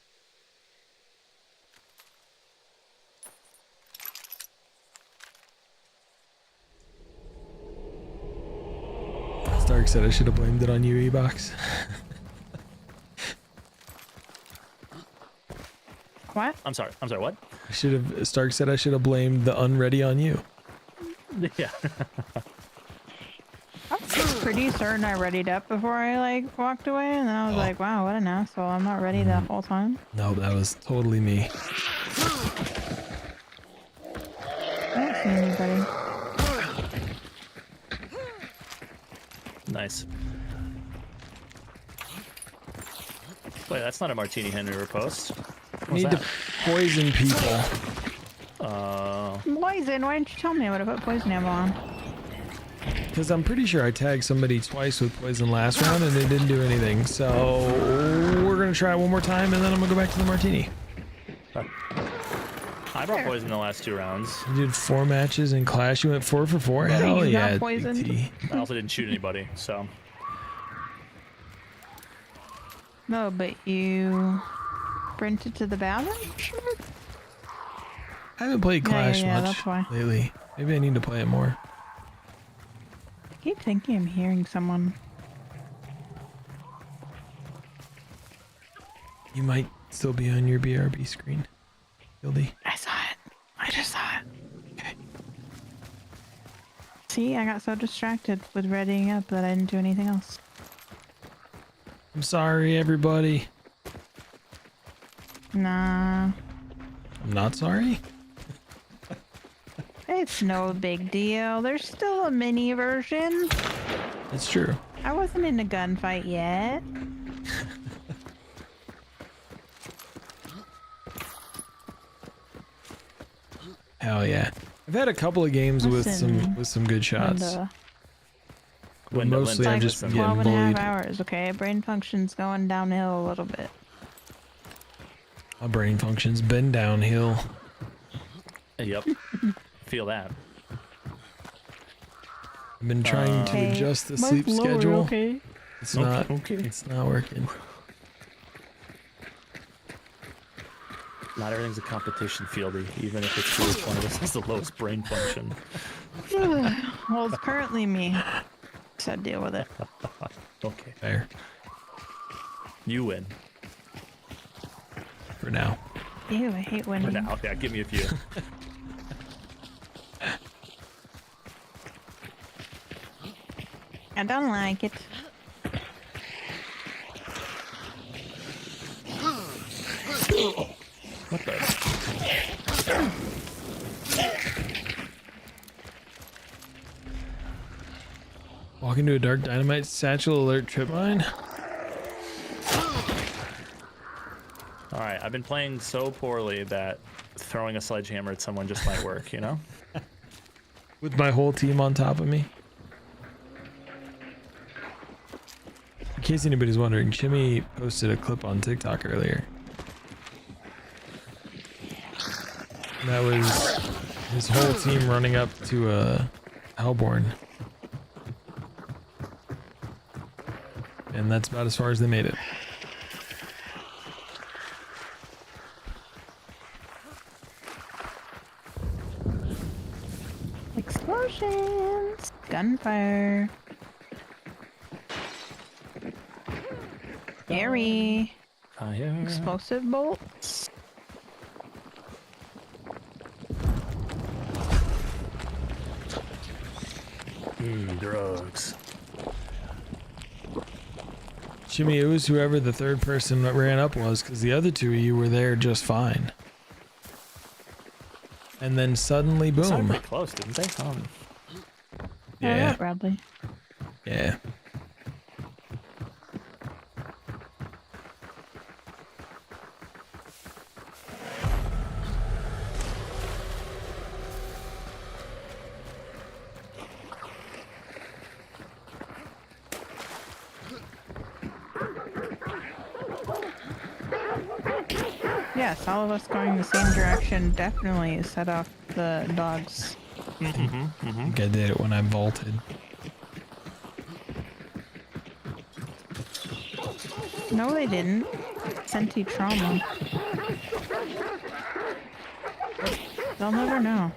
S3: Stark said I should have blamed it on you, E-Box.
S9: What?
S11: I'm sorry, what?
S3: Stark said I should have blamed the unready on you.
S11: Yeah.
S9: I was pretty certain I readied up before I like walked away, and then I was like, wow, what an asshole. I'm not ready that whole time.
S3: No, that was totally me.
S9: I don't see anybody.
S11: Nice. Wait, that's not a Martini Henry repost.
S3: Need to poison people.
S9: Poison? Why didn't you tell me I would have put poison ammo on?
S3: Because I'm pretty sure I tagged somebody twice with poison last round and they didn't do anything. So we're going to try it one more time and then I'm going to go back to the Martini.
S11: I brought poison the last 2 rounds.
S3: You did 4 matches in Clash. You went 4 for 4?
S9: Yeah,
S3: Hell
S9: you got
S3: yeah.
S9: poisoned.
S3: Big T.
S11: I also didn't shoot anybody, so.
S9: No, but you sprinted to the bathroom? Sure.
S3: I haven't played Clash
S9: yeah,
S3: much
S9: that's why.
S3: lately. Maybe I need to play it more.
S9: I keep thinking I'm hearing someone.
S3: You might still be on your BRB screen, Fieldy.
S9: I saw it. I just saw it.
S3: Okay.
S9: See, I got so distracted with readying up that I didn't do anything else.
S3: I'm sorry, everybody.
S9: Nah.
S3: I'm not sorry.
S9: It's no big deal. There's still a mini version.
S3: It's true.
S9: I wasn't in a gunfight yet.
S3: Hell yeah. I've had a couple of games with some good shots. But mostly I've just been getting
S9: 12 and a
S3: bullied.
S9: half hours, okay? Brain function's going downhill a little bit.
S3: My brain function's been downhill.
S11: Yep. Feel that.
S3: I've been trying to adjust the sleep schedule.
S9: Okay.
S3: It's not working.
S11: Not everything's a competition, Fieldy, even if it's true which one of us has the lowest brain function.
S9: Well, it's currently me. So deal with it.
S11: Okay.
S3: Fair.
S11: You win.
S3: For now.
S9: Ew, I hate winning.
S11: For now. Yeah, give me a few.
S9: I don't like it.
S11: What the?
S3: Walk into a dark dynamite satchel alert trip mine.
S11: Alright, I've been playing so poorly that throwing a sledgehammer at someone just might work, you know?
S3: With my whole team on top of me. In case anybody's wondering, Jimmy posted a clip on TikTok earlier. And that was his whole team running up to a Hellborn. And that's about as far as they made it.
S9: Explosions! Gunfire! Scary!
S11: Fire.
S9: Explosive bolts!
S11: Drugs.
S3: Jimmy, it was whoever the third person that ran up was, because the other two of you were there just fine. And then suddenly,
S11: They sounded
S3: boom.
S11: pretty close, didn't they?
S3: Yeah.
S9: Bradley.
S3: Yeah.
S9: Yes, all of us going the same direction definitely set off the dogs.
S3: I think I did it when I vaulted.
S9: No, they didn't. Senti trauma. They'll never know.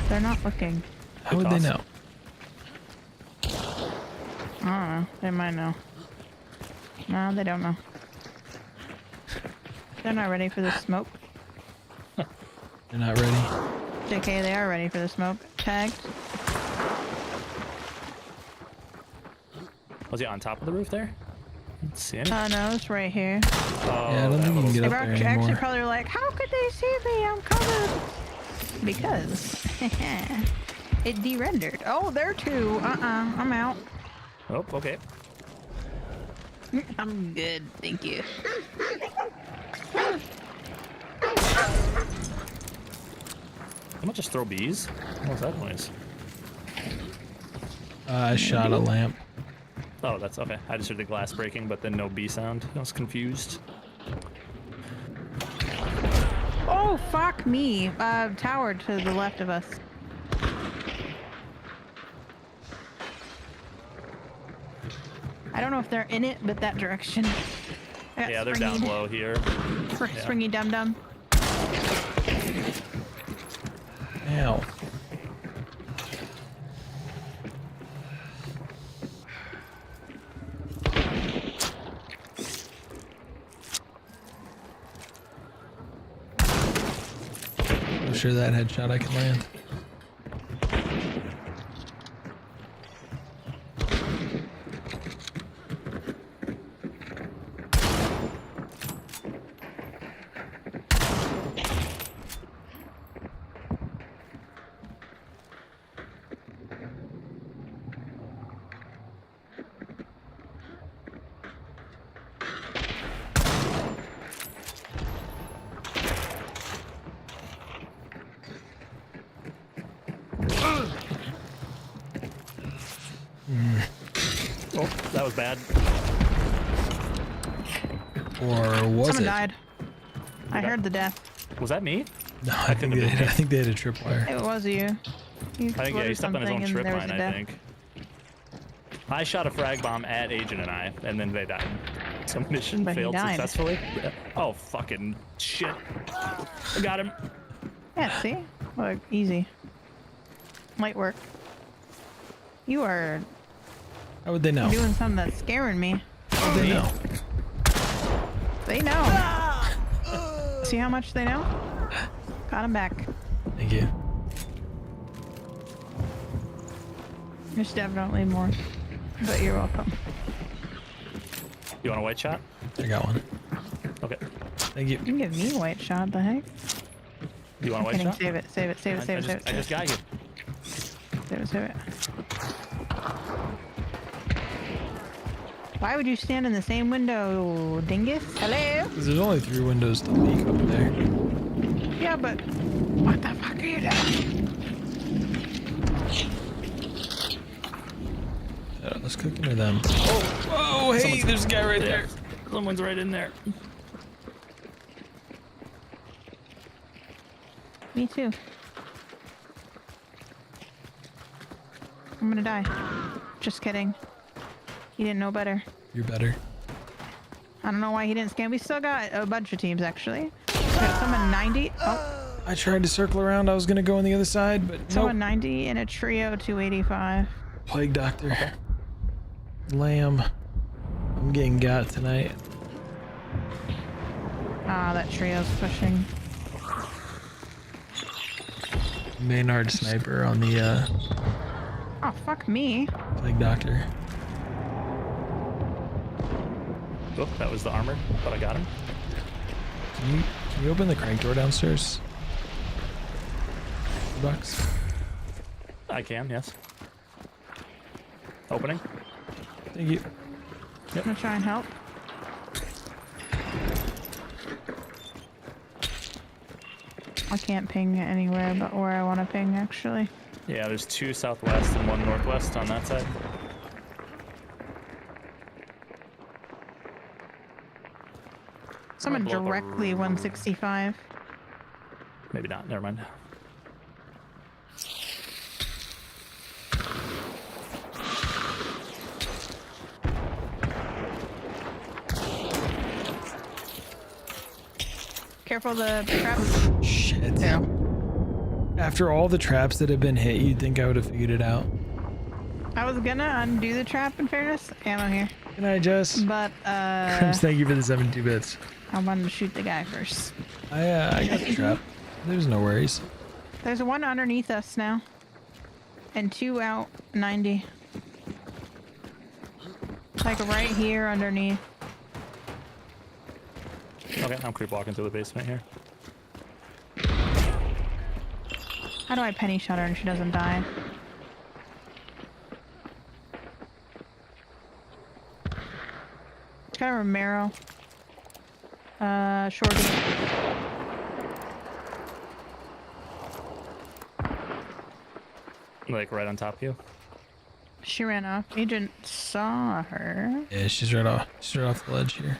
S9: They're not looking.
S3: How would they know?
S9: I don't know. They might know. No, they don't know. They're not ready for the smoke.
S3: They're not ready.
S9: JK, they are ready for the smoke. Tagged.
S11: Was he on top of the roof there? Let's see any.
S9: No, it's right here.
S11: Oh,
S3: Yeah, I don't think you can get
S9: They
S3: up
S9: were
S3: there
S9: actually
S3: anymore.
S9: probably like, how could they see me? I'm covered. Because it de-rendered. Oh, there too. I'm out.
S11: Oh, okay.
S9: I'm good, thank you.
S11: I'm gonna just throw bees. What was that noise?
S3: I shot a lamp.
S11: Oh, that's okay. I just heard the glass breaking, but then no bee sound. I was confused.
S9: Oh, fuck me. Tower to the left of us. I don't know if they're in it, but that direction. I got
S11: Yeah, they're down
S9: springy.
S11: low here. Yeah.
S9: Springy dum-dum.
S3: Ow. I'm sure that headshot I can land.
S11: Oh, that was bad.
S3: Or was
S9: Someone
S3: it?
S9: died. I heard the death.
S11: Was that me?
S3: No, I think they had a tripwire.
S9: It was you. You
S11: I think yeah, he stepped on his own trip
S9: there was
S11: line,
S9: a
S11: I
S9: death.
S11: think. I shot a frag bomb at Agent and I, and then they died. So mission
S9: But he
S11: failed
S9: died.
S11: successfully. Yeah. Oh, fucking shit. I got him.
S9: Yeah, see? Look, easy. Light work. You are
S3: How would they know?
S9: doing something that's scaring me.
S3: How would they know?
S9: They know. See how much they know? Got him back.
S3: Thank you.
S9: There's definitely more. But you're welcome.
S11: You want a white shot?
S3: I got one.
S11: Okay.
S3: Thank you.
S9: You can give me a white shot, the heck?
S11: You want a white
S9: Kidding,
S11: shot?
S9: save it, save it, save it, save it, save it.
S11: I just got you.
S9: Save it, save it. Why would you stand in the same window, dingus? Hello?
S3: Because there's only 3 windows to leak up there.
S9: Yeah, but what the fuck are you doing?
S3: Let's cook into them. Oh, hey, there's a guy right there.
S11: Someone's right in there.
S9: Me too. I'm gonna die. Just kidding. He didn't know better.
S3: You're better.
S9: I don't know why he didn't scan. We still got a bunch of teams, actually. We got someone 90. Oh,
S3: I tried to circle around. I was going to go on the other side, but
S9: someone
S3: nope.
S9: 90 and a trio 285.
S3: Plague Doctor. Lamb. I'm getting got tonight.
S9: Ah, that trio's pushing.
S3: Maynard Sniper on the
S9: Oh, fuck me.
S3: Plague Doctor.
S11: Oh, that was the armor, but I got him.
S3: Can you open the crank door downstairs? Bucks.
S11: I can, yes. Opening.
S3: Thank you.
S9: I'm gonna try and help. I can't ping anywhere but where I want to ping, actually.
S11: Yeah, there's 2 southwest and 1 northwest on that side.
S9: Someone
S11: blow up a
S9: directly 165.
S11: Maybe not. Never mind.
S9: Careful the traps.
S3: Shit.
S9: Yeah.
S3: After all the traps that have been hit, you'd think I would have figured it out.
S9: I was gonna undo the trap, in fairness. Ammo here.
S3: Can I just?
S9: But,
S3: Crims, thank you for the 72 bits.
S9: I wanted to shoot the guy first.
S3: I got the trap. There's no worries.
S9: There's one underneath us now. And 2 out 90. Like right here underneath.
S11: Okay, I'm creep walking through the basement here.
S9: How do I penny shot her and she doesn't die? It's got a Romero. Shorty.
S11: Like right on top of you.
S9: She ran off. Agent saw her.
S3: Yeah, she's right off. She's right off the ledge here.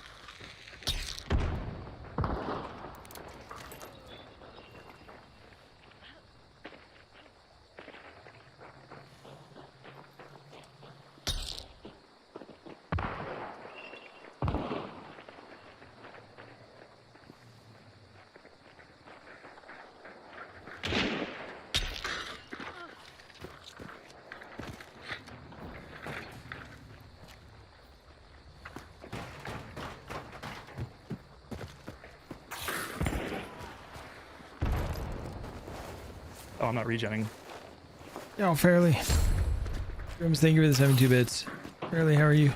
S11: Oh, I'm not regenning.
S3: Yo, Fairly. Crims, thank you for the 72 bits. Fairly, how are you?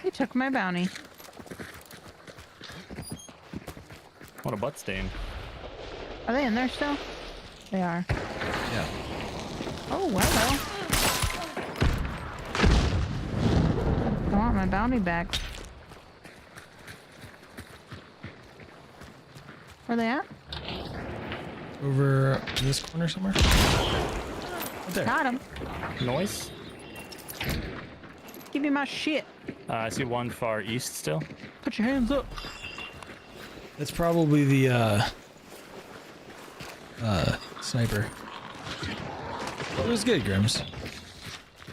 S9: He took my bounty.
S11: What a butt stain.
S9: Are they in there still? They are.
S3: Yeah.
S9: Oh, well. I want my bounty back. Where they at?
S3: Over in this corner somewhere. There.
S9: Got him.
S11: Noise.
S9: Give me my shit.
S11: I see one far east still.
S9: Put your hands up.
S3: That's probably the sniper. It was good, Grims.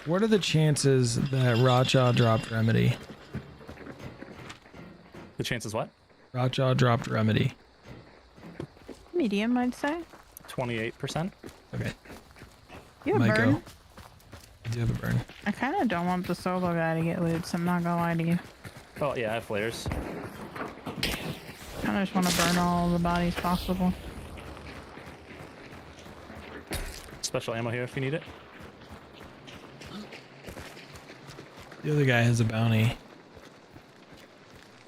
S3: What are the chances that Racha dropped Remedy?
S11: The chances what?
S3: Racha dropped Remedy.
S9: Medium, I'd say.
S11: 28%.
S3: Okay.
S9: You have
S3: Might
S9: burn.
S3: go. I do have a burn.
S9: I kind of don't want the solo guy to get loot, so I'm not gonna lie to you.
S11: Oh yeah, I have flares.
S9: I just want to burn all the bodies possible.
S11: Special ammo here if you need it.
S3: The other guy has a bounty.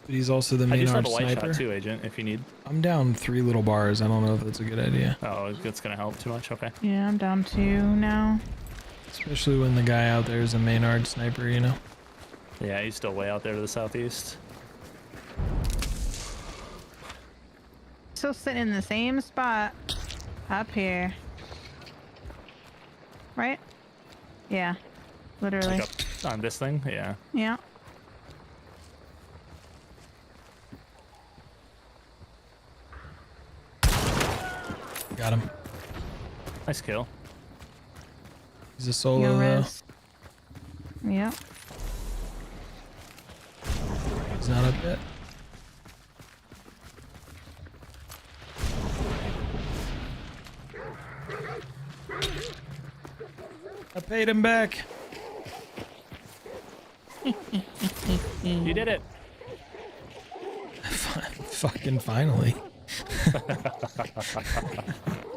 S3: But he's also the
S11: I
S3: main
S11: just have
S3: arch
S11: a light
S3: sniper.
S11: shot too, Agent, if you need.
S3: I'm down 3 little bars. I don't know if that's a good idea.
S11: Oh, that's gonna help too much. Okay.
S9: Yeah, I'm down 2 now.
S3: Especially when the guy out there is a main arch sniper, you know?
S11: Yeah, he's still way out there to the southeast.
S9: Still sitting in the same spot. Up here. Right? Yeah. Literally.
S11: Like up on this thing, yeah.
S9: Yeah.
S3: Got him.
S11: Nice kill.
S3: He's a solo
S9: Your
S3: though.
S9: wrist. Yep.
S3: He's not up yet. I paid him back.
S11: You did it.
S3: Fucking finally.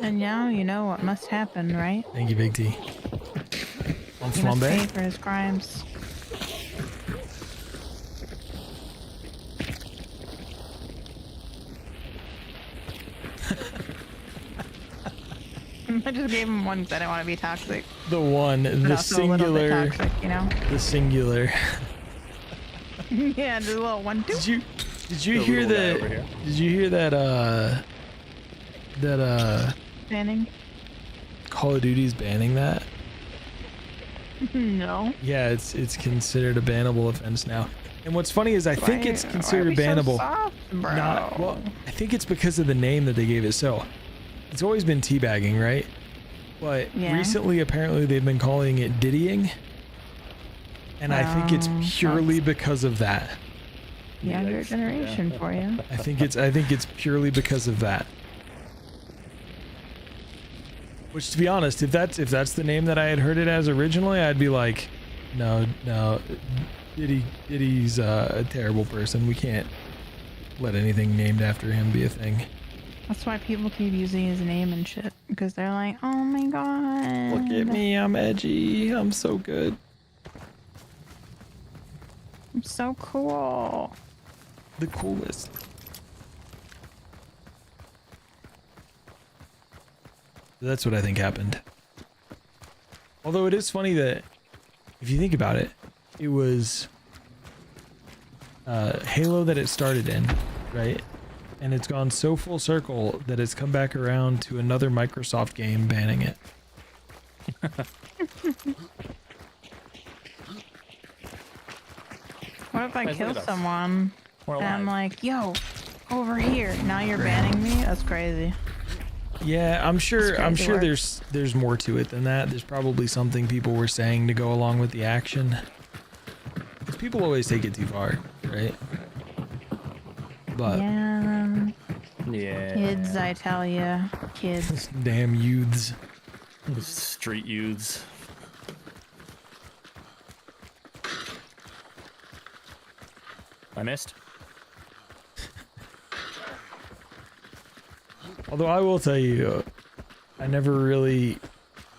S9: And now you know what must happen, right?
S3: Thank you, Big T. On
S9: He must pay
S3: flambe.
S9: for his crimes. I just gave him one because I didn't want to be toxic.
S3: The one,
S9: But
S3: the
S9: also a little bit
S3: singular,
S9: toxic, you know?
S3: the singular.
S9: Yeah, just a little one.
S3: Did you
S11: The
S3: hear
S11: little guy over here.
S3: that? Did you hear that
S9: Banning?
S3: Call of Duty's banning that?
S9: No.
S3: Yeah, it's considered a bannable offense now. And what's funny is I think it's considered
S9: why are we
S3: bannable.
S9: So soft, bro?
S3: Not well. I think it's because of the name that they gave it. So it's always been teabagging, right? But
S9: Yeah.
S3: recently, apparently, they've been calling it diddying, and I think it's purely because of that.
S9: Younger
S11: Yikes.
S9: generation for you.
S3: I think it's purely because of that. Which, to be honest, if that's the name that I had heard it as originally, I'd be like, no, Diddy's a terrible person. We can't let anything named after him be a thing.
S9: That's why people keep using his name and shit. Because they're like, oh my god.
S3: Look at me, I'm edgy. I'm so good.
S9: I'm so cool.
S3: The coolest. That's what I think happened. Although it is funny that, if you think about it, it was Halo that it started in, right? And it's gone so full circle that it's come back around to another Microsoft game banning it.
S9: What if I
S11: Guys,
S9: kill
S11: look at us.
S9: someone
S11: We're
S9: and I'm
S11: alive.
S9: like, yo, over here. Now you're banning me? That's crazy.
S3: Yeah, I'm sure
S9: crazy work.
S3: there's more to it than that. There's probably something people were saying to go along with the action. Because people always take it too far, right? But
S9: Yeah.
S11: Yeah.
S9: Kids, I tell ya. Kids.
S3: damn youths.
S11: Street youths. I missed.
S3: Although I will tell you, I never really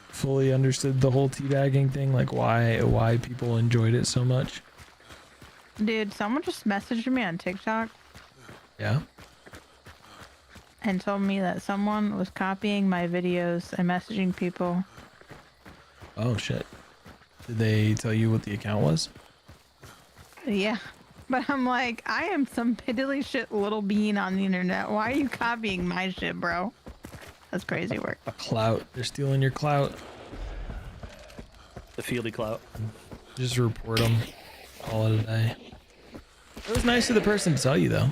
S3: fully understood the whole teabagging thing, like why people enjoyed it so much.
S9: Dude, someone just messaged me on TikTok
S3: Yeah.
S9: and told me that someone was copying my videos and messaging people.
S3: Oh shit. Did they tell you what the account was?
S9: Yeah. But I'm like, I am some piddly shit little bean on the internet. Why are you copying my shit, bro? That's crazy work.
S3: Clout. They're stealing your clout.
S11: The Fieldy clout.
S3: Just report them. Call it a day. It was nice of the person to tell you though.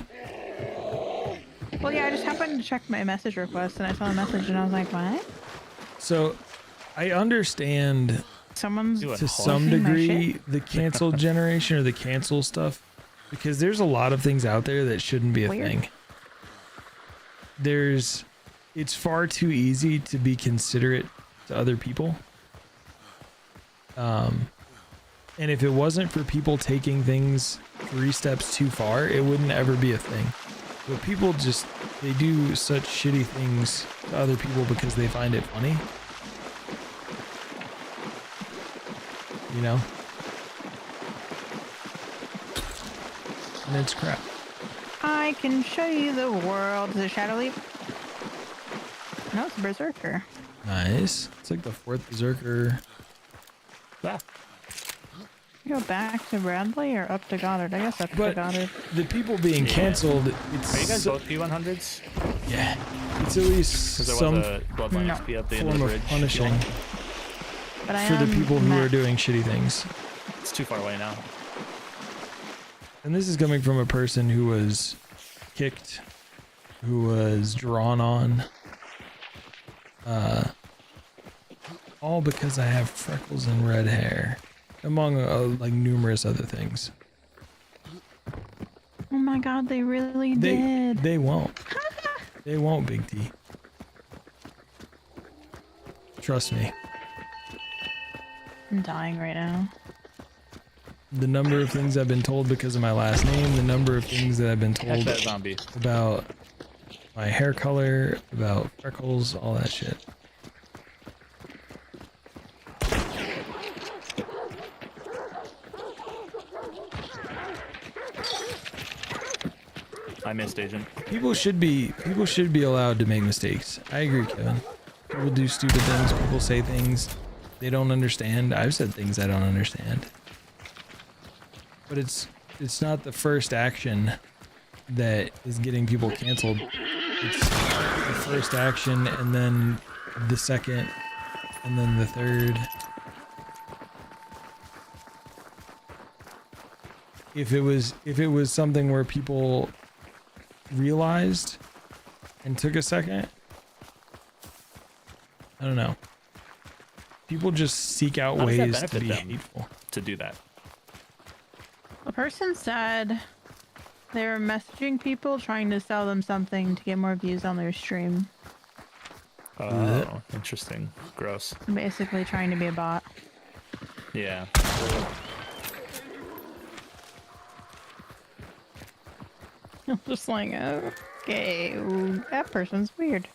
S9: Well, yeah, I just happened to check my message request and I saw a message and I was like, what?
S3: So I understand
S9: Someone's
S3: to some degree the cancel generation or the cancel stuff, because there's a lot of things out there that shouldn't be a thing. It's far too easy to be considerate to other people. And if it wasn't for people taking things 3 steps too far, it wouldn't ever be a thing. But people just, they do such shitty things to other people because they find it funny. You know? And it's crap.
S9: I can show you the world. Is it Shadow Leap? No, it's Berserker.
S3: Nice. It's like the 4th Berserker.
S11: Ah.
S9: You go back to Bradley or up to Goddard? I guess up to Goddard.
S3: The people being canceled, it's...
S11: Are you guys both P100s?
S3: Yeah. It's at least
S11: Because there
S3: some
S11: was a Bloodline XP up the end of
S3: form
S11: the
S3: of
S11: bridge.
S3: punishing
S9: But I
S3: for the
S9: am
S3: people who are doing shitty things.
S11: It's too far away now.
S3: And this is coming from a person who was kicked, who was drawn on, all because I have freckles and red hair, among like numerous other things.
S9: Oh my god, they really did.
S3: They won't. They won't, Big T. Trust me.
S9: I'm dying right now.
S3: The number of things I've been told because of my last name, the number of things that I've been told
S11: that zombie.
S3: about my hair color, about freckles, all that shit.
S11: I missed Agent.
S3: People should be allowed to make mistakes. I agree, Kevin. People do stupid things, people say things they don't understand. I've said things I don't understand. But it's not the first action that is getting people canceled. It's the first action and then the second and then the third. If it was something where people realized and took a second, I don't know. People just seek out
S11: How does that
S3: ways to
S11: benefit
S3: be
S11: them
S3: hateful.
S11: to do that?
S9: A person said they were messaging people trying to sell them something to get more views on their stream.
S11: Oh, interesting. Gross.
S9: Basically trying to be a bot.
S11: Yeah.
S9: I'm just like, okay, that person's weird.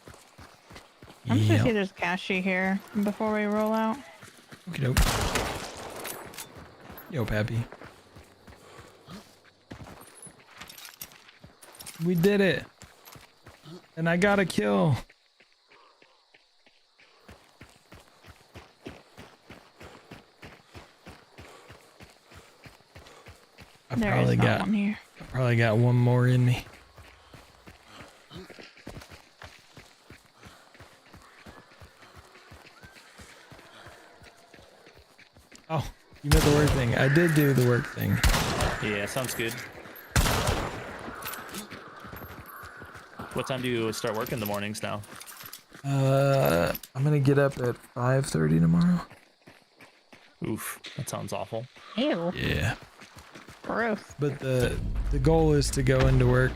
S9: I'm just gonna see if there's Cashy here before we roll out.
S3: Okie doke. Yo, Pappy. We did it. And I got a kill. I probably got one more in me. Oh, you meant the work thing. I did do the work thing.
S11: Yeah, sounds good. What time do you start work in the mornings now?
S3: I'm gonna get up at 5:30 tomorrow.
S11: Oof, that sounds awful.
S9: Ew.
S3: Yeah.
S9: Gross.
S3: But the goal is to go into work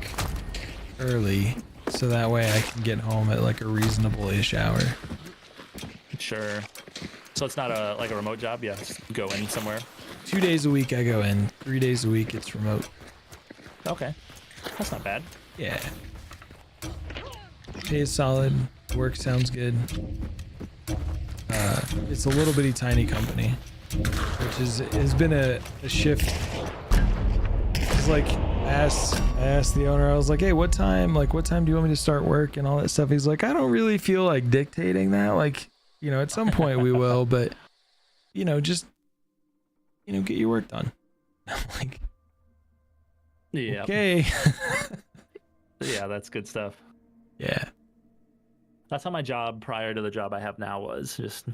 S3: early, so that way I can get home at like a reasonable-ish hour.
S11: Sure. So it's not like a remote job? Yeah, just go in somewhere?
S3: 2 days a week I go in. 3 days a week it's remote.
S11: Okay. That's not bad.
S3: Yeah. Pay is solid. Work sounds good. It's a little bitty tiny company, which has been a shift. It's like I asked the owner, I was like, hey, what time do you want me to start work and all that stuff? He's like, I don't really feel like dictating that. Like, you know, at some point we will, but you know, just, you know, get your work done. I'm like,
S11: yeah.
S3: Okay.
S11: Yeah, that's good stuff.
S3: Yeah.
S11: That's how my job prior to the job I have now was. Just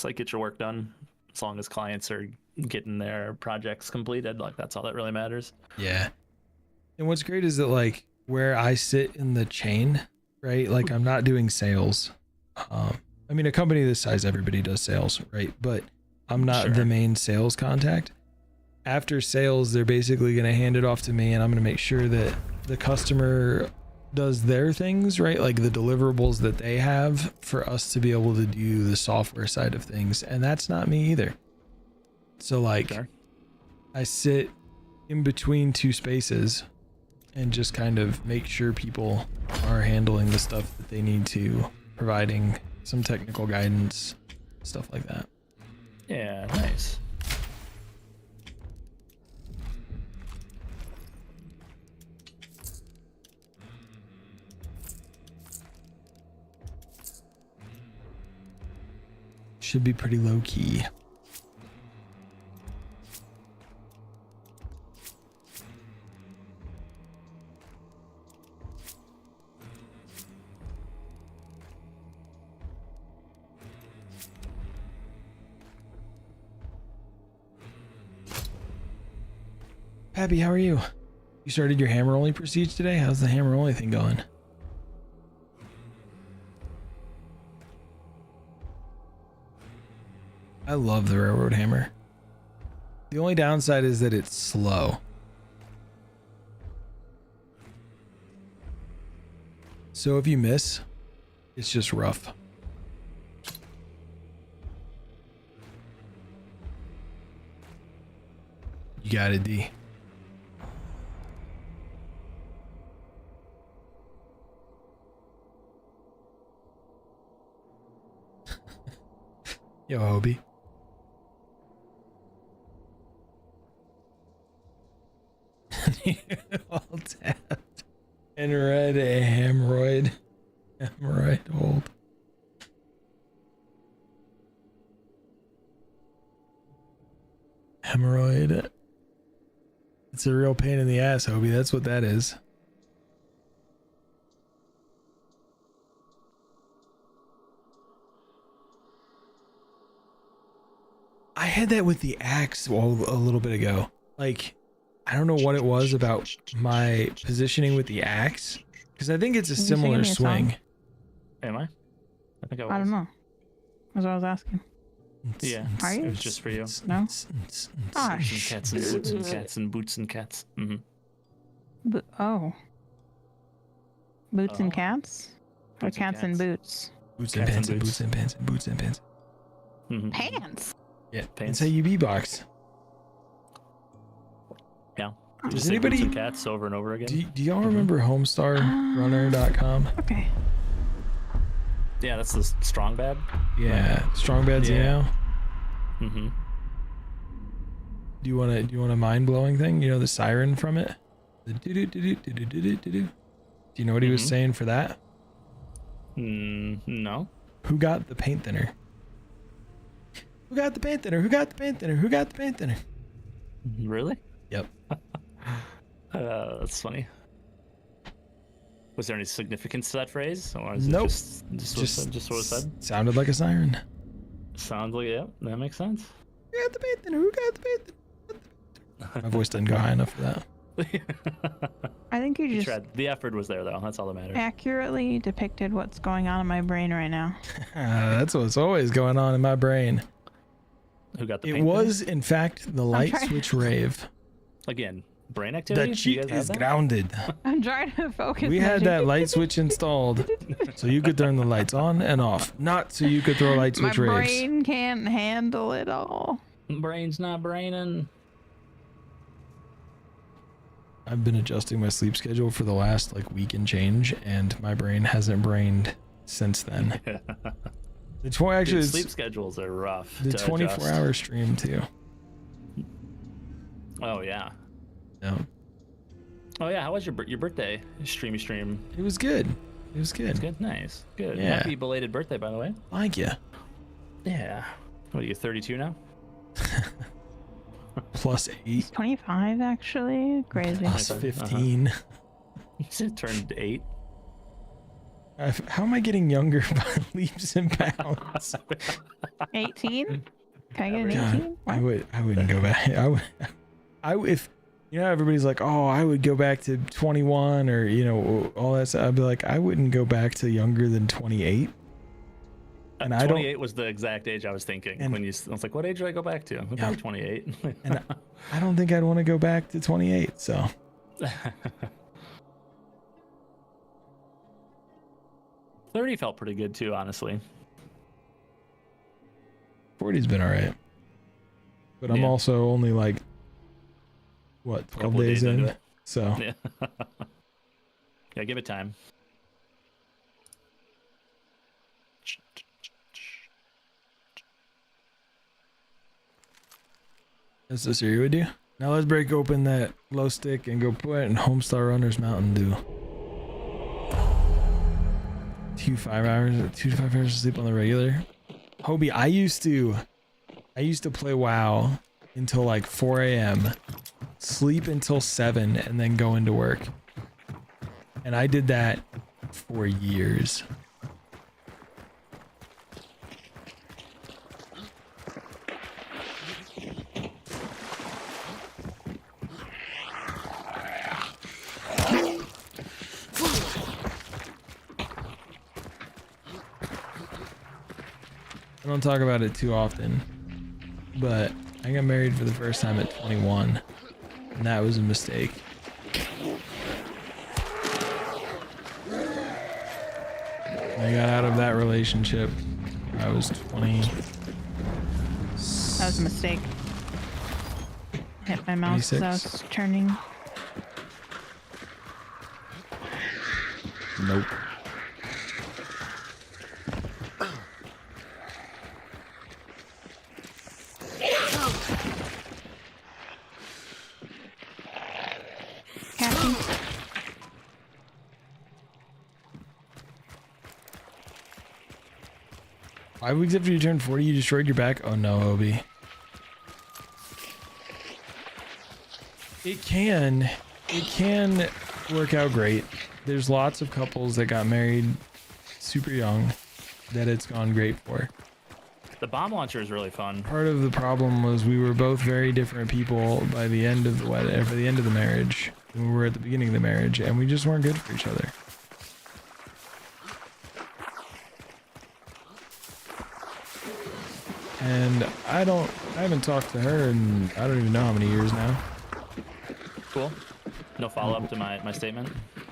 S11: like get your work done, as long as clients are getting their projects completed, like that's all that really matters.
S3: Yeah. And what's great is that like where I sit in the chain, right? Like I'm not doing sales. I mean, a company this size, everybody does sales, right? But I'm not the main sales contact. After sales, they're basically going to hand it off to me, and I'm going to make sure that the customer does their things, right? Like the deliverables that they have for us to be able to do the software side of things. And that's not me either. So like I sit in between two spaces and just kind of make sure people are handling the stuff that they need to, providing some technical guidance, stuff like that.
S11: Yeah, nice.
S3: Should be pretty low key. Pappy, how are you? You started your hammer only prestige today? How's the hammer only thing going? I love the railroad hammer. The only downside is that it's slow. So if you miss, it's just rough. You got it, D. Yo, Hobie. All tapped and read a hemorrhoid hold. Hemorrhoid. It's a real pain in the ass, Hobie. That's what that is. I had that with the axe a little bit ago. Like, I don't know what it was about my positioning with the axe, because I think it's a similar swing.
S11: Am I? I think I was.
S9: I don't know. That's what I was asking.
S11: Yeah,
S9: Are you?
S11: it was just for you.
S9: No?
S11: Gosh. Cats and boots and cats and boots and cats. Mm-hmm.
S9: Oh. Boots and cats? Or
S11: Boots and
S9: cats and boots?
S3: Boots and pants and boots and pants and boots and pants.
S11: Mm-hmm.
S9: Pants?
S3: Yeah,
S11: Pants.
S3: that's how you beatbox.
S11: Yeah.
S3: Does
S11: Just say
S3: anybody-
S11: boots and cats over and over again?
S3: Do y'all remember homestarrunner.com?
S9: Okay.
S11: Yeah, that's the strong bad.
S3: Yeah, strong beds
S11: Yeah.
S3: email.
S11: Mm-hmm.
S3: Do you want a mind blowing thing? You know the siren from it. The do. Do you know what he was saying for that?
S11: No.
S3: Who got the paint thinner? Who got the paint thinner? Who got the paint thinner? Who got the paint thinner?
S11: Really?
S3: Yep.
S11: That's funny. Was there any significance to that phrase, or is
S3: Nope.
S11: it just what it said?
S3: Sounded like a siren.
S11: Sounds like, yeah, that makes sense.
S3: Who got the paint thinner? Who got the paint thinner? My voice doesn't go high enough for that.
S9: I think you just
S11: The effort was there, though. That's all that matters.
S9: accurately depicted what's going on in my brain right now.
S3: That's what's always going on in my brain.
S11: Who got the
S3: It
S11: paint
S3: was, in fact, the light
S9: trying-
S3: switch rave.
S11: Again, brain activity?
S3: The
S11: Do you
S3: cheat
S11: guys have
S3: is
S11: that?
S3: grounded.
S9: I'm trying to focus.
S3: We had that light switch installed so you could turn the lights on and off, not so you could throw light
S9: My
S3: switch raves.
S9: brain can't handle it all.
S11: Brain's not braining.
S3: I've been adjusting my sleep schedule for the last week and change, and my brain hasn't brained since then. Actually,
S11: Dude,
S3: it's
S11: sleep schedules are rough.
S3: the
S11: to
S3: 24-hour stream too.
S11: Oh yeah.
S3: Yeah.
S11: Oh yeah. How was your birthday? Streamy stream.
S3: It was good. It was good.
S11: It's good. Nice. Good.
S3: Yeah.
S11: Happy belated birthday, by the way.
S3: Thank you.
S11: Yeah. What are you, 32 now?
S3: Plus 8.
S9: 25 actually. Crazy.
S3: Plus 15.
S11: You turned 8.
S3: How am I getting younger by leaps and bounds?
S9: 18. Can I get an
S3: God,
S9: 18?
S3: I wouldn't go back. If you know, everybody's like, oh, I would go back to 21 or, you know, all that stuff. I'd be like, I wouldn't go back to younger than 28. And
S11: 28 was the exact age I was thinking when I was like, what age do I go back to? I'm probably 28.
S3: And I don't think I'd want to go back to 28. So
S11: 30 felt pretty good too, honestly.
S3: 40's been all right. But I'm also only like, what, 12 days in? So
S11: yeah. Yeah, give it time.
S3: That's the series we do. Now let's break open that glow stick and go put it in Homestar Runner's Mountain Dew. 2 to 5 hours of sleep on the regular. Hobie, I used to play WoW until like 4 a.m. sleep until 7 and then go into work. And I did that for years. I don't talk about it too often, but I got married for the first time at 21, and that was a mistake. I got out of that relationship when I was 20.
S9: That was a mistake. Hit my mouse as I was turning.
S3: Nope.
S9: Catching.
S3: 5 weeks after you turned 40, you destroyed your back? Oh no, Obi. It can work out great. There's lots of couples that got married super young that it's gone great for.
S11: The bomb launcher is really fun.
S3: Part of the problem was we were both very different people by the end of the wedding, for the end of the marriage, than we were at the beginning of the marriage, and we just weren't good for each other. And I haven't talked to her in I don't even know how many years now.
S11: Cool. No follow-up to my statement?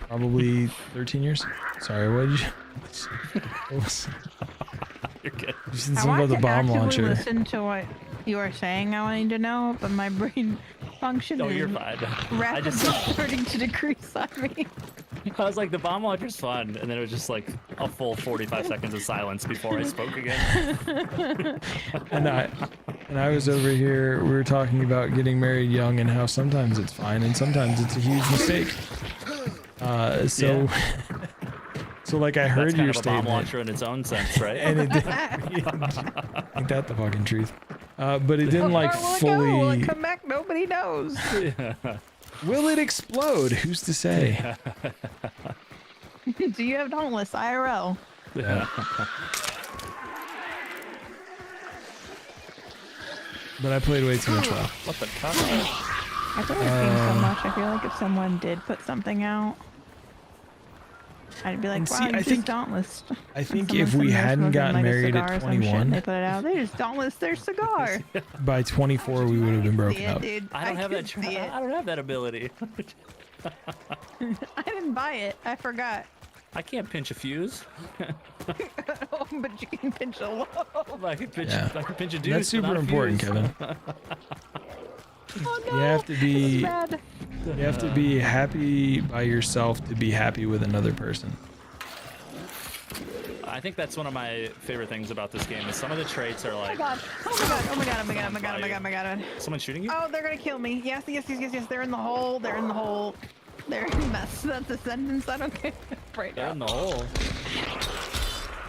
S3: Probably 13 years. Sorry, what did you...
S11: You're good.
S3: You said something about the bomb launcher.
S9: Listen to what you were saying. I wanted to know, but my brain function
S11: Oh,
S9: is
S11: you're fine.
S9: rapidly starting to decrease on me.
S11: I was like, the bomb launcher's fun, and then it was just like a full 45 seconds of silence before I spoke again.
S3: and I was over here, we were talking about getting married young and how sometimes it's fine and sometimes it's a huge mistake. So like I heard
S11: That's kind
S3: your
S11: of a
S3: statement.
S11: bomb launcher in its own sense, right?
S3: And it did, ain't that the fucking truth? But it didn't like fully.
S9: Will it come back? Nobody knows.
S11: Yeah.
S3: Will it explode? Who's to say?
S9: Do you have Dauntless IRL?
S3: Yeah. But I played way too much WoW.
S11: What the fuck?
S9: I feel like game so much. I feel like if someone did put something out, I'd be like, wow, you just Dauntless.
S3: I think if we hadn't gotten married at 21,
S9: they put it out. They just Dauntless their cigar.
S3: by 24 we would have been broken up.
S9: Dude,
S11: I don't have that. I don't have that ability.
S9: I didn't buy it. I forgot.
S11: I can't pinch a fuse.
S9: Oh, but you can pinch a low.
S11: I can pinch.
S3: Yeah.
S11: I can pinch a deuce.
S3: That's super important, Kevin.
S9: Oh no!
S3: You have to be.
S9: This is bad.
S3: You have to be happy by yourself to be happy with another person.
S11: I think that's one of my favorite things about this game is some of the traits are like.
S9: Oh my god! Oh my god! Oh my god! Oh my god! Oh my god! Oh my god! Oh my god!
S11: Someone shooting you?
S9: Oh, they're gonna kill me. Yes, yes, yes, yes, yes. They're in the hole. They're in the hole. They're in that's a sentence I don't get right
S11: They're
S9: now.
S11: in the hole.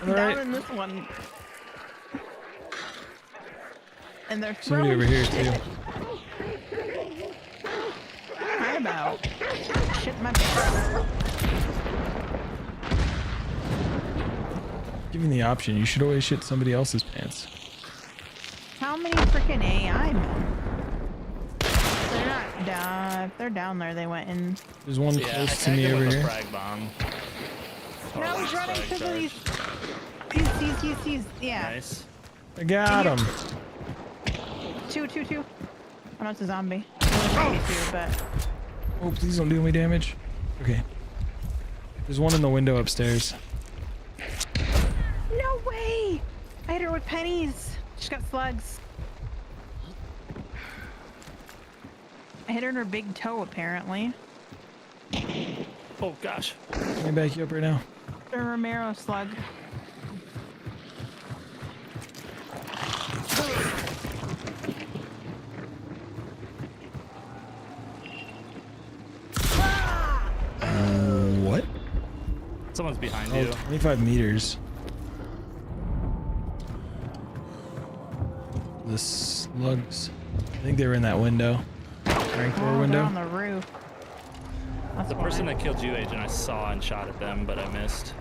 S9: Down in this one. And they're
S3: Somebody over here too.
S9: How about shit my pants.
S3: Given the option, you should always shit somebody else's pants.
S9: How many freaking AI men? They're not down. If they're down there, they went in.
S3: There's one
S11: Yeah, I
S3: close to
S11: tagged
S3: me
S11: him
S3: over
S11: with a
S3: here.
S11: frag bomb.
S9: No,
S11: Or
S9: he's running
S11: frag
S9: to these.
S11: charge.
S9: These. Yeah.
S11: Nice.
S3: I got him.
S9: Two. Oh no, it's a zombie. Two, but
S3: Oh, please don't do me damage. Okay. There's one in the window upstairs.
S9: no way! I hit her with pennies. She's got slugs. I hit her in her big toe, apparently.
S11: Oh gosh.
S3: Can I back you up right now?
S9: A Romero slug.
S3: What?
S11: Someone's behind
S3: Oh,
S11: you.
S3: 25 meters. The slugs. I think they were in that window. Rank door
S9: They're
S3: window.
S9: on the roof. That's
S11: The person that killed you, Agent, I saw and shot at them, but I missed.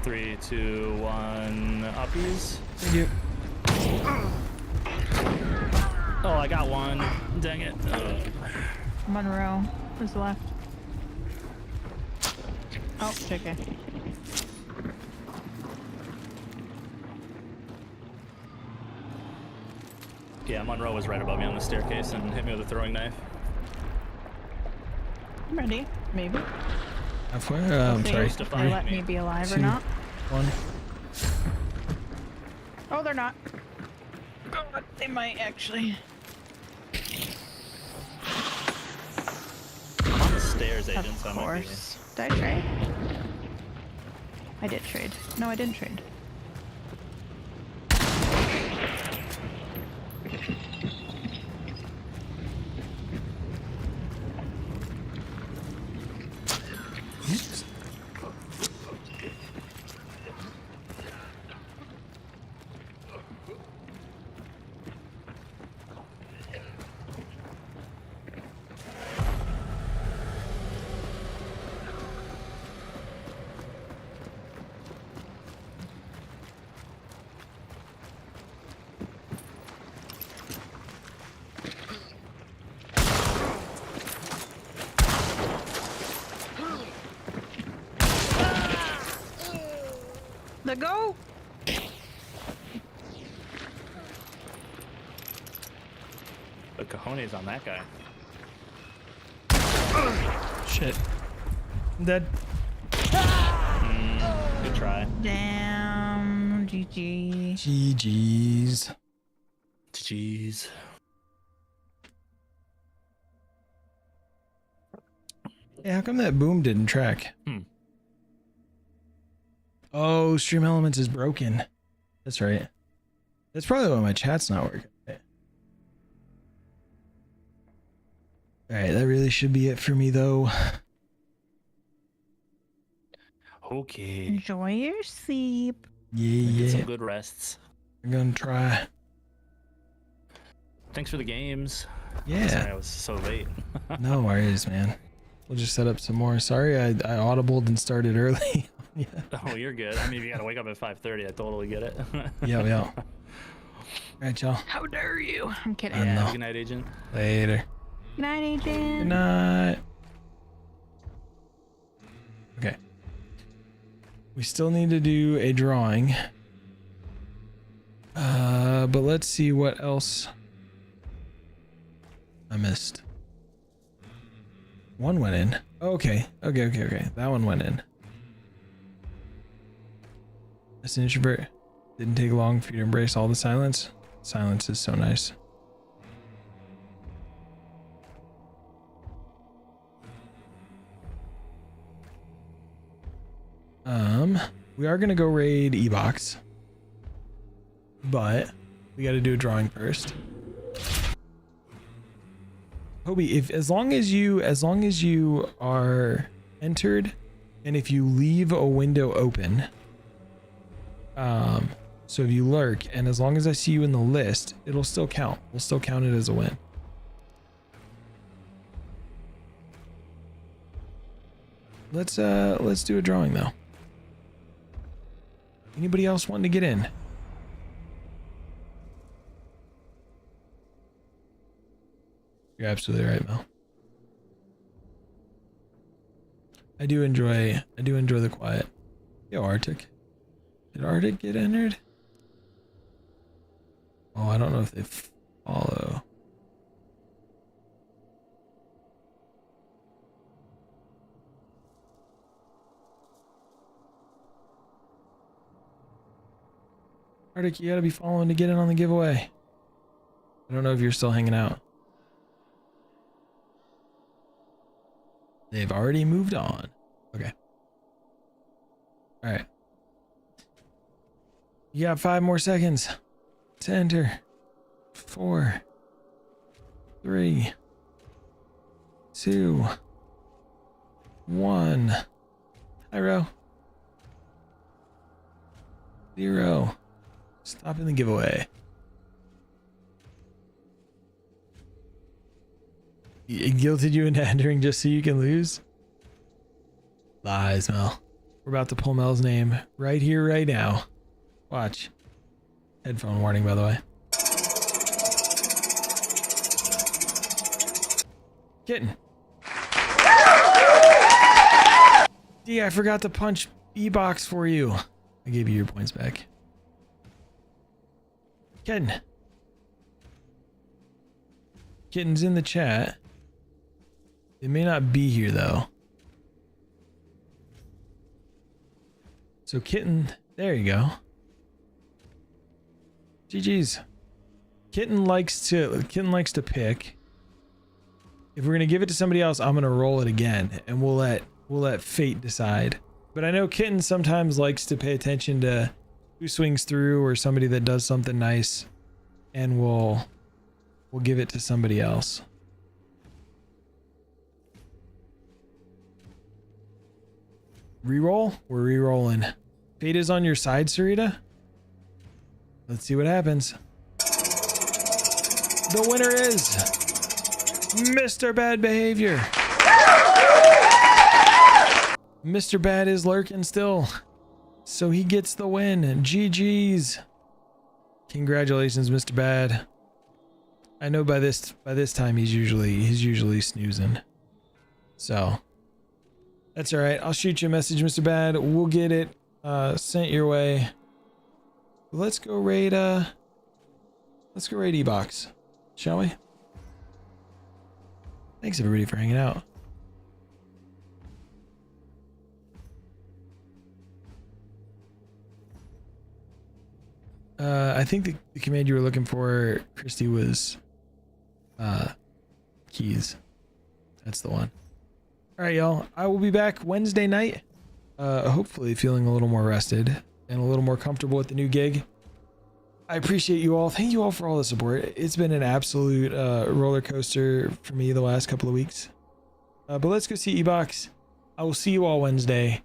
S11: 3, 2, 1, uppies.
S3: Thank you.
S11: Oh, I got one. Dang it.
S9: Monroe. Who's left? Oh, JK.
S11: Yeah, Monroe was right above me on the staircase and hit me with a throwing knife.
S9: I'm ready. Maybe.
S3: Halfway? I'm
S9: We'll see
S3: sorry.
S9: if they let me be alive or
S3: 2,
S9: not.
S3: 1.
S9: Oh, they're not. God, they might actually.
S11: I'm on the stairs, Agent, so I
S9: Of
S11: might be...
S9: course. Did I trade? I did trade. No, I didn't trade. The go.
S11: The cojones on that guy.
S3: Shit. I'm dead.
S11: Good try.
S9: Damn. GG.
S3: GG's.
S11: Jeez.
S3: Hey, how come that boom didn't track? Oh, Stream Elements is broken. That's right. That's probably why my chat's not working. Alright, that really should be it for me though.
S11: Okay.
S9: Enjoy your sleep.
S3: Yeah,
S11: Get some
S3: yeah.
S11: good rests.
S3: I'm gonna try.
S11: Thanks for the games.
S3: Yeah.
S11: Sorry I was so late.
S3: No worries, man. We'll just set up some more. Sorry, I audibled and started early. Yeah.
S11: Oh, you're good. I mean, if you gotta wake up at 5:30, I totally get it.
S3: Yeah. All right, y'all.
S9: How dare you? I'm kidding.
S3: I know.
S11: Good night, Agent.
S3: Later.
S9: Good night, Agent.
S3: Good night. Okay. We still need to do a drawing. But let's see what else I missed. One went in. Okay. That one went in. As an introvert, didn't take long for you to embrace all the silence. Silence is so nice. We are gonna go raid E-Box, but we got to do a drawing first. Hobie, if as long as you are entered, and if you leave a window open, so if you lurk, and as long as I see you in the list, it'll still count. We'll still count it as a win. Let's do a drawing though. Anybody else wanting to get in? You're absolutely right, Mel. I do enjoy the quiet. Yo, Arctic. Did Arctic get entered? Oh, I don't know if they follow. Arctic, you gotta be following to get in on the giveaway. I don't know if you're still hanging out. They've already moved on. Okay. All right. You got 5 more seconds to enter. 4, 3, 2, 1. Hi, Ro. 0. Stopping the giveaway. Guilted you into entering just so you can lose? Lies, Mel. We're about to pull Mel's name right here, right now. Watch. Headphone warning, by the way. Kitten. D, I forgot to punch E-box for you. I gave you your points back. Kitten. Kitten's in the chat. It may not be here though. So Kitten, there you go. GG's. Kitten likes to pick. If we're gonna give it to somebody else, I'm gonna roll it again, and we'll let fate decide. But I know Kitten sometimes likes to pay attention to who swings through or somebody that does something nice, and we'll give it to somebody else. Reroll? We're re-rolling. Fate is on your side, Sarita. Let's see what happens. The winner is Mr. Bad Behavior. Mr. Bad is lurking still, so he gets the win. GG's. Congratulations, Mr. Bad. I know by this time he's usually snoozing. So that's all right. I'll shoot you a message, Mr. Bad. We'll get it sent your way. Let's go raid E-box, shall we? Thanks everybody for hanging out. I think the command you were looking for, Christy, was keys. That's the one. All right, y'all. I will be back Wednesday night. Hopefully feeling a little more rested and a little more comfortable with the new gig. I appreciate you all. Thank you all for all the support. It's been an absolute roller coaster for me the last couple of weeks. But let's go see E-box. I will see you all Wednesday.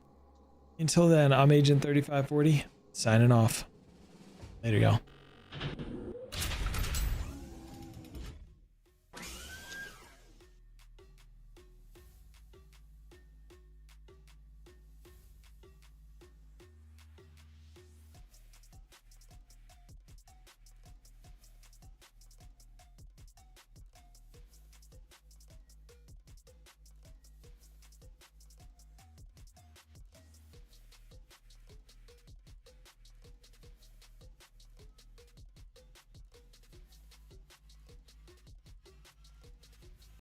S3: Until then, I'm Agent 3540, signing off. Later, y'all.